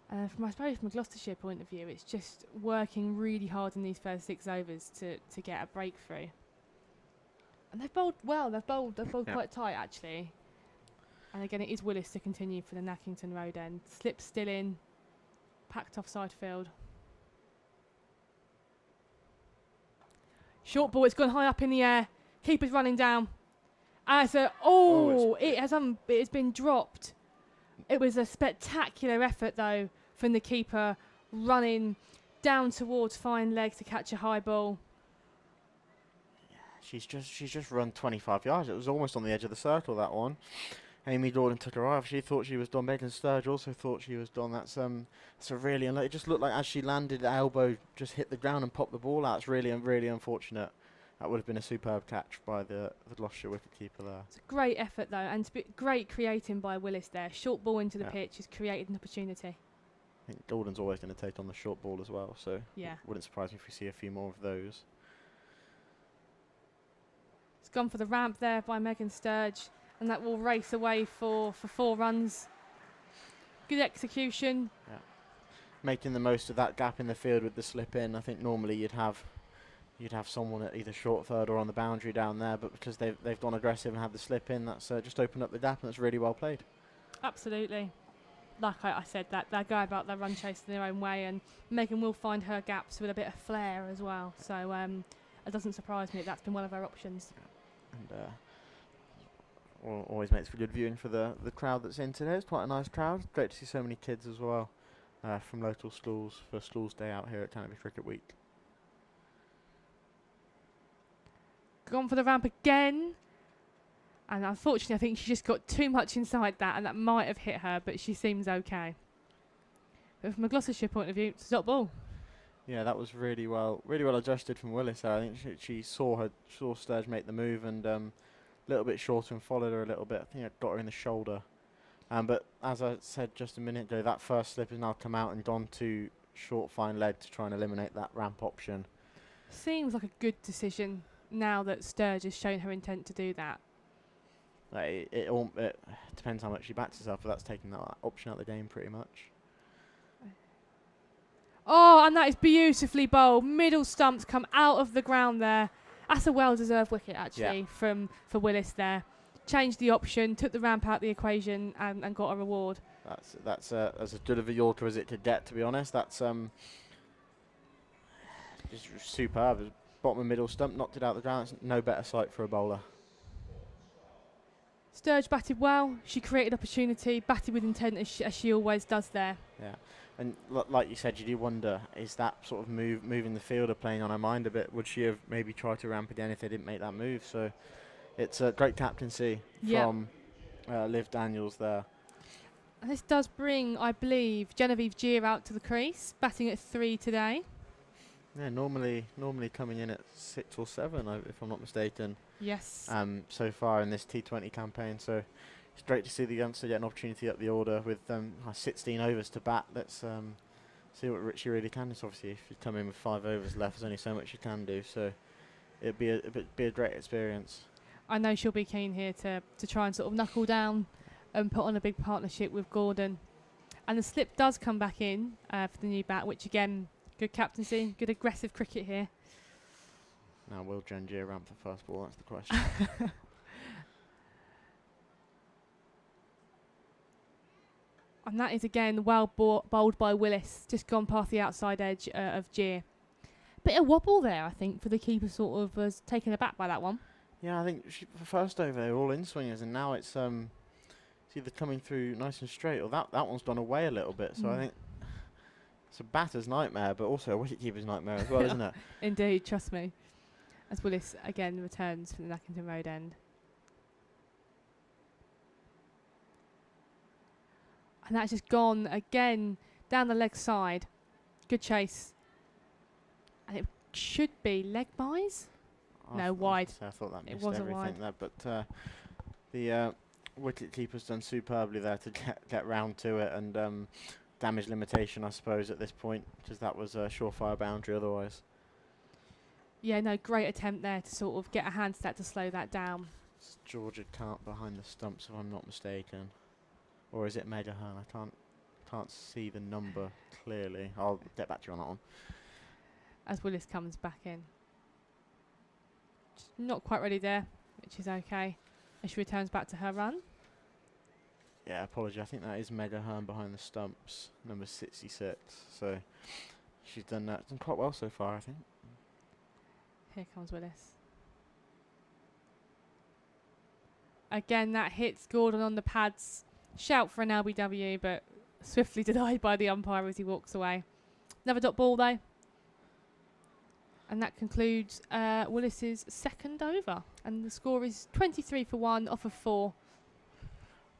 From a Gloucestershire point of view, it's just working really hard in these first 6 overs to get a breakthrough. And they've bowled well. They've bowled quite tight, actually. And again, it is Willis to continue for the Nackington Road end. Slip still in, packed offside field. Short ball, it's gone high up in the air. Keeper's running down. And it has been dropped. It was a spectacular effort though from the keeper, running down towards fine leg to catch a high ball. Yeah, she's just run 25 yards. It was almost on the edge of the circle, that one. Amy Gordon took her off. She thought she was done. Megan Sturge also thought she was done. That's a really it just looked like as she landed, the elbow just hit the ground and popped the ball out. It's really unfortunate. That would have been a superb catch by the Gloucestershire wicketkeeper there. It's a great effort though, and great creating by Willis there. Short ball into the pitch has created an opportunity. I think Gordon's always going to take on the short ball as well, so yeah, wouldn't surprise me if we see a few more of those. It's gone for the ramp there by Megan Sturge. And that will race away for 4 runs. Good execution. Yeah. Making the most of that gap in the field with the slip in. I think normally you'd have someone at either short third or on the boundary down there, but because they've gone aggressive and had the slip in, that's just opened up the gap, and that's really well played. Absolutely. Like I said, that they go about their run chase in their own way, and Megan will find her gaps with a bit of flair as well. So it doesn't surprise me that's been one of her options. Yeah. And always makes for good viewing for the crowd that's in today. It's quite a nice crowd. Great to see so many kids as well from local schools for Schools Day out here at Canterbury Cricket Week. Gone for the ramp again. And unfortunately, I think she just got too much inside that, and that might have hit her, but she seems okay. But from a Gloucestershire point of view, stop ball. Yeah, that was really well adjusted from Willis. I think she saw Sturge make the move and little bit shorter and followed her a little bit. I think I got her in the shoulder. But as I said just a minute ago, that first slip has now come out and gone to short fine leg to try and eliminate that ramp option. Seems like a good decision now that Sturge has shown her intent to do that. It depends how much she backs herself, but that's taking that option out of the game pretty much. Oh, and that is beautifully bowled. Middle stumps come out of the ground there. That's a well-deserved wicket, actually, for Willis there. Changed the option, took the ramp out the equation, and got a reward. That's as good of a Yorker as it could get, to be honest. That's just superb. Bottom of middle stump, knocked it out the ground. It's no better sight for a bowler. Sturge batted well. She created opportunity, batted with intent as she always does there. Yeah. And like you said, you do wonder, is that sort of moving the fielder playing on her mind a bit? Would she have maybe tried to ramp again if they didn't make that move? So it's a great captaincy from Liv Daniels there. And this does bring, I believe, Genevieve Gier out to the crease, batting at 3 today. Yeah, normally coming in at 6 or 7, if I'm not mistaken. Yes. So far in this T20 campaign. So it's great to see the youngster get an opportunity up the order with 16 overs to bat. Let's see what Richie really can. It's obviously, if you come in with 5 overs left, there's only so much you can do. So it'd be a great experience. I know she'll be keen here to try and sort of knuckle down and put on a big partnership with Gordon. And the slip does come back in for the new bat, which again, good captaincy, good aggressive cricket here. Now, will Janjir ramp the first ball? That's the question. And that is again well bowled by Willis, just gone past the outside edge of Gier. Bit of wobble there, I think, for the keeper, sort of was taken aback by that one. Yeah, I think the first over they were all in swingers, and now it's either coming through nice and straight, or that one's gone away a little bit. So I think it's a batter's nightmare, but also a wicketkeeper's nightmare as well, isn't it? Indeed, trust me. As Willis again returns from the Lackington Road end. And that's just gone again down the leg side. Good chase. And it should be leg buys? No, wide. I thought that missed was a everything wide. there, but the wicket keeper's done superbly there to get round to it, and damage limitation, I suppose, at this point, because that was a surefire boundary otherwise. Yeah, no, great attempt there to sort of get a hand stat to slow that down. It's Georgia Cart behind the stumps, if I'm not mistaken. Or is it Megahan? I can't see the number clearly. I'll get back to you on that one. As Willis comes back in. Just not quite ready there, which is okay. As she returns back to her run. Yeah, apology. I think that is Megahan behind the stumps, number 66. So she's done quite well so far, I think. Here comes Willis. Again, that hits Gordon on the pads. Shout for an LBW, but swiftly denied by the umpire as he walks away. Another dot ball, though. And that concludes Willis's second over. And the score is 23 for 1 off of 4.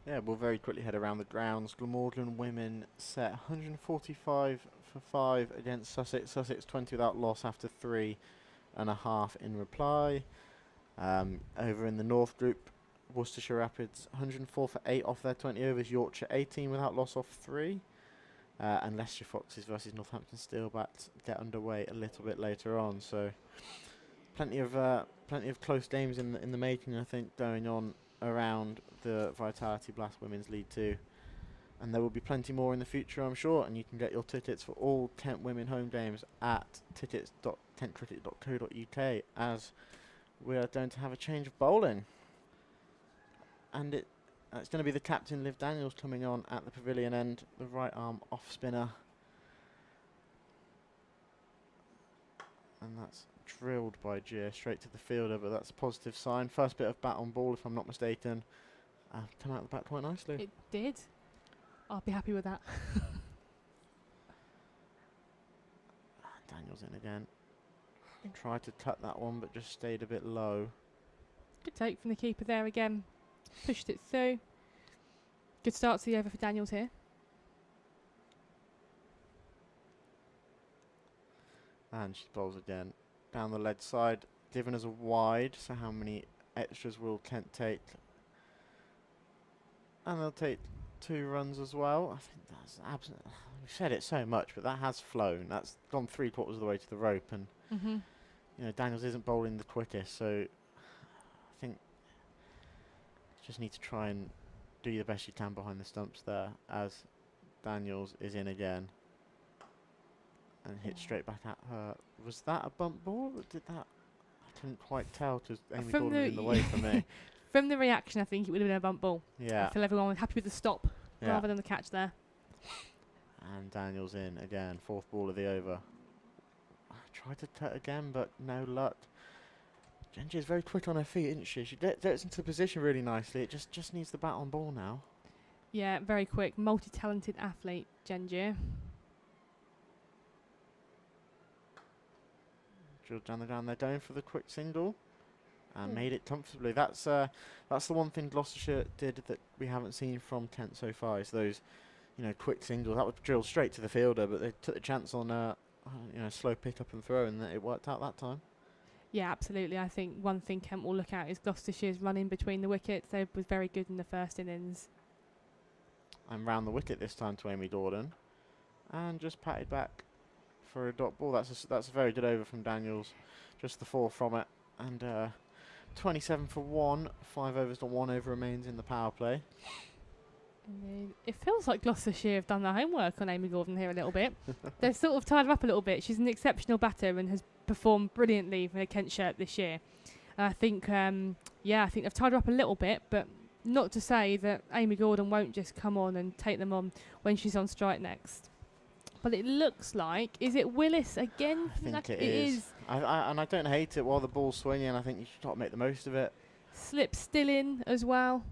Yeah, we'll very quickly head around the grounds. Glamorgan women set 145 for 5 against Sussex. Sussex 20 without loss after 3.5 in reply. Over in the North Group, Worcestershire Rapids 104 for 8 off their 20 overs. Yorkshire 18 without loss off 3. And Leicestershire Foxes versus Northampton Steelbacks get underway a little bit later on. So plenty of close games in the making, I think, going on around the Vitality Blast Women's League 2. And there will be plenty more in the future, I'm sure. And you can get your tickets for all Kent women home games at tickets.kentcricket.co.uk, as we are going to have a change of bowling. And it's going to be the captain, Liv Daniels, coming on at the pavilion end, the right arm off spinner. And that's drilled by Gier straight to the fielder, but that's a positive sign. First bit of bat on ball, if I'm not mistaken. Come out the bat quite nicely. It did. I'll be happy with that. Daniels in again. Tried to cut that one, but just stayed a bit low. Good take from the keeper there again. Pushed it through. Good start to the over for Daniels here. And she bowls again. Down the leg side, given as a wide, so how many extras will Kent take? And they'll take 2 runs as well. I think that's absolutely... We've said it so much, but that has flown. That's gone 3/4 of the way to the rope, and you know, Daniels isn't bowling the quickest, so I think just need to try and do the best you can behind the stumps there, as Daniels is in again and hit straight back at her. Was that a bump ball, or did that... I couldn't quite tell because Amy Gordon was in the way for me. From the reaction, I think it would have been a bump ball. Yeah. I feel everyone was happy with the stop rather than the catch there. And Daniels in again, 4th ball of the over. I tried to cut again, but no luck. Genji is very quick on her feet, isn't she? She gets into position really nicely. It just needs the bat on ball now. Yeah, very quick, multi-talented athlete, Genji. Drilled down the ground. They're going for the quick single, and made it comfortably. That's the one thing Gloucestershire did that we haven't seen from Kent so far. Is those, quick singles. That was drilled straight to the fielder, but they took the chance on slow pick up and throw, and it worked out that time. Yeah, absolutely. I think one thing Kent will look at is Gloucestershire's running between the wickets. They was very good in the first innings. And round the wicket this time to Amy Gordon. And just patted back for a dot ball. That's a very good over from Daniels. Just the 4 from it. And 27 for 1. 5 overs, not 1 over remains in the power play. Indeed. It feels like Gloucestershire have done their homework on Amy Gordon here a little bit. They've sort of tied her up a little bit. She's an exceptional batter and has performed brilliantly for a Kent shirt this year. And I think, I think they've tied her up a little bit, but not to say that Amy Gordon won't just come on and take them on when she's on strike next. But it looks like, is it Willis again? I think it is. And I don't hate it while the ball's swinging. I think you should try to make the most of it. Slip still in as well.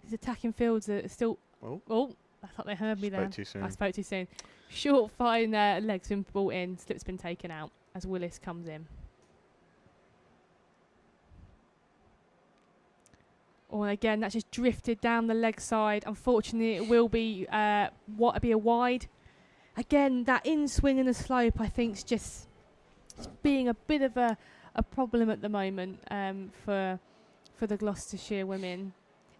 These attacking fields are still... Oh, I thought they heard me there. Spoke too soon. I spoke too soon. Short, fine legs been brought in. Slip's been taken out as Willis comes in. Oh, and again, that's just drifted down the leg side. Unfortunately, it will be a wide. Again, that in swing and the slope, I think, is just being a bit of a problem at the moment for the Gloucestershire women.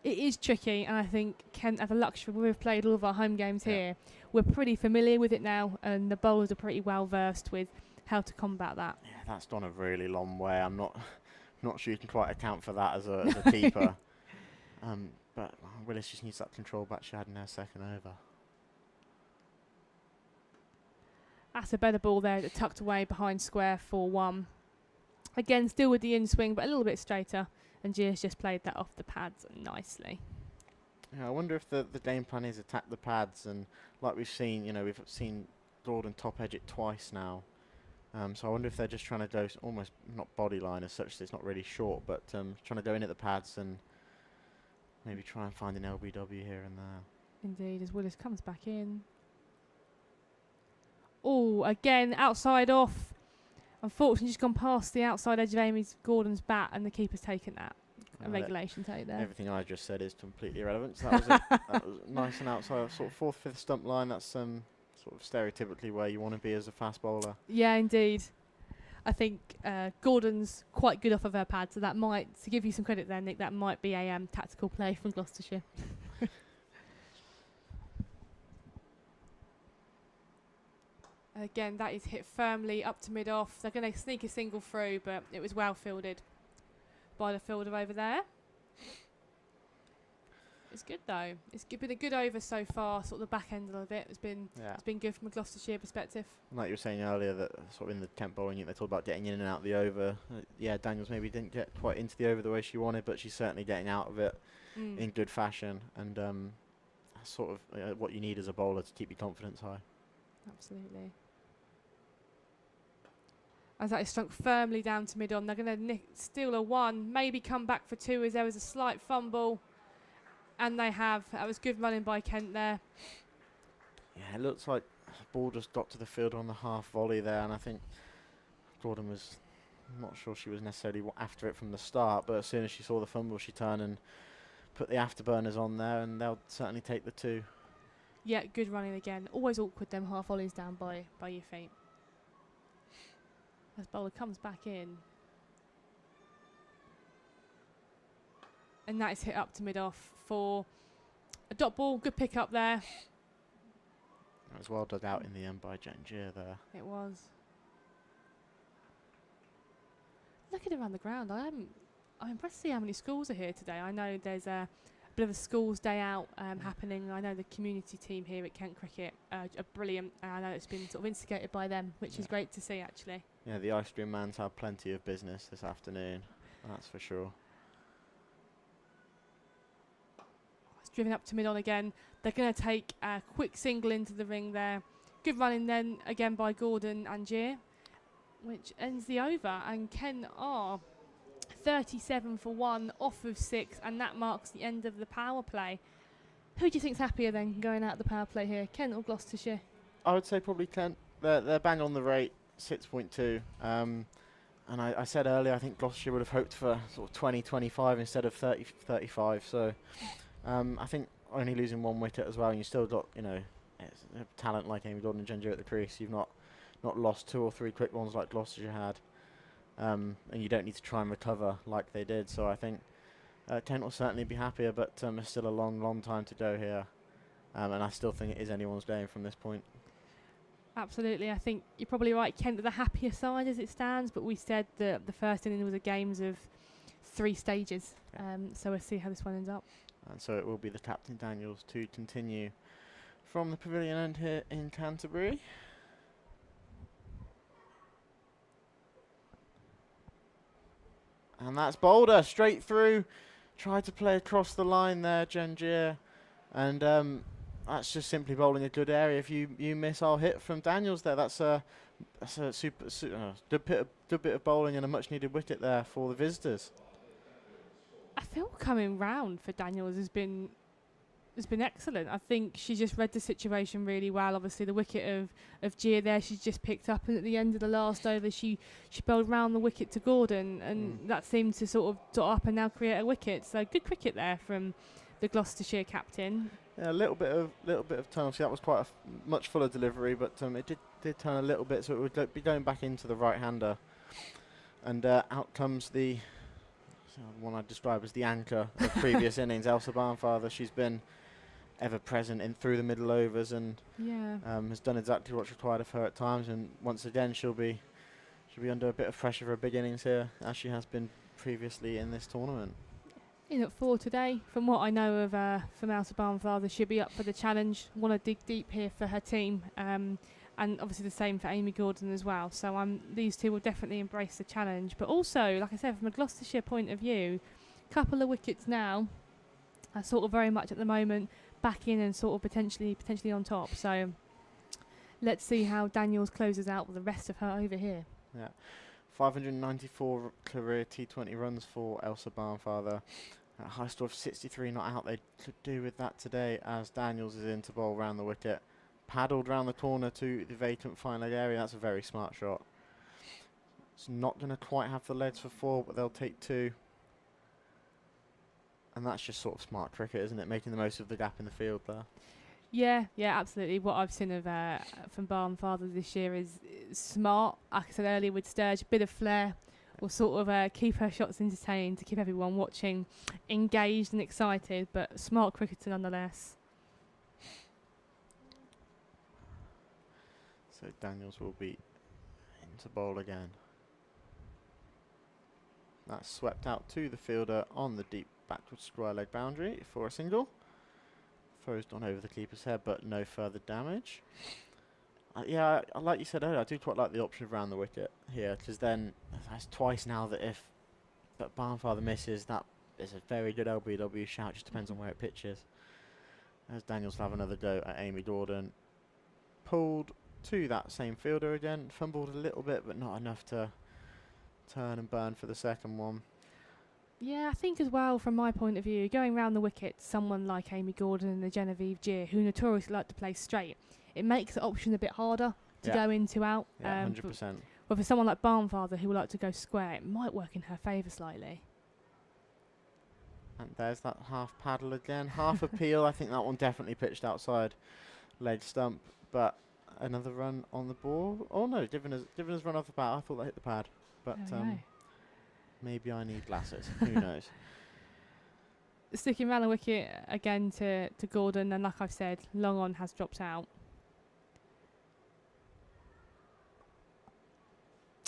It is tricky, and I think Kent have a luxury. We've played all of our home games here. We're pretty familiar with it now, and the bowlers are pretty well versed with how to combat that. Yeah, that's gone a really long way. I'm not sure you can quite account for that as a keeper. But Willis just needs that control back she had in her second over. That's a better ball there, tucked away behind square for 1. Again, still with the in swing, but a little bit straighter. And Gia's just played that off the pads nicely. Yeah, I wonder if the game plan is attack the pads, and like we've seen, we've seen Gordon top edge it twice now. So I wonder if they're just trying to go almost not bodyline as such, so it's not really short, but trying to go in at the pads and maybe try and find an LBW here and there. Indeed, as Willis comes back in. Oh, again, outside off. Unfortunately, just gone past the outside edge of Amy Gordon's bat, and the keeper's taken that. A regulation take there. Everything I just said is completely irrelevant. So that was it. That was nice and outside, sort of 4th, 5th stump line. That's sort of stereotypically where you want to be as a fast bowler. Yeah, indeed. I think Gordon's quite good off of her pad, so that might, to give you some credit there, Nick, that might be a tactical play from Gloucestershire. Again, that is hit firmly up to mid-off. They're going to sneak a single through, but it was well fielded by the fielder over there. It's good, though. It's been a good over so far. Sort of the back end of it has been good from a Gloucestershire perspective. Like you were saying earlier, that sort of in the Kent bowling unit, they talked about getting in and out of the over. Daniels maybe didn't get quite into the over the way she wanted, but she's certainly getting out of it in good fashion. And sort of what you need as a bowler to keep your confidence high. Absolutely. As that is struck firmly down to mid-on, they're going to steal a 1, maybe come back for 2 as there was a slight fumble. And they have. That was good running by Kent there. Yeah, it looks like the ball just got to the field on the half volley there, and I think Gordon was not sure she was necessarily after it from the start, but as soon as she saw the fumble, she turned and put the afterburners on there, and they'll certainly take the 2. Yeah, good running again. Always awkward, them half volleys down by your feet. As bowler comes back in. And that is hit up to mid-off for a dot ball. Good pick up there. It was well dug out in the end by Jen Gier there. It was. Looking around the ground, I'm impressed to see how many schools are here today. I know there's a bit of a schools day out happening. I know the community team here at Kent Cricket are brilliant. I know it's been sort of instigated by them, which is great to see, actually. Yeah, the ice cream man's had plenty of business this afternoon. That's for sure. It's driven up to mid-on again. They're going to take a quick single into the ring there. Good running then again by Gordon and Gier, which ends the over. And Kent are 37 for 1 off of 6, and that marks the end of the power play. Who do you think's happier then going out of the power play here, Kent or Gloucestershire? I would say probably Kent. They're bang on the rate, 6.2. And I said earlier, I think Gloucestershire would have hoped for sort of 20, 25 instead of 30, 35. So I think only losing 1 wicket as well, and you still got, talent like Amy Gordon and Jen Gier at the crease. You've not lost 2 or 3 quick ones like Gloucestershire had. and you don't need to try and recover like they did. So I think Kent will certainly be happier, but there's still a long time to go here, and I still think it is anyone's game from this point. Absolutely, I think you're probably right. Kent are the happier side as it stands, but we said that the first inning was a games of 3 stages, so we'll see how this one ends up. And so it will be the Captain Daniels to continue from the pavilion end here in Canterbury. And that's Boulder, straight through. Tried to play across the line there, Gengier. And that's just simply bowling a good area. If you miss, I'll hit from Daniels there. That's a good bit of bowling and a much needed wicket there for the visitors. I feel coming round for Daniels has been excellent. I think she just read the situation really well. Obviously, the wicket of Gia there, she's just picked up, and at the end of the last over, she bowled round the wicket to Gordon, and that seemed to sort of dot up and now create a wicket. So good cricket there from the Gloucestershire captain. Yeah, a little bit of turn. Obviously, that was quite a much fuller delivery, but it did turn a little bit, so it would be going back into the right-hander, and out comes the one I describe as the anchor of previous innings, Elsa Barnfather. She's been ever present in through the middle overs and has done exactly what's required of her at times. And once again, she'll be under a bit of pressure for big innings here, as she has been previously in this tournament. In at 4 today, from what I know of from Elsa Barnfather, she'll be up for the challenge. Want to dig deep here for her team, and obviously the same for Amy Gordon as well. So these two will definitely embrace the challenge. But also, like I said, from a Gloucestershire point of view, couple of wickets now are sort of very much at the moment back in and sort of potentially on top. So let's see how Daniels closes out with the rest of her over here. Yeah, 594 career T20 runs for Elsa Barnfather. A high score of 63 not out. They could do with that today, as Daniels is in to bowl round the wicket. Paddled round the corner to the vacant fine leg area. That's a very smart shot. It's not going to quite have the legs for 4, but they'll take 2. And that's just sort of smart cricket, isn't it? Making the most of the gap in the field there. Yeah, absolutely. What I've seen of from Barnfather this year is smart. Like I said earlier with Sturge, a bit of flair will sort of keep her shots entertained, to keep everyone watching engaged and excited, but smart cricketer nonetheless. So Daniels will be into bowl again. That's swept out to the fielder on the deep backward square leg boundary for a single. Throws on over the keeper's head, but no further damage. Yeah, like you said earlier, I do quite like the option of round the wicket here, because then that's twice now that if Barnfather misses, that is a very good LBW shout. Just depends on where it pitches. As Daniels will have another go at Amy Gordon. Pulled to that same fielder again. Fumbled a little bit, but not enough to turn and burn for the second one. Yeah, I think as well, from my point of view, going round the wicket, someone like Amy Gordon and the Genevieve Gier, who notoriously like to play straight, it makes the option a bit harder to go in to out. Yeah, 100%. But for someone like Barnfather, who would like to go square, it might work in her favour slightly. And there's that half paddle again. Half appeal. I think that one definitely pitched outside leg stump. But another run on the ball. Oh no, Divina's run off the pad. I thought they hit the pad. But maybe I need glasses. Who knows? Sticking around the wicket again to Gordon, and like I've said, long on has dropped out.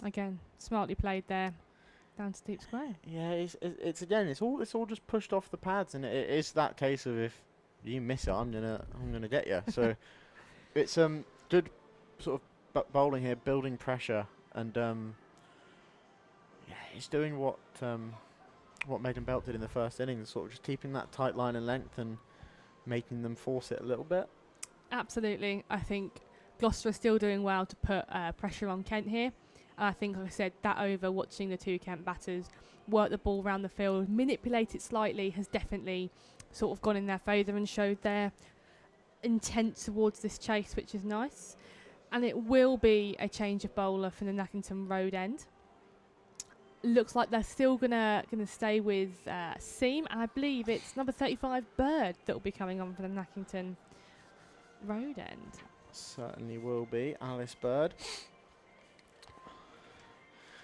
Again, smartly played there, down to deep square. Yeah, it's all just pushed off the pads, and it is that case of if you miss it, I'm gonna get you. So it's good sort of bowling here, building pressure, and he's doing what Megan Belt did in the first innings, sort of just keeping that tight line and length and making them force it a little bit. Absolutely, I think Gloucester are still doing well to put pressure on Kent here. I think, like I said, that over, watching the two Kent batters work the ball around the field, manipulate it slightly, has definitely sort of gone in their favour and showed their intent towards this chase, which is nice. And it will be a change of bowler from the Nackington Road end. Looks like they're still gonna stay with Seam, and I believe it's number 35 Bird that will be coming on for the Nackington Road end. Certainly will be Alice Bird.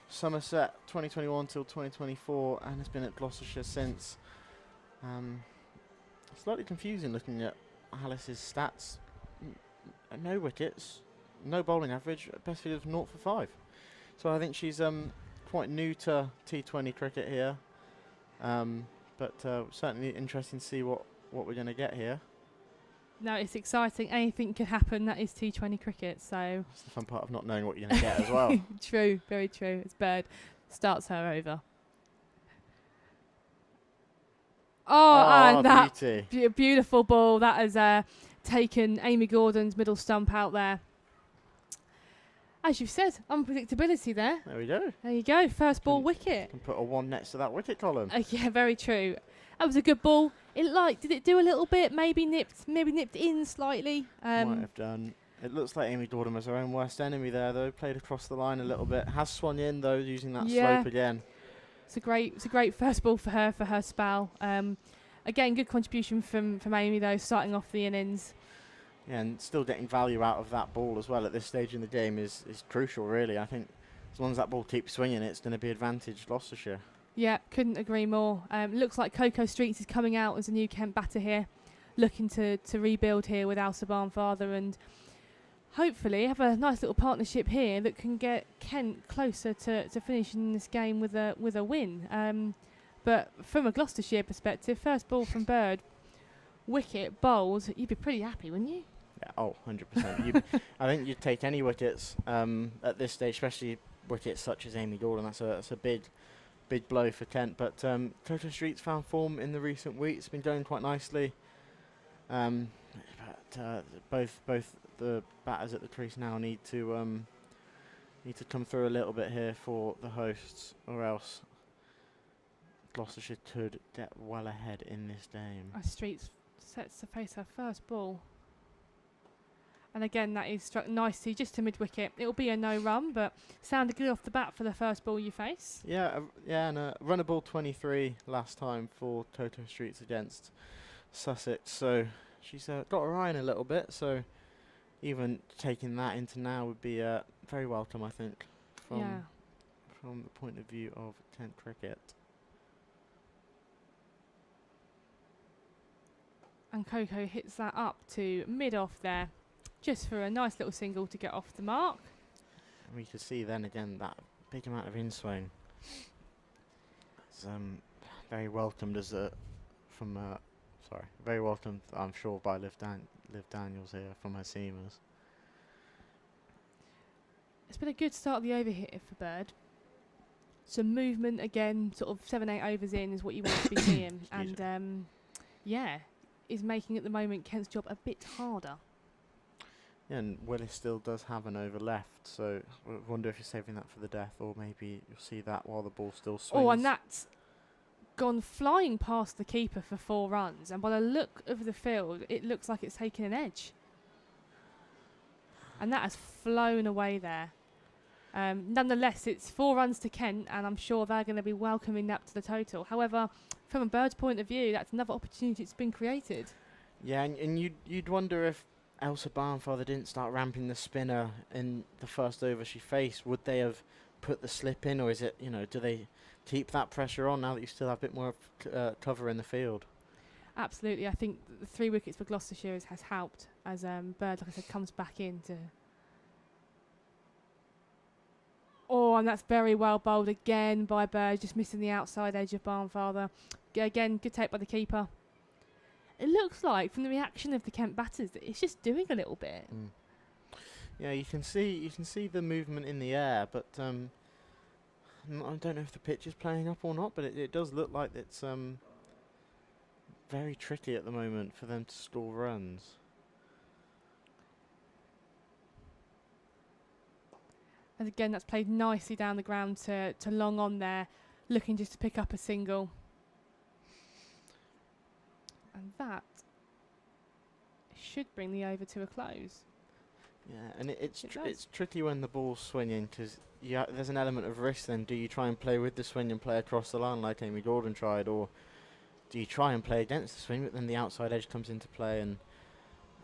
Somerset 2021 till 2024, and has been at Gloucestershire since. Slightly confusing looking at Alice's stats. No wickets, no bowling average, best field of 0 for 5. So I think she's quite new to T20 cricket here, but certainly interesting to see what we're going to get here. No, it's exciting. Anything could happen. That is T20 cricket. So that's the fun part of not knowing what you're going to get as well. True, very true. It's Bird starts her over. And that beautiful ball that has taken Amy Gordon's middle stump out there. As you've said, unpredictability there. There we go. There you go. First ball wicket. Can put a 1 next to that wicket column. Yeah, very true. That was a good ball. Did it do a little bit? Maybe nipped in slightly. Might have done. It looks like Amy Gordon was her own worst enemy there, though. Played across the line a little bit. Has swung in though, using that slope again. It's a great first ball for her spell. Again, good contribution from Amy though, starting off the innings. Yeah, and still getting value out of that ball as well at this stage in the game is crucial, really. I think as long as that ball keeps swinging, it's going to be advantage Gloucestershire. Yeah, couldn't agree more. Looks like Coco Streets is coming out as a new Kent batter here, looking to rebuild here with Elsa Barnfather and hopefully have a nice little partnership here that can get Kent closer to finishing this game with a win. But from a Gloucestershire perspective, first ball from Bird, wicket, bowled, you'd be pretty happy, wouldn't you? Yeah, 100%. I think you'd take any wickets at this stage, especially wickets such as Amy Gordon. That's a big blow for Kent. But Coco Street's found form in the recent weeks. Been going quite nicely. But both the batters at the crease now need to come through a little bit here for the hosts, or else Gloucestershire could get well ahead in this game. Streets sets to face her first ball. And again, that is struck nicely just to mid-wicket. It'll be a no-run, but sounded good off the bat for the first ball you face. Yeah, and a runner ball 23 last time for Coco Streets against Sussex. So she's got her eye in a little bit, so even taking that into now would be very welcome, I think, from the point of view of Kent cricket. And Coco hits that up to mid-off there, just for a nice little single to get off the mark. And we could see then again that big amount of in-swing. It's very welcomed very welcomed, I'm sure, by Liv Daniels here from her seamers. It's been a good start of the over here for Bird. Some movement again, sort of 7-8 overs in is what you want to be seeing. And is making at the moment Kent's job a bit harder. Yeah, and Willis still does have an over left, so I wonder if you're saving that for the death, or maybe you'll see that while the ball still swings. Oh, and that's gone flying past the keeper for 4 runs, and by the look of the field, it looks like it's taken an edge. And that has flown away there. Nonetheless, it's 4 runs to Kent, and I'm sure they're going to be welcoming that to the total. However, from a Bird's point of view, that's another opportunity that's been created. Yeah, and you'd wonder if Elsa Barnfather didn't start ramping the spinner in the first over she faced, would they have put the slip in, or is it, do they keep that pressure on now that you still have a bit more cover in the field? Absolutely. I think the 3 wickets for Gloucestershire has helped as Bird, like I said, comes back in to... Oh, and that's very well bowled again by Bird, just missing the outside edge of Barnfather. Again, good take by the keeper. It looks like, from the reaction of the Kent batters, that it's just doing a little bit. Mm. Yeah, you can see the movement in the air, but I don't know if the pitch is playing up or not, but it does look like it's very tricky at the moment for them to score runs. And again, that's played nicely down the ground to long on there, looking just to pick up a single. And that should bring the over to a close. Yeah, and it's tricky when the ball's swinging, because there's an element of risk then. Do you try and play with the swing and play across the line like Amy Gordon tried, or do you try and play against the swing, but then the outside edge comes into play, and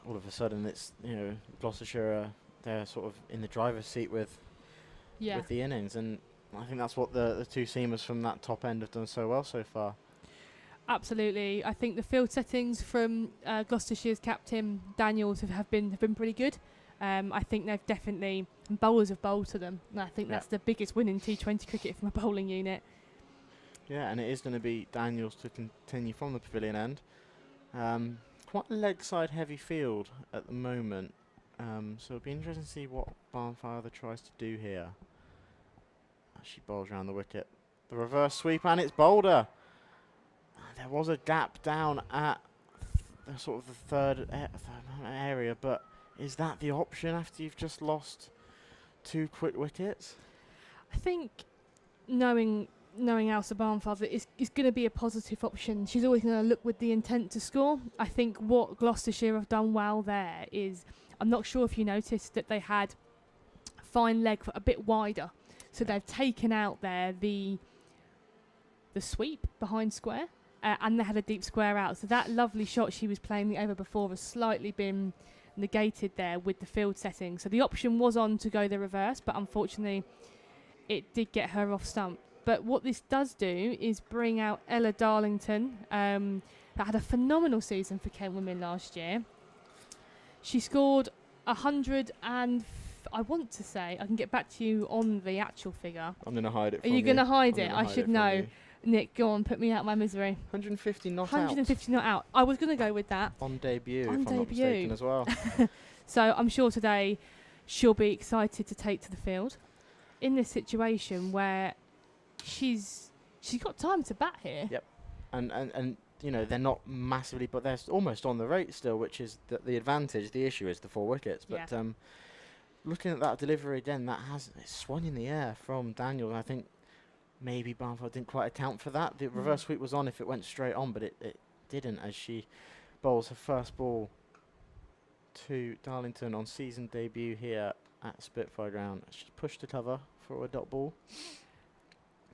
all of a sudden it's, Gloucestershire, they're sort of in the driver's seat with the innings. And I think that's what the two seamers from that top end have done so well so far. Absolutely. I think the field settings from Gloucestershire's captain Daniels have been pretty good. I think they've definitely, bowlers have bowled to them, and I think that's the biggest win in T20 cricket from a bowling unit. Yeah, and it is going to be Daniels to continue from the pavilion end. Quite a leg side heavy field at the moment, so it'll be interesting to see what Barnfather tries to do here. She bowls around the wicket. The reverse sweep, and it's Boulder. There was a gap down at the sort of the third area, but is that the option after you've just lost 2 quick wickets? I think knowing Elsa Barnfather is going to be a positive option. She's always going to look with the intent to score. I think what Gloucestershire have done well there is, I'm not sure if you noticed that they had fine leg a bit wider, so they've taken out there the sweep behind square, and they had a deep square out. So that lovely shot she was playing the over before has slightly been negated there with the field setting. So the option was on to go the reverse, but unfortunately it did get her off stump. But what this does do is bring out Ella Darlington, that had a phenomenal season for Kent Women last year. She scored 100 and I want to say, I can get back to you on the actual figure. I'm going to hide it from you. you. Are you going to hide it? I should know. Nick, go on, put me out of my misery. 150 not 150 not out. I was going to go with that. On debut, if on I'm not mistaken as well. So I'm sure today she'll be excited to take to the field in this situation where she's got time to bat here. Yep. And you know, they're not massively, but they're almost on the rate still, which is the advantage. The issue is the 4 wickets. But looking at that delivery again, it's swung in the air from Daniel. And I think maybe Barnfather didn't quite account for that. The reverse sweep was on if it went straight on, but it didn't, as she bowls her first ball to Darlington on season debut here at Spitfire Ground. She's pushed to cover for a dot ball.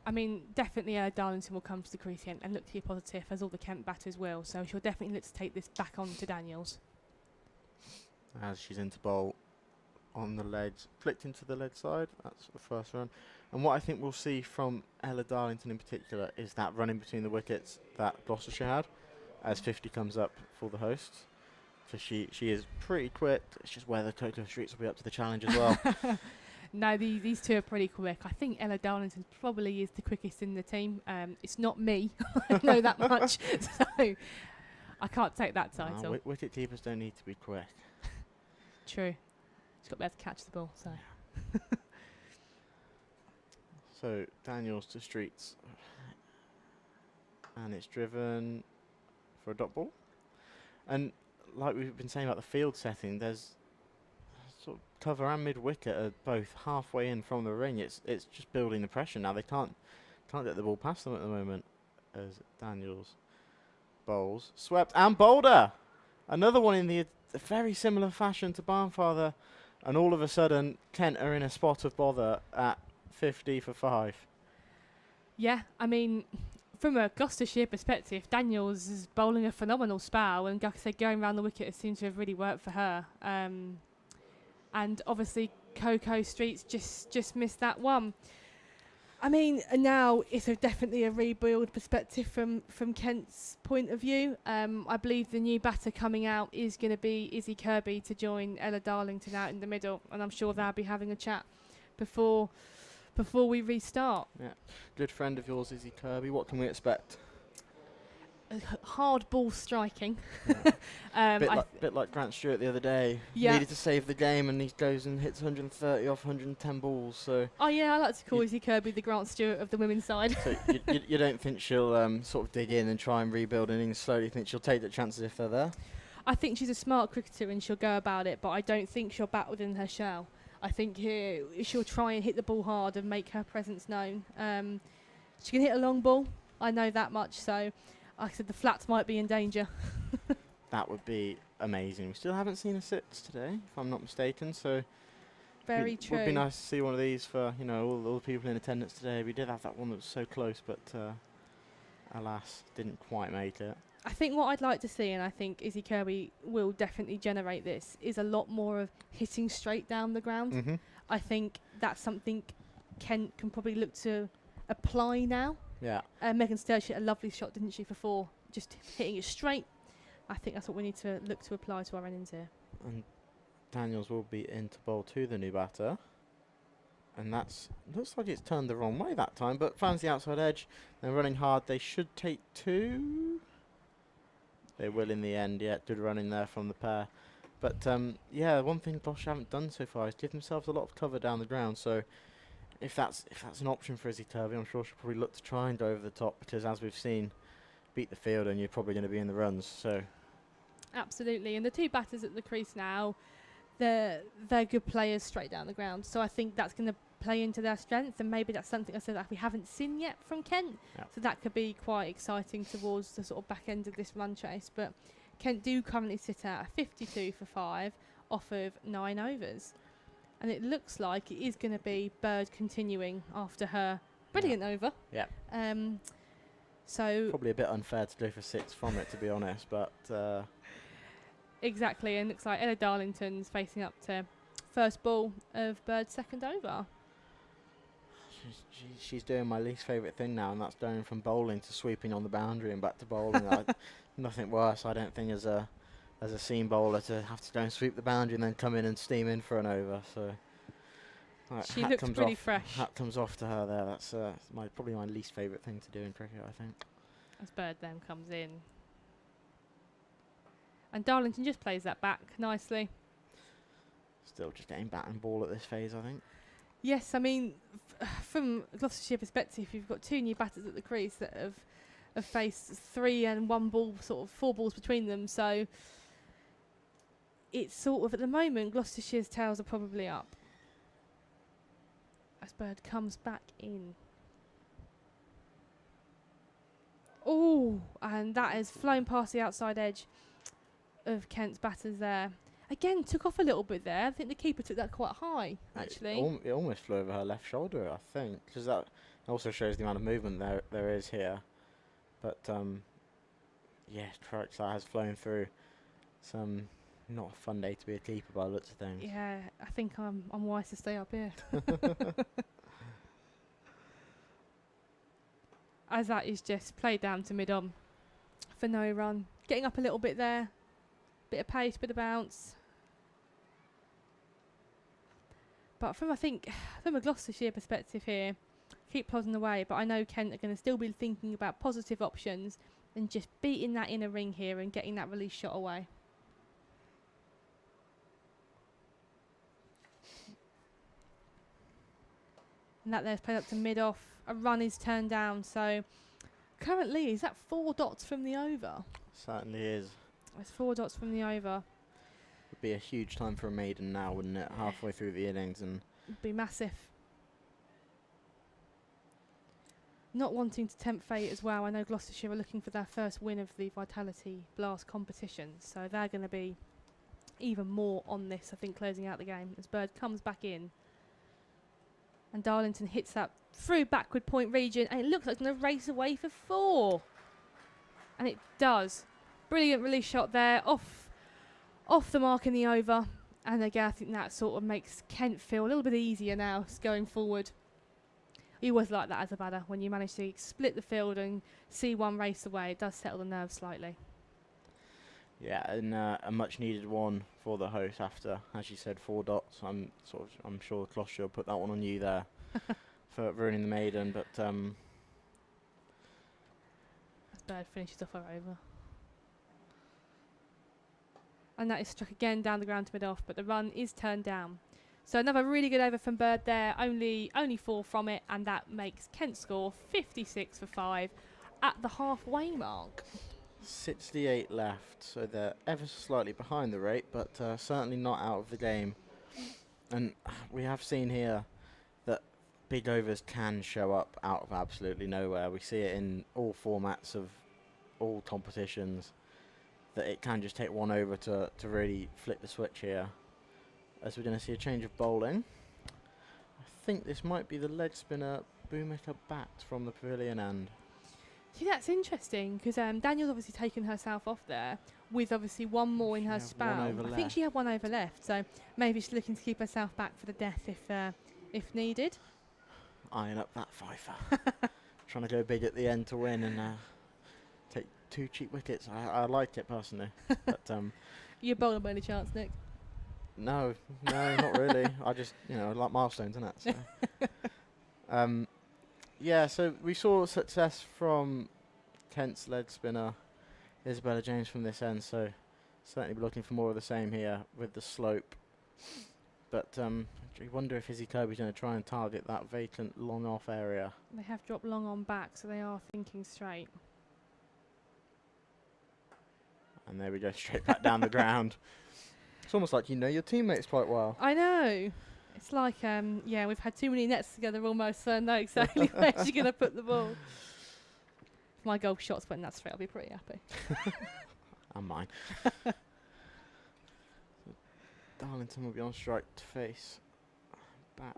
I mean, definitely Darlington will come to the crease and look to be positive, as all the Kent batters will. So she'll definitely look to take this back on to Daniels. As she's into bowl on the ledge, flicked into the ledge side. That's the first run. And what I think we'll see from Ella Darlington in particular is that running between the wickets that Gloucestershire had, as 50 comes up for the hosts. So she is pretty quick. It's just whether Coco Streets will be up to the challenge as well. No, these two are pretty quick. I think Ella Darlington probably is the quickest in the team. It's not me. I know that much. So I can't take that title. Wicket keepers don't need to be quick. True. She's got to be able to catch the ball. So. So Daniels to Streets. And it's driven for a dot ball. And like we've been saying about the field setting, there's sort of cover and mid wicket are both halfway in from the ring. It's just building the pressure now. They can't get the ball past them at the moment as Daniels bowls. Swept and Boulder. Another one in the very similar fashion to Barnfather, and all of a sudden Kent are in a spot of bother at 50 for 5. Yeah, I mean, from a Gloucestershire perspective, Daniels is bowling a phenomenal spell, and like I said, going around the wicket seems to have really worked for her. And obviously, Coco Streets just missed that one. I mean, now it's definitely a rebuild perspective from Kent's point of view. I believe the new batter coming out is going to be Izzy Kirby to join Ella Darlington out in the middle, and I'm sure they'll be having a chat before we restart. Yeah, good friend of yours, Izzy Kirby. What can we expect? Hard ball striking. Bit like Grant Stewart the other day. Yeah. Needed to save the game, and he goes and hits 130 off 110 balls. So. Oh yeah, I like to call Izzy Kirby the Grant Stewart of the women's side. So you don't think she'll sort of dig in and try and rebuild innings slowly? Think she'll take the chances if they're there? I think she's a smart cricketer and she'll go about it, but I don't think she'll bat within her shell. I think here she'll try and hit the ball hard and make her presence known. She can hit a long ball. I know that much. So. Like I said, the flats might be in danger. That would be amazing. We still haven't seen a six today, if I'm not mistaken. So very true. It would be nice to see one of these for all the people in attendance today. We did have that one that was so close, but alas, didn't quite make it. I think what I'd like to see, and I think Izzy Kirby will definitely generate this, is a lot more of hitting straight down the ground. Mm-hmm. I think that's something Kent can probably look to apply now. Yeah. Megan Sturge hit a lovely shot, didn't she, for 4? Just hitting it straight. I think that's what we need to look to apply to our innings here. And Daniels will be in to bowl to the new batter. And that's looks like it's turned the wrong way that time, but finds the outside edge. They're running hard. They should take 2. They will in the end. Yeah, good run in there from the pair. But yeah, one thing Gloucestershire haven't done so far is give themselves a lot of cover down the ground. So if that's an option for Izzy Turvey, I'm sure she'll probably look to try and go over the top, because as we've seen, beat the field and you're probably going to be in the runs. So absolutely, and the 2 batters at the crease now, they're good players straight down the ground. So I think that's going to play into their strength, and maybe that's something I said that we haven't seen yet from Kent. Yep. So that could be quite exciting towards the sort of back end of this run chase. But Kent do currently sit at a 52 for 5 off of 9 overs. And it looks like it is going to be Bird continuing after her brilliant over. Yeah. So probably a bit unfair to go for 6 from it, to be honest, but exactly, and looks like Ella Darlington's facing up to first ball of Bird's second over. She's doing my least favourite thing now, and that's going from bowling to sweeping on the boundary and back to bowling. Nothing worse, I don't think, as a seam bowler, to have to go and sweep the boundary and then come in and steam in for an over. So she looks pretty fresh. Hat comes off to her there. That's probably my least favourite thing to do in cricket, I think. As Bird then comes in. And Darlington just plays that back nicely. Still just getting bat and ball at this phase, I think. Yes, I mean, from a Gloucestershire perspective, you've got 2 new batters at the crease that have faced 3 and 1 ball, sort of 4 balls between them. So it's sort of, at the moment, Gloucestershire's tails are probably up. As Bird comes back in. Oh, and that has flown past the outside edge of Kent's batters there. Again, took off a little bit there. I think the keeper took that quite high, actually. It almost flew over her left shoulder, I think, because that also shows the amount of movement there is here. But yeah, Crux, that has flown through. Some not a fun day to be a keeper by the looks of things. Yeah, I think I'm wise to stay up here. As that is just played down to mid-on for no run. Getting up a little bit there. Bit of pace, bit of bounce. But from a Gloucestershire perspective here, keep plodding away. But I know Kent are going to still be thinking about positive options and just beating that inner ring here and getting that release shot away. And that there's played up to mid-off. A run is turned down. So currently, is that 4 dots from the over? Certainly is. It's 4 dots from the over. Would be a huge time for a maiden now, wouldn't it? Halfway through the innings, and it'd be massive. Not wanting to tempt fate as well. I know Gloucestershire are looking for their first win of the Vitality Blast competition, so they're going to be even more on this, I think, closing out the game as Bird comes back in. And Darlington hits that through backward point region, and it looks like it's going to race away for 4. And it does. Brilliant release shot there, off the mark in the over. And again, I think that sort of makes Kent feel a little bit easier now going forward. You always like that as a batter, when you manage to split the field and see one race away. It does settle the nerves slightly. Yeah, and a much needed one for the host after, as you said, 4 dots. I'm sure Gloucestershire will put that one on you there for ruining the maiden, but as Bird finishes off her over. And that is struck again down the ground to mid-off, but the run is turned down. So another really good over from Bird there, only 4 from it, and that makes Kent score 56 for 5 at the halfway mark. 68 left, so they're ever so slightly behind the rate, but certainly not out of the game. And we have seen here that big overs can show up out of absolutely nowhere. We see it in all formats of all competitions, that it can just take 1 over to really flip the switch here. As we're going to see a change of bowling. I think this might be the leg spinner Bhumika Bhatt from the pavilion end. See, that's interesting, because Daniel's obviously taken herself off there with obviously 1 more in her spell. I think she had 1 over left, so maybe she's looking to keep herself back for the death if needed. eyeing up that fifer. Trying to go big at the end to win and take 2 cheap wickets. I like it personally. But You bowling by any chance, Nick? no, not really. I just, I like milestones, innit? So. Yeah, so we saw success from Kent's leg spinner, Isabella James, from this end, so certainly be looking for more of the same here with the slope. But I wonder if Izzy Kirby's going to try and target that vacant long off area. They have dropped long on back, so they are thinking straight. And there we go, straight back down the ground. It's almost like you know your teammates quite well. I know. It's like, we've had too many nets together almost, so I know exactly where she's going to put the ball. If my golf shot's putting that straight, I'll be pretty happy. And mine. Darlington will be on strike to face bat.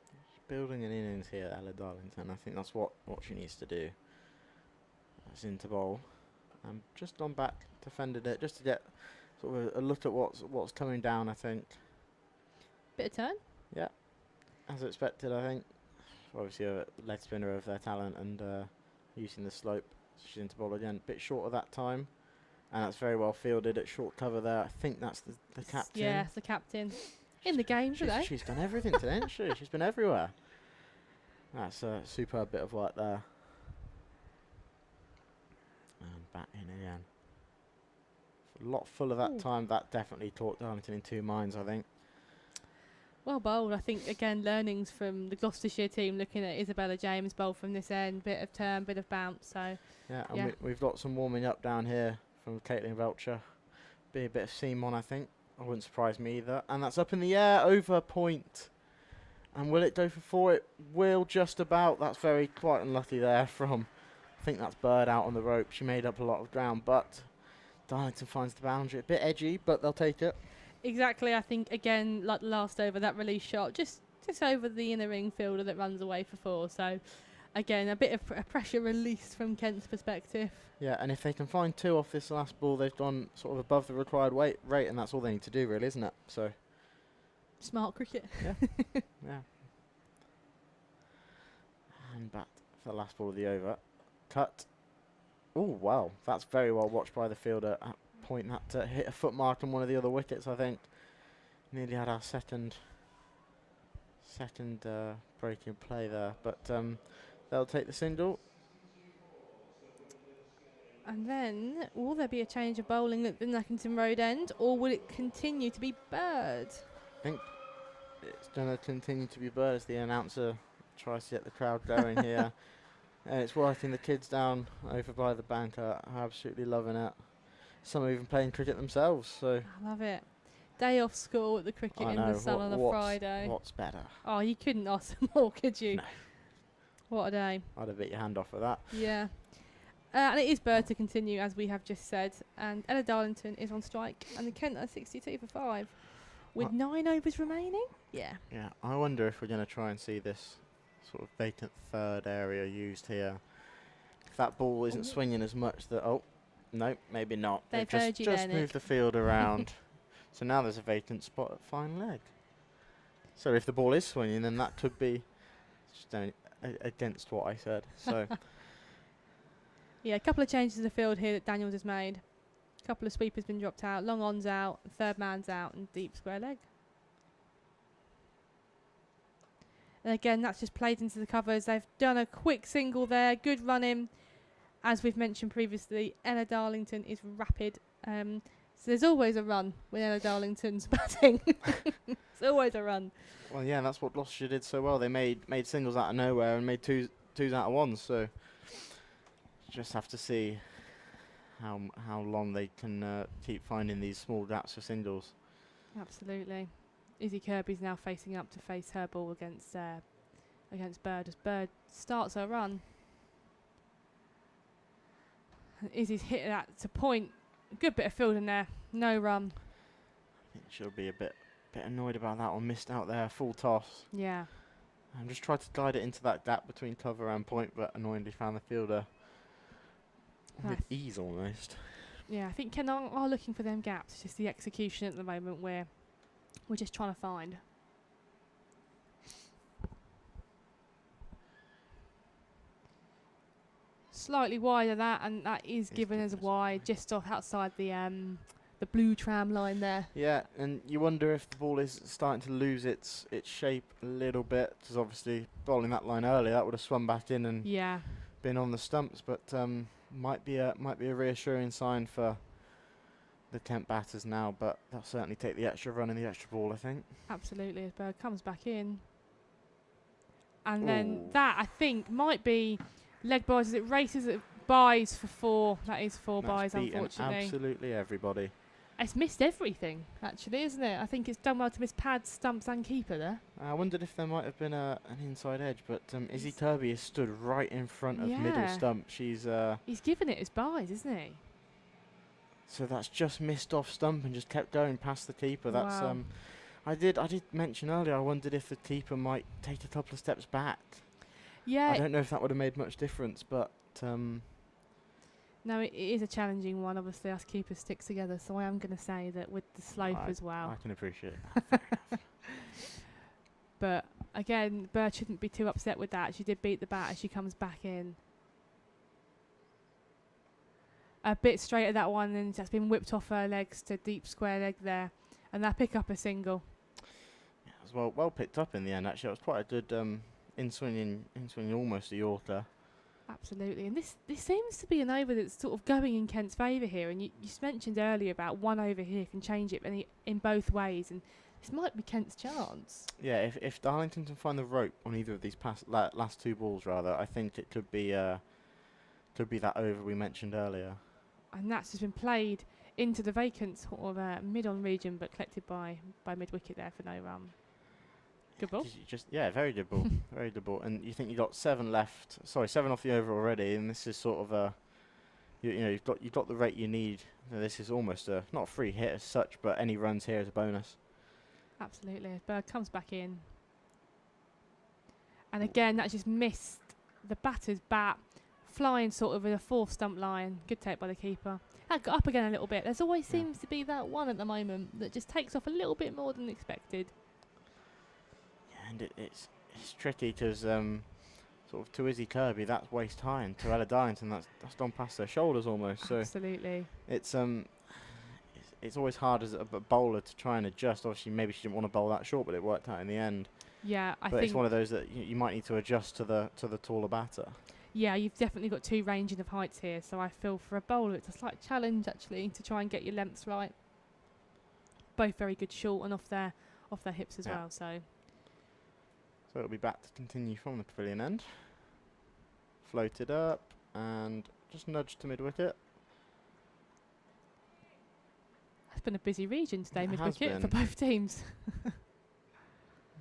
She's building an innings here, Ella Darlington. I think that's what she needs to do. That's into bowl. Just on back, defended it, just to get sort of a look at what's coming down, I think. Bit of turn? Yeah, as expected, I think. Obviously a leg spinner of their talent and using the slope. She's into bowl again. Bit short of that time. And that's very well fielded at short cover there. I think that's the captain. Yeah, it's the captain. In the game today. She's done everything today, hasn't she? She's been everywhere. That's a superb bit of work there. And back in again. A lot full of that time. That definitely taught Darlington in 2 minds, I think. Well bowled. I think, again, learnings from the Gloucestershire team, looking at Isabella James bowl from this end. Bit of turn, bit of bounce. So Yeah, and we've got some warming up down here from Caitlin Velcher. Be a bit of seam on, I think. I wouldn't surprise me either. And that's up in the air, over point. And will it go for 4? It will just about. That's quite unlucky there from, I think that's Bird out on the rope. She made up a lot of ground, but Darlington finds the boundary. A bit edgy, but they'll take it. Exactly. I think, again, like the last over, that release shot, just over the inner ring fielder that runs away for 4. So, again, a bit of a pressure release from Kent's perspective. Yeah, and if they can find 2 off this last ball, they've gone sort of above the required rate, and that's all they need to do, really, isn't it? So smart cricket. Yeah. Yeah. And back for the last ball of the over. Cut. Oh, wow. That's very well watched by the fielder. At point that hit a foot mark on one of the other wickets, I think. Nearly had our second breaking play there, but they'll take the single. And then, will there be a change of bowling at the Nackington Road end, or will it continue to be Bird? I think it's going to continue to be Bird as the announcer tries to get the crowd going here. And it's working. The kids down over by the bank are absolutely loving it. Some are even playing cricket themselves. So I love it. Day off school at the cricket in the sun on a Friday. What's better? Oh, you couldn't ask for more, could you? No. What a day. I'd have bit your hand off for that. Yeah. And it is Bird to continue, as we have just said. And Ella Darlington is on strike. And the Kent are 62 for 5. With 9 overs remaining? Yeah. Yeah. I wonder if we're going to try and see this sort of vacant third area used here. If that ball isn't swinging as much that... Oh, no, maybe not. They've heard you there, just Nick. moved the field around. So now there's a vacant spot at fine leg. So if the ball is swinging, then that could be just against what I said. So... Yeah, a couple of changes in the field here that Daniels has made. A couple of sweepers been dropped out, long on's out, third man's out, and deep square leg. And again, that's just played into the covers. They've done a quick single there, good running. As we've mentioned previously, Ella Darlington is rapid. So there's always a run when Ella Darlington's batting. There's always a run. Well, yeah, that's what Gloucestershire did so well. They made singles out of nowhere and made twos out of ones. So just have to see how long they can keep finding these small gaps for singles. Absolutely. Izzy Kirby's now facing up to face her ball against Bird as Bird starts her run. And Izzy's hit that to point. A good bit of fielding there. No run. I think she'll be a bit annoyed about that one. Missed out there. Full toss. Yeah. And just tried to guide it into that gap between cover and point, but annoyingly found the fielder with ease almost. Yeah, I think Ken are looking for them gaps. It's just the execution at the moment where we're just trying to find. slightly wide of that, and that is given as wide, just off outside the blue tram line there. Yeah, and you wonder if the ball is starting to lose its shape a little bit, because obviously bowling that line earlier, that would have swum back in and been on the stumps, but might be a reassuring sign for the Kent batters now, but they'll certainly take the extra run and the extra ball, I think. Absolutely, as Bird comes back in. And then that, I think, might be leg byes as it races at byes for 4. That is 4 byes, unfortunately. Absolutely everybody. It's missed everything, actually, isn't it? I think it's done well to miss pads, stumps and keeper there. I wondered if there might have been an inside edge, but Izzy Kirby has stood right in front of middle stump. He's given it his byes, isn't he? So that's just missed off stump and just kept going past the keeper. That's wow. I did mention earlier, I wondered if the keeper might take a couple of steps back. Yeah. I don't know if that would have made much difference, but no, it is a challenging one. Obviously, us keepers stick together, so I am going to say that with the slope as well. I can appreciate that. Fair enough. But again, Bird shouldn't be too upset with that. She did beat the bat as she comes back in. A bit straight at that one, and that's been whipped off her legs to deep square leg there, and that pick up a single. Yeah, it was well picked up in the end. Actually, it was quite a good in swinging almost a Yorker. Absolutely, and this seems to be an over that's sort of going in Kent's favour here. And you mentioned earlier about one over here can change it in both ways, and this might be Kent's chance. Yeah, if Darlington can find the rope on either of these last 2 balls, rather, I think it could be that over we mentioned earlier. And that's just been played into the vacant sort of mid-on region, but collected by mid-wicket there for no run. Good ball. Very good ball. Very good ball. And you think you got 7 left. Sorry, 7 off the over already, and this is sort of a, you've got the rate you need. This is almost not a free hit as such, but any runs here is a bonus. Absolutely. Bird comes back in, and again that's just missed the batter's bat, flying sort of with a 4th stump line. Good take by the keeper. That got up again a little bit. There's always seems to be that one at the moment that just takes off a little bit more than expected. And it's tricky because sort of to Izzy Kirby that's waist high, and to Ella Darlington that's gone past their shoulders almost. Absolutely. So it's always hard as a bowler to try and adjust. Obviously, maybe she didn't want to bowl that short, but it worked out in the end. Yeah, I think it's one of those that you might need to adjust to the taller batter. Yeah, you've definitely got 2 ranging of heights here, so I feel for a bowler it's a slight challenge actually to try and get your lengths right. Both very good short and off their hips as well. So it'll be back to continue from the pavilion end. Floated up and just nudged to mid-wicket. It's been a busy region today, mid-wicket, for both teams.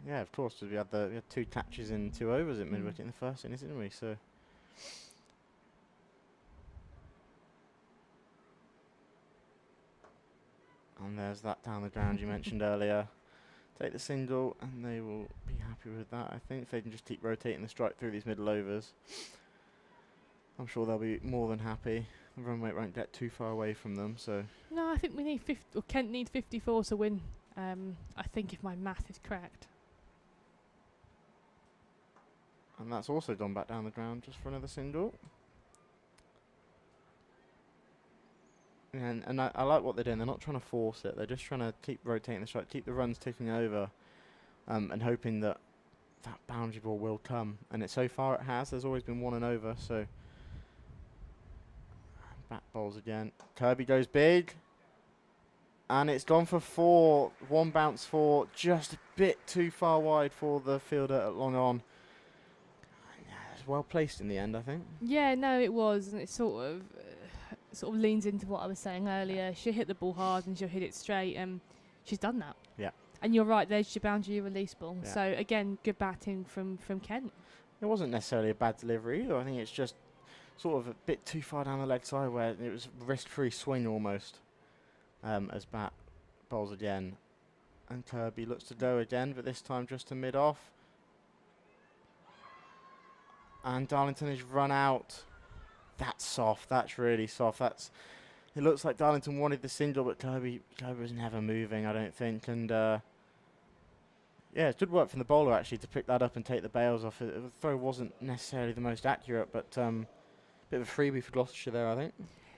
Yeah, of course, because we had 2 catches in 2 overs at mid-wicket in the first innings, didn't we? So. And there's that down the ground you mentioned earlier. Take the single, and they will be happy with that, I think. If they can just keep rotating the strike through these middle overs, I'm sure they'll be more than happy. The run rate won't get too far away from them, so. No, I think we need Kent needs 54 to win, I think, if my math is correct. And that's also gone back down the ground just for another single. And I like what they're doing. They're not trying to force it. They're just trying to keep rotating the strike, keep the runs ticking over, and hoping that boundary ball will come. And so far it has. There's always been 1 and over. So back bowls again. Kirby goes big, and it's gone for 4. 1 bounce 4, just a bit too far wide for the fielder at long on. Yeah, it's well placed in the end, I think. Yeah, no, it was, and it sort of leans into what I was saying earlier. She'll hit the ball hard and she'll hit it straight, and she's done that. Yeah. And you're right, there's your boundary release ball. Yeah. So again, good batting from Kent. It wasn't necessarily a bad delivery either. I think it's just sort of a bit too far down the leg side where it was risk-free swing almost, as bat bowls again. And Kirby looks to go again, but this time just to mid-off. And Darlington is run out. That's soft. That's really soft. It looks like Darlington wanted the single, but Kirby was never moving, I don't think. And it's good work from the bowler actually to pick that up and take the bails off. The throw wasn't necessarily the most accurate, but Bit of a freebie for Gloucestershire there, I think.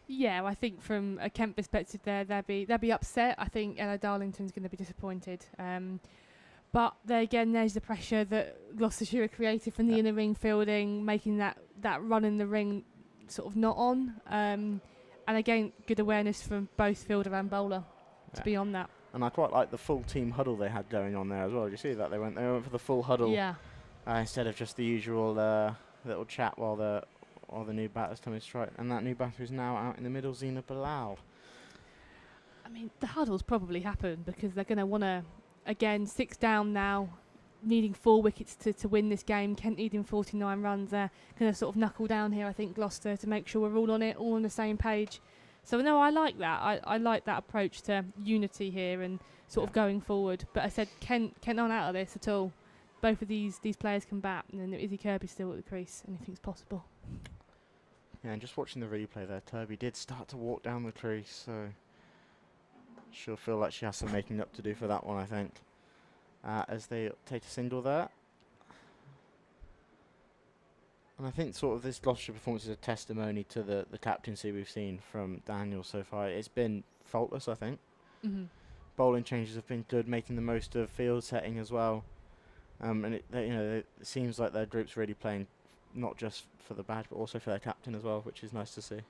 Yeah, I think from a Kent perspective there, they'll be upset. I think Ella Darlington's going to be disappointed. But there again, there's the pressure that Gloucestershire are created from the inner ring fielding, making that run in the ring sort of not on. And again, good awareness from both fielder and bowler to be on that. And I quite like the full team huddle they had going on there as well. Did you see that? They went for the full huddle instead of just the usual little chat while the new batter's coming straight. And that new batter is now out in the middle, Zina Bilal. I mean, the huddles probably happen because they're going to want to, again, 6 down now, needing 4 wickets to win this game. Kent needing 49 runs. They're going to sort of knuckle down here, I think, Gloucester, to make sure we're all on it, all on the same page. So, no, I like that. I like that approach to unity here and sort of going forward. But I said Kent aren't out of this at all. Both of these players can bat, and then Izzy Kirby's still at the crease. Anything's possible. Yeah, and just watching the replay there, Kirby did start to walk down the crease, so she'll feel like she has some making up to do for that one, I think. As they take a single there. And I think sort of this Gloucestershire performance is a testimony to the captaincy we've seen from Daniel so far. It's been faultless, I think. Bowling changes have been good, making the most of field setting as well. And it seems like their group's really playing not just for the badge, but also for their captain as well, which is nice to see.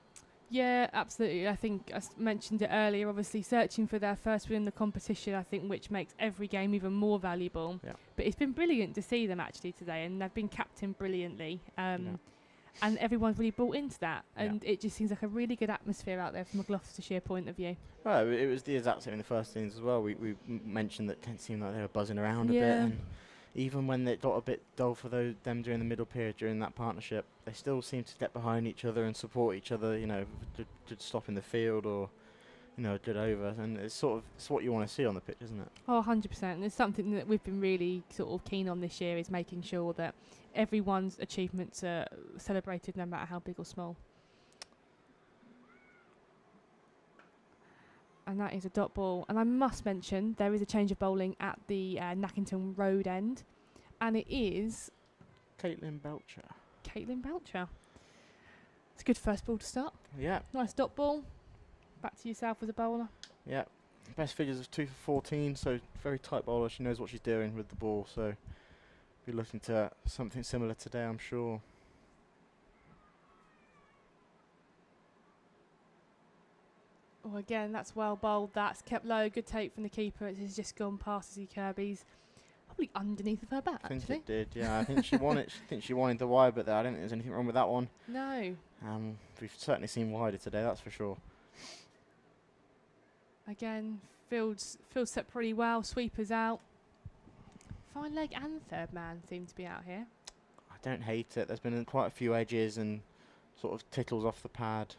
Yeah, absolutely. I think I mentioned it earlier, obviously searching for their first win in the competition, I think, which makes every game even more valuable. Yeah. But it's been brilliant to see them actually today, and they've been captained brilliantly. And everyone's really bought into that, and it just seems like a really good atmosphere out there from a Gloucestershire point of view. Well, it was the exact same in the first innings as well. We mentioned that Kent seemed like they were buzzing around a bit, and even when it got a bit dull for them during the middle period during that partnership, they still seem to step behind each other and support each other, good stop in the field or, a good over. And it's what you want to see on the pitch, isn't it? Oh, 100%. And it's something that we've been really sort of keen on this year, is making sure that everyone's achievements are celebrated no matter how big or small. And that is a dot ball. And I must mention there is a change of bowling at the Nackington Road end. And it is Caitlin Belcher. It's a good first ball to start. Yeah. Nice dot ball. Back to yourself as a bowler. Yeah. Best figures of 2 for 14, so very tight bowler. She knows what she's doing with the ball, so be looking to something similar today, I'm sure. Oh, again, that's well bowled. That's kept low. Good take from the keeper. It has just gone past Izzy Kirby's. Probably underneath of her bat, I think actually. it did, yeah. I think she wanted. I think she wanted the wide, but I don't think there's anything wrong with that one. No. We've certainly seen wider today, that's for sure. Again, fields set pretty well. Sweepers out. Fine leg and third man seem to be out here. I don't hate it. There's been quite a few edges and sort of tickles off the pad.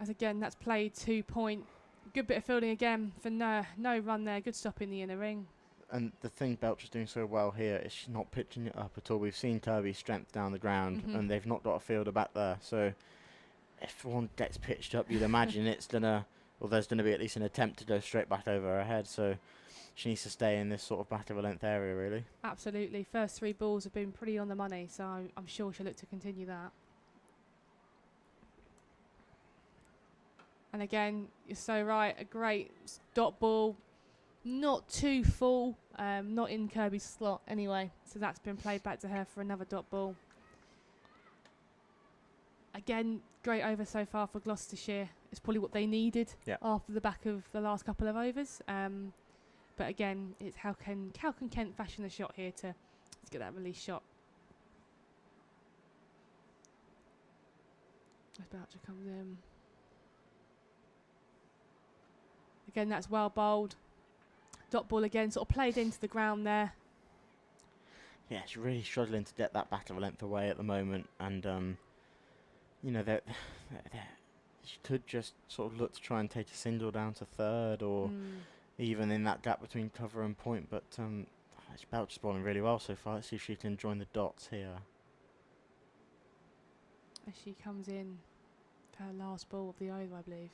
As again, that's played 2 point. Good bit of fielding again for no run there. Good stop in the inner ring. And the thing Belcher's doing so well here is she's not pitching it up at all. We've seen Kirby's strength down the ground, and they've not got a fielder back there. So if one gets pitched up, you'd imagine there's going to be at least an attempt to go straight back over her head. So she needs to stay in this sort of back of a length area, really. Absolutely. First 3 balls have been pretty on the money, so I'm sure she'll look to continue that. And again, you're so right, a great dot ball, not too full, not in Kirby's slot anyway. So that's been played back to her for another dot ball. Again, great over so far for Gloucestershire. It's probably what they needed after the back of the last couple of overs. But again, it's how can Kent fashion the shot here to get that release shot. As Boucher comes in. Again, that's well bowled. Dot ball again, sort of played into the ground there. Yeah, she's really struggling to get that back of a length away at the moment. And, she could just sort of look to try and take a single down to third or even in that gap between cover and point. But Belcher's bowling really well so far. Let's see if she can join the dots here. As she comes in for her last ball of the over, I believe.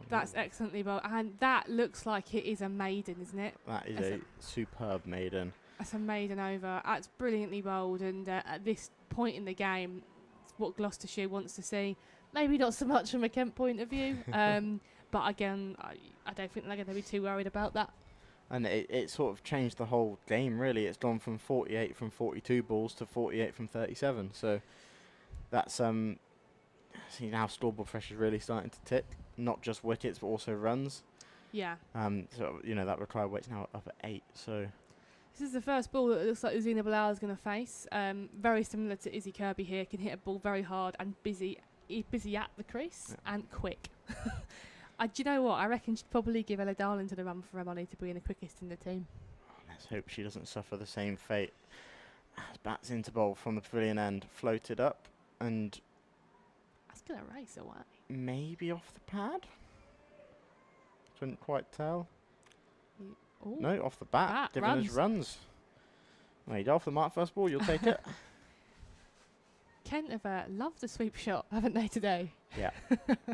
That's excellently bowled. And that looks like it is a maiden, isn't it? That is a superb maiden. That's a maiden over. That's brilliantly bowled. And at this point in the game, it's what Gloucestershire wants to see. Maybe not so much from a Kent point of view. But again, I don't think they're going to be too worried about that. And it sort of changed the whole game, really. It's gone from 48 from 42 balls to 48 from 37. So that's see now scoreboard pressure is really starting to tip. Not just wickets, but also runs. Yeah. So that required weight's now up at 8. So this is the first ball that it looks like Uzina Bilal is going to face. Very similar to Izzy Kirby here. Can hit a ball very hard and busy at the crease and quick. Do you know what? I reckon she'd probably give Ella Darlington a run for her money to be the quickest in the team. Let's hope she doesn't suffer the same fate. As bats into bowl from the pavilion end, floated up and that's going to race away. Maybe off the pad? Couldn't quite tell. No, off the bat, giving us runs. There you go, off the mark first ball, you'll take it. Kent have loved the sweep shot, haven't they, today? Yeah,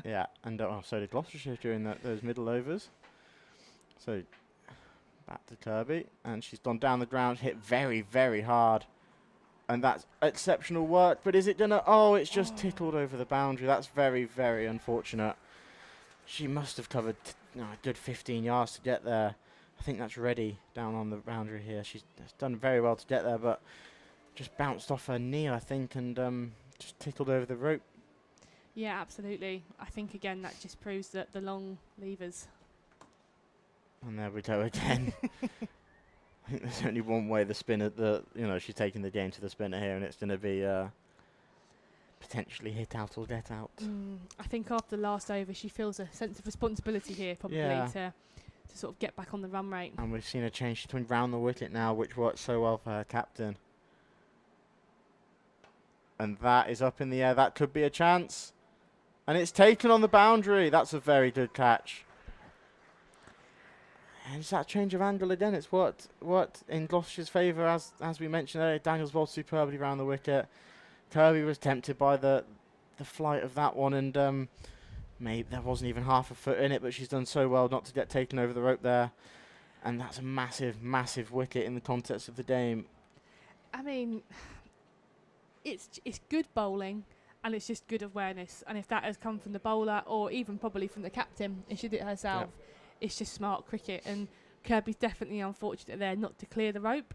yeah, and so did Gloucestershire during those middle overs. So back to Kirby, and she's gone down the ground, hit very, very hard. And that's exceptional work, but is it gonna? Oh, it's just tickled over the boundary. That's very, very unfortunate. She must have covered a good 15 yards to get there. I think that's Reddy down on the boundary here. She's done very well to get there, but just bounced off her knee, I think, and just tickled over the rope. Yeah, absolutely. I think, again, that just proves that the long levers. And there we go again. I think there's only one way the spinner, she's taking the game to the spinner here, and it's going to be potentially hit out or get out. I think after the last over, she feels a sense of responsibility here, probably, to sort of get back on the run rate. And we've seen a change. She's coming round the wicket now, which worked so well for her captain. And that is up in the air. That could be a chance. And it's taken on the boundary. That's a very good catch. And it's that change of angle again. It's what in Gloucestershire's favour, as we mentioned earlier. Daniels bowled superbly around the wicket. Kirby was tempted by the flight of that one, and maybe there wasn't even half a foot in it, but she's done so well not to get taken over the rope there. And that's a massive, massive wicket in the context of the game. I mean, it's good bowling, and it's just good awareness. And if that has come from the bowler, or even probably from the captain, if she did it herself, it's just smart cricket. And Kirby's definitely unfortunate there not to clear the rope,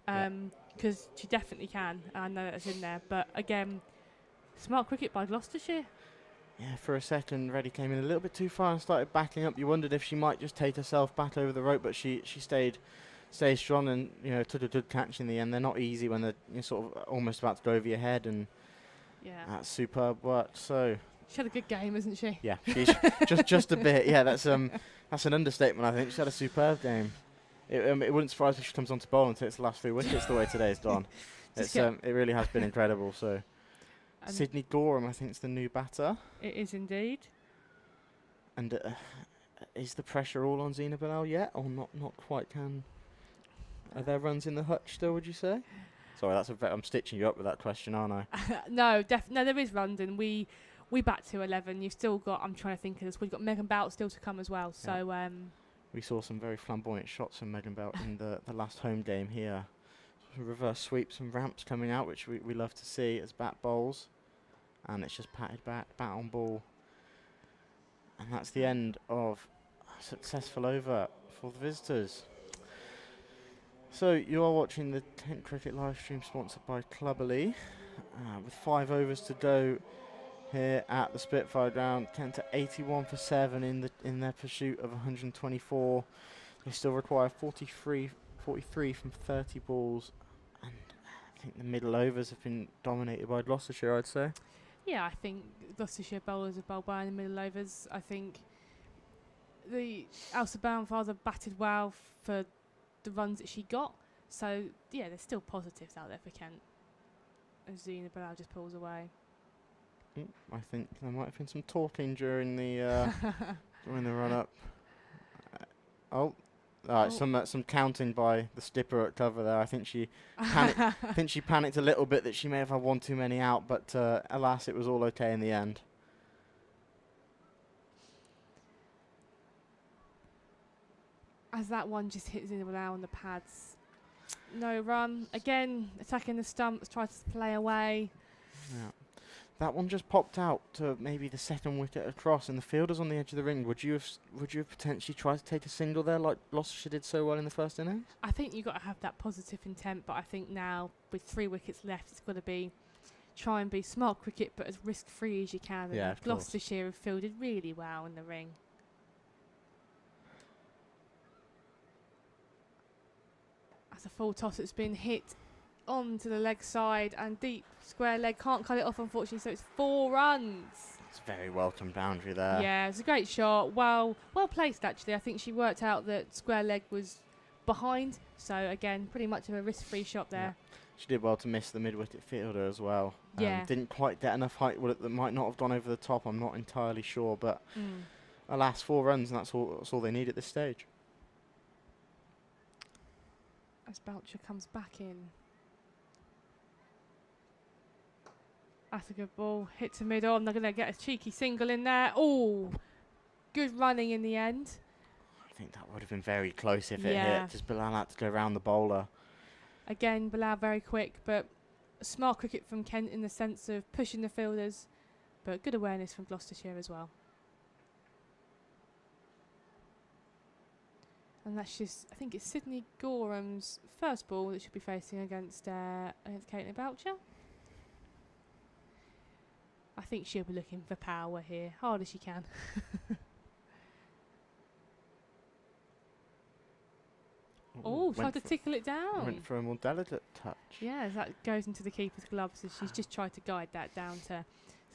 because she definitely can. I know that's in there, but again, smart cricket by Gloucestershire. Yeah, for a second, Reddy came in a little bit too far and started backing up. You wondered if she might just take herself back over the rope, but she stayed strong and took a good catch in the end. They're not easy when they're sort of almost about to go over your head, and that's superb work. So she had a good game, hasn't she? Yeah, she's just a bit. Yeah, that's an understatement. I think she had a superb game. It wouldn't surprise me if she comes on to bowl and takes the last 3 wickets the way today's gone. It really has been incredible. So Sydney Gorham, I think, is the new batter. It is indeed. And is the pressure all on Zina Bilal yet, or not quite? Are there runs in the hutch still, would you say? Sorry, I'm stitching you up with that question, aren't I? No, there is runs, and we bat to 11. You've still got, I'm trying to think of this, we've got Megan Bout still to come as well. So we saw some very flamboyant shots from Megan Bout in the last home game here. Reverse sweeps and ramps coming out, which we love to see as bat bowls. And it's just patted back, bat on ball. And that's the end of a successful over for the visitors. So you are watching the Kent Cricket live stream sponsored by Cluberly, with 5 overs to go here at the Spitfire Ground. Kent are 81 for 7 in their pursuit of 124. They still require 43 from 30 balls, and I think the middle overs have been dominated by Gloucestershire, I'd say. Yeah, I think Gloucestershire bowlers have bowled by in the middle overs. I think the Elsa Bauernfather batted well for the runs that she got. So, yeah, there's still positives out there for Kent. And Zina Bilal just pulls away. I think there might have been some talking during the run-up. Some counting by the skipper at cover there. I think she panicked a little bit that she may have had one too many out, but alas, it was all okay in the end. As that one just hits in on the pads. No run. Again, attacking the stumps, tries to play away. Yeah. That one just popped out to maybe the second wicket across, and the fielder's on the edge of the ring. Would you have potentially tried to take a single there, like Gloucestershire did so well in the first innings? I think you've got to have that positive intent, but I think now with 3 wickets left, it's got to be try and be smart cricket, but as risk-free as you can. Yeah, and Gloucestershire have fielded really well in the ring. That's a full toss that's been hit onto the leg side and deep square leg, can't cut it off unfortunately, so it's 4 runs. It's a very welcome boundary there. Yeah, it's a great shot, well placed actually. I think she worked out that square leg was behind, so again pretty much of a risk-free shot there. Yeah. She did well to miss the mid-wicket fielder as well. Yeah. Didn't quite get enough height that might not have gone over the top, I'm not entirely sure, but alas, 4 runs, and that's all they need at this stage. As Boucher comes back in. That's a good ball. Hit to mid-on. They're going to get a cheeky single in there. Oh, good running in the end. I think that would have been very close if it hit. Just Bilal had to go around the bowler. Again, Bilal very quick, but smart cricket from Kent in the sense of pushing the fielders, but good awareness from Gloucestershire as well. And that's just, I think it's Sydney Goram's first ball that should be facing against Caitlin Boucher. I think she'll be looking for power here, hard as she can. Tried to tickle it down. Went for a more delicate touch. Yeah, as that goes into the keeper's gloves, as she's just tried to guide that down to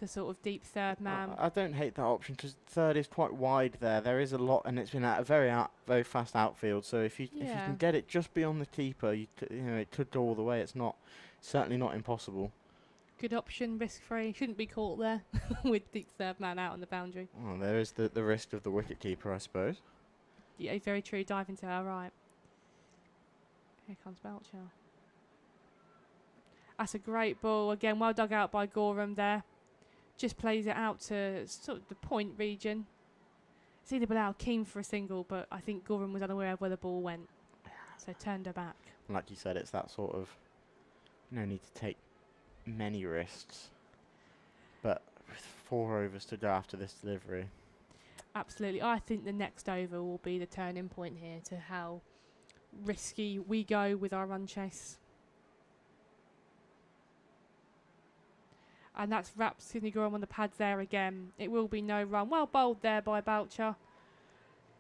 sort of deep third man. I don't hate that option because third is quite wide there. There is a lot, and it's been at a very fast outfield. So if you can get it just beyond the keeper, it could go all the way. It's certainly not impossible. Good option, risk-free. Shouldn't be caught there with deep third man out on the boundary. Well, there is the risk of the wicket keeper, I suppose. Yeah, very true. Diving to her right. Here comes Boucher. That's a great ball. Again, well dug out by Gorham there. Just plays it out to sort of the point region. It's Bilal keen for a single, but I think Gorham was unaware of where the ball went. So turned her back. Like you said, it's that sort of no need to take many risks. But with 4 overs to go after this delivery. Absolutely. I think the next over will be the turning point here to how risky we go with our run chase. And that's wrapped Sydney Gorham on the pads there again. It will be no run. Well bowled there by Boucher.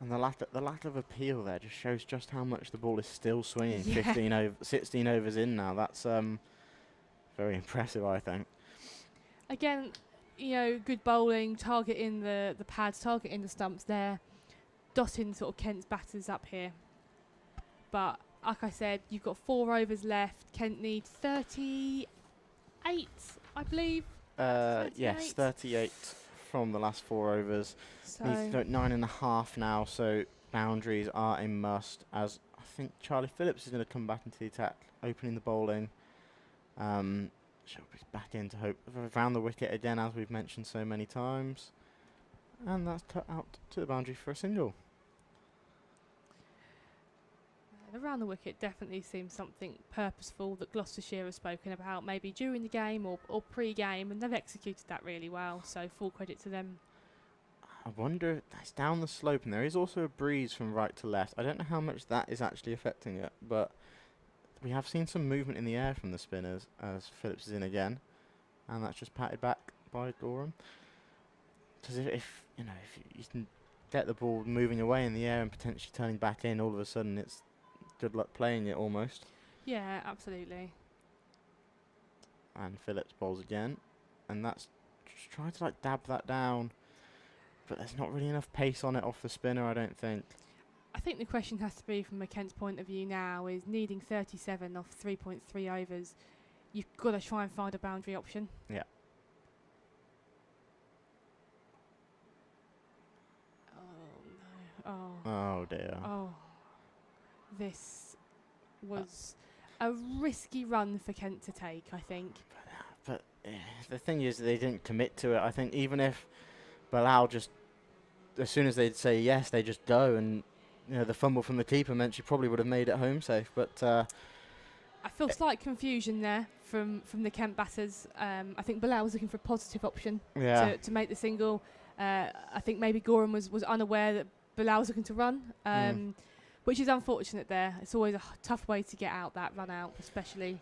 And the lack of appeal there just shows just how much the ball is still swinging. 16 overs in now. That's very impressive, I think. Again, good bowling, targeting the pads, targeting the stumps there, dotting sort of Kent's batters up here. But like I said, you've got 4 overs left. Kent need 38, I believe. 38. Yes, 38 from the last 4 overs. So Needs to go 9.5 now, so boundaries are a must, as I think Charlie Phillips is going to come back into the attack, opening the bowling. She'll be back in to hope around the wicket again, as we've mentioned so many times. And that's cut out to the boundary for a single. around the wicket definitely seems something purposeful that Gloucestershire have spoken about, maybe during the game or pre-game, and they've executed that really well, so full credit to them. I wonder, that's down the slope, and there is also a breeze from right to left. I don't know how much that is actually affecting it, but we have seen some movement in the air from the spinners as Phillips is in again, and that's just patted back by Gorham. Because if you can get the ball moving away in the air and potentially turning back in, all of a sudden it's good luck playing it almost. Yeah, absolutely. And Phillips bowls again, and that's just trying to dab that down, but there's not really enough pace on it off the spinner, I don't think. I think the question has to be, from Kent's point of view now, is needing 37 off 3.3 overs. You've got to try and find a boundary option. Yeah. Oh no! Oh dear. Oh, this was a risky run for Kent to take, I think. But the thing is, they didn't commit to it. I think even if Bilal just, as soon as they'd say yes, they just go, and the fumble from the keeper meant she probably would have made it home safe. But I feel slight confusion there from the Kent batters. I think Bilal was looking for a positive option to make the single. I think maybe Gorham was unaware that Bilal was looking to run, which is unfortunate there. It's always a tough way to get out that run out, especially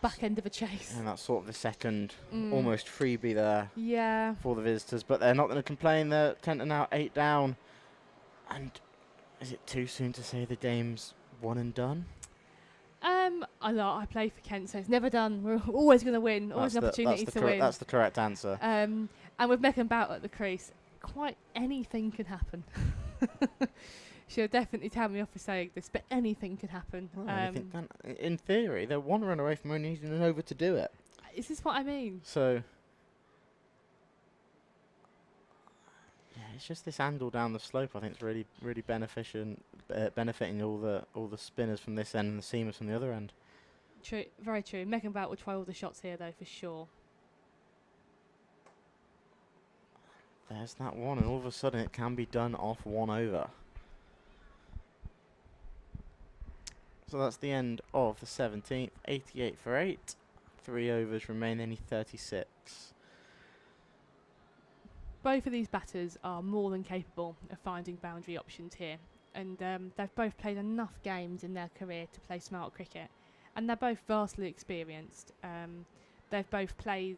back end of a chase. And that's sort of the second almost freebie there for the visitors. But they're not going to complain. Kent are now 8 down. And is it too soon to say the game's won and done? I play for Kent, so it's never done. We're always going to win. Always an opportunity to win. That's the correct answer. And with Megan Bout at the crease, quite anything could happen. She'll definitely tell me off for saying this, but anything could happen. In theory, they're one run away from only needing an over to do it. Is this what I mean? So, yeah, it's just this angle down the slope. I think it's really, really benefiting all the spinners from this end and the seamers from the other end. True, very true. Megan Bout will try all the shots here, though, for sure. There's that one, and all of a sudden it can be done off 1 over. So that's the end of the 17th. 88 for 8. 3 overs remain, only 36. Both of these batters are more than capable of finding boundary options here. And they've both played enough games in their career to play smart cricket. And they're both vastly experienced. They've both played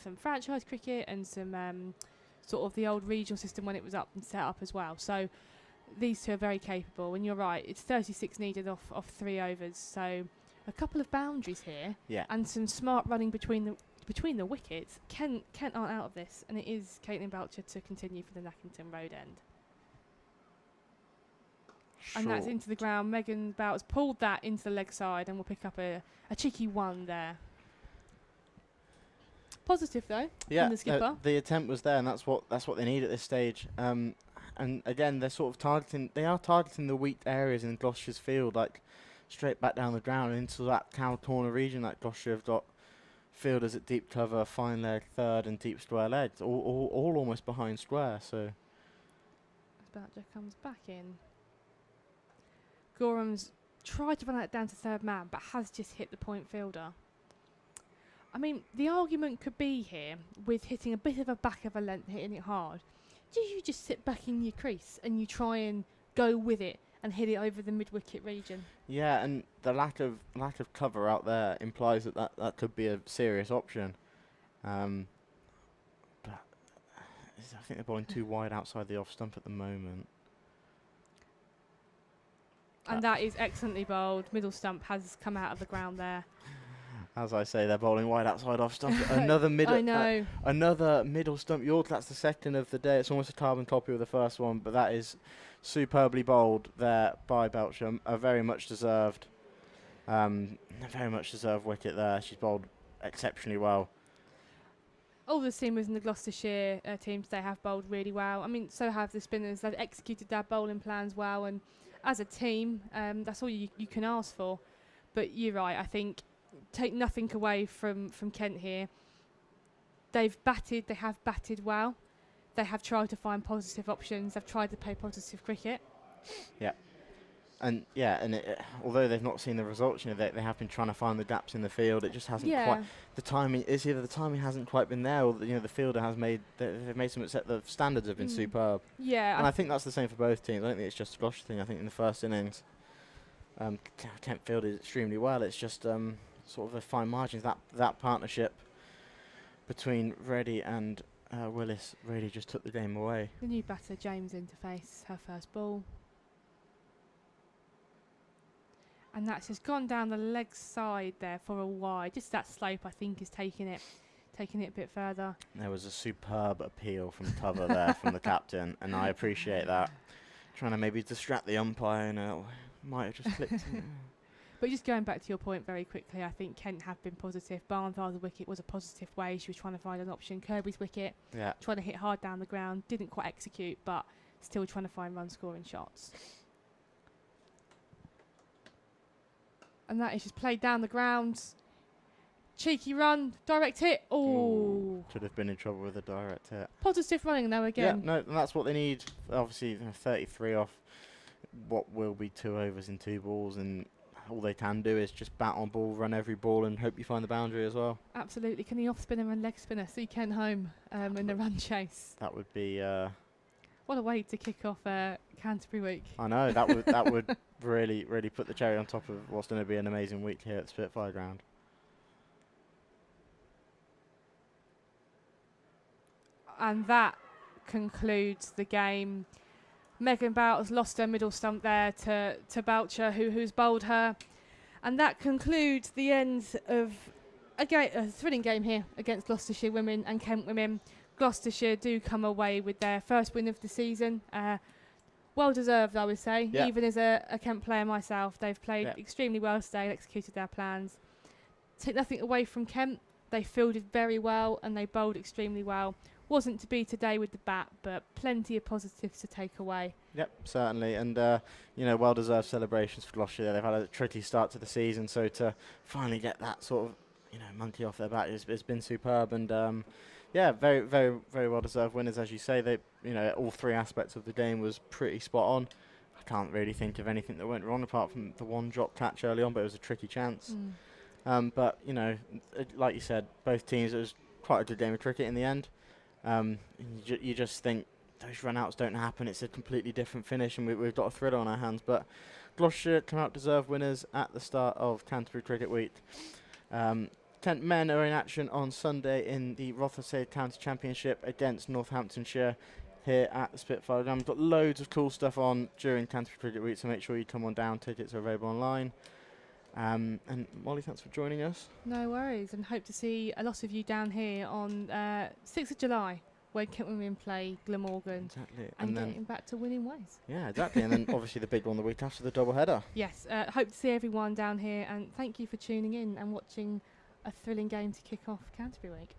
some franchise cricket and some sort of the old regional system when it was up and set up as well. So these two are very capable. And you're right, it's 36 needed off 3 overs. So a couple of boundaries here and some smart running between the wickets. Kent aren't out of this. And it is Caitlin Belcher to continue for the Nackington Road end. And that's into the ground. Megan Bout's pulled that into the leg side and will pick up a cheeky 1 there. Positive though, from the skipper. The attempt was there, and that's what they need at this stage. And again, they're sort of targeting the weak areas in Gloucestershire's field, like straight back down the ground into that cow corner region that Gloucestershire have got fielders at deep cover, fine leg, third, and deep square legs, all almost behind square. So Belcher comes back in. Gorham's tried to run that down to third man, but has just hit the point fielder. I mean, the argument could be here with hitting a bit of a back of a length, hitting it hard. Do you just sit back in your crease and you try and go with it and hit it over the mid-wicket region? Yeah, and the lack of cover out there implies that could be a serious option. But I think they're bowling too wide outside the off stump at the moment. And that is excellently bowled. Middle stump has come out of the ground there. As I say, they're bowling wide outside off stump. Another middle stump York. That's the second of the day. It's almost a carbon copy of the first one, but that is superbly bowled there by Belcher. A very much deserved wicket there. She's bowled exceptionally well. All the seamers in the Gloucestershire teams, they have bowled really well. I mean, so have the spinners. They've executed their bowling plans well, and as a team, that's all you can ask for. But you're right, I think take nothing away from Kent here. They have batted well. They have tried to find positive options. They've tried to play positive cricket. Yeah. And although they've not seen the results, they have been trying to find the gaps in the field. It just hasn't quite. The timing hasn't quite been there, or the fielder has made. They've made some. The standards have been superb. Yeah. And I think that's the same for both teams. I don't think it's just a Gloucester thing. I think in the first innings, Kent fielded extremely well. It's just sort of a fine margins. That partnership between Reddy and Willis really just took the game away. The new batter, James, in to face her first ball. And that's just gone down the leg side there for a wide. Just that slope, I think, is taking it a bit further. There was a superb appeal from Tubber there from the captain, and I appreciate that. Trying to maybe distract the umpire, and might have just clicked. But just going back to your point very quickly, I think Kent have been positive. Barnard's wicket was a positive way. She was trying to find an option. Kirby's wicket, trying to hit hard down the ground. Didn't quite execute, but still trying to find run-scoring shots. And that is just played down the ground. Cheeky run, direct hit. Oh, should have been in trouble with a direct hit. Positive running though again. Yeah, no, and that's what they need. Obviously, 33 off. what will be 2 overs in 2 balls, and all they can do is just bat on ball, run every ball, and hope you find the boundary as well. Absolutely. Can the off spinner and leg spinner see Kent home in the run chase? That would be. What a way to kick off Canterbury week. I know, that would really put the cherry on top of what's going to be an amazing week here at the Spitfire Ground. And that concludes the game. Megan Bout has lost her middle stump there to Boucher, who's bowled her. And that concludes the end of a thrilling game here against Gloucestershire women and Kent women. Gloucestershire do come away with their first win of the season. Well deserved, I would say. Yep. Even as a Kent player myself, they've played extremely well today, executed their plans. Take nothing away from Kent. They fielded very well and they bowled extremely well. Wasn't to be today with the bat, but plenty of positives to take away. Yep, certainly. And, well-deserved celebrations for Gloucestershire. They've had a tricky start to the season, so to finally get that sort of, monkey off their back has been superb. And, very, very, very well-deserved winners, as you say. They, all 3 aspects of the game was pretty spot on. I can't really think of anything that went wrong apart from the one drop catch early on, but it was a tricky chance. But, like you said, both teams, it was quite a good game of cricket in the end. You just think those run-outs don't happen. It's a completely different finish, and we've got a thriller on our hands. But Gloucestershire come out deserved winners at the start of Canterbury Cricket Week. Kent men are in action on Sunday in the Rotherhithe County Championship against Northamptonshire here at the Spitfire Ground. We've got loads of cool stuff on during Canterbury Cricket Week, so make sure you come on down. Tickets are available online. And Molly, thanks for joining us. No worries, and hope to see a lot of you down here on 6th of July when Kent women play Glamorgan. Exactly. And getting back to winning ways. Yeah, exactly. And then obviously the big one the week after, the double header. Yes, hope to see everyone down here, and thank you for tuning in and watching a thrilling game to kick off Canterbury Week.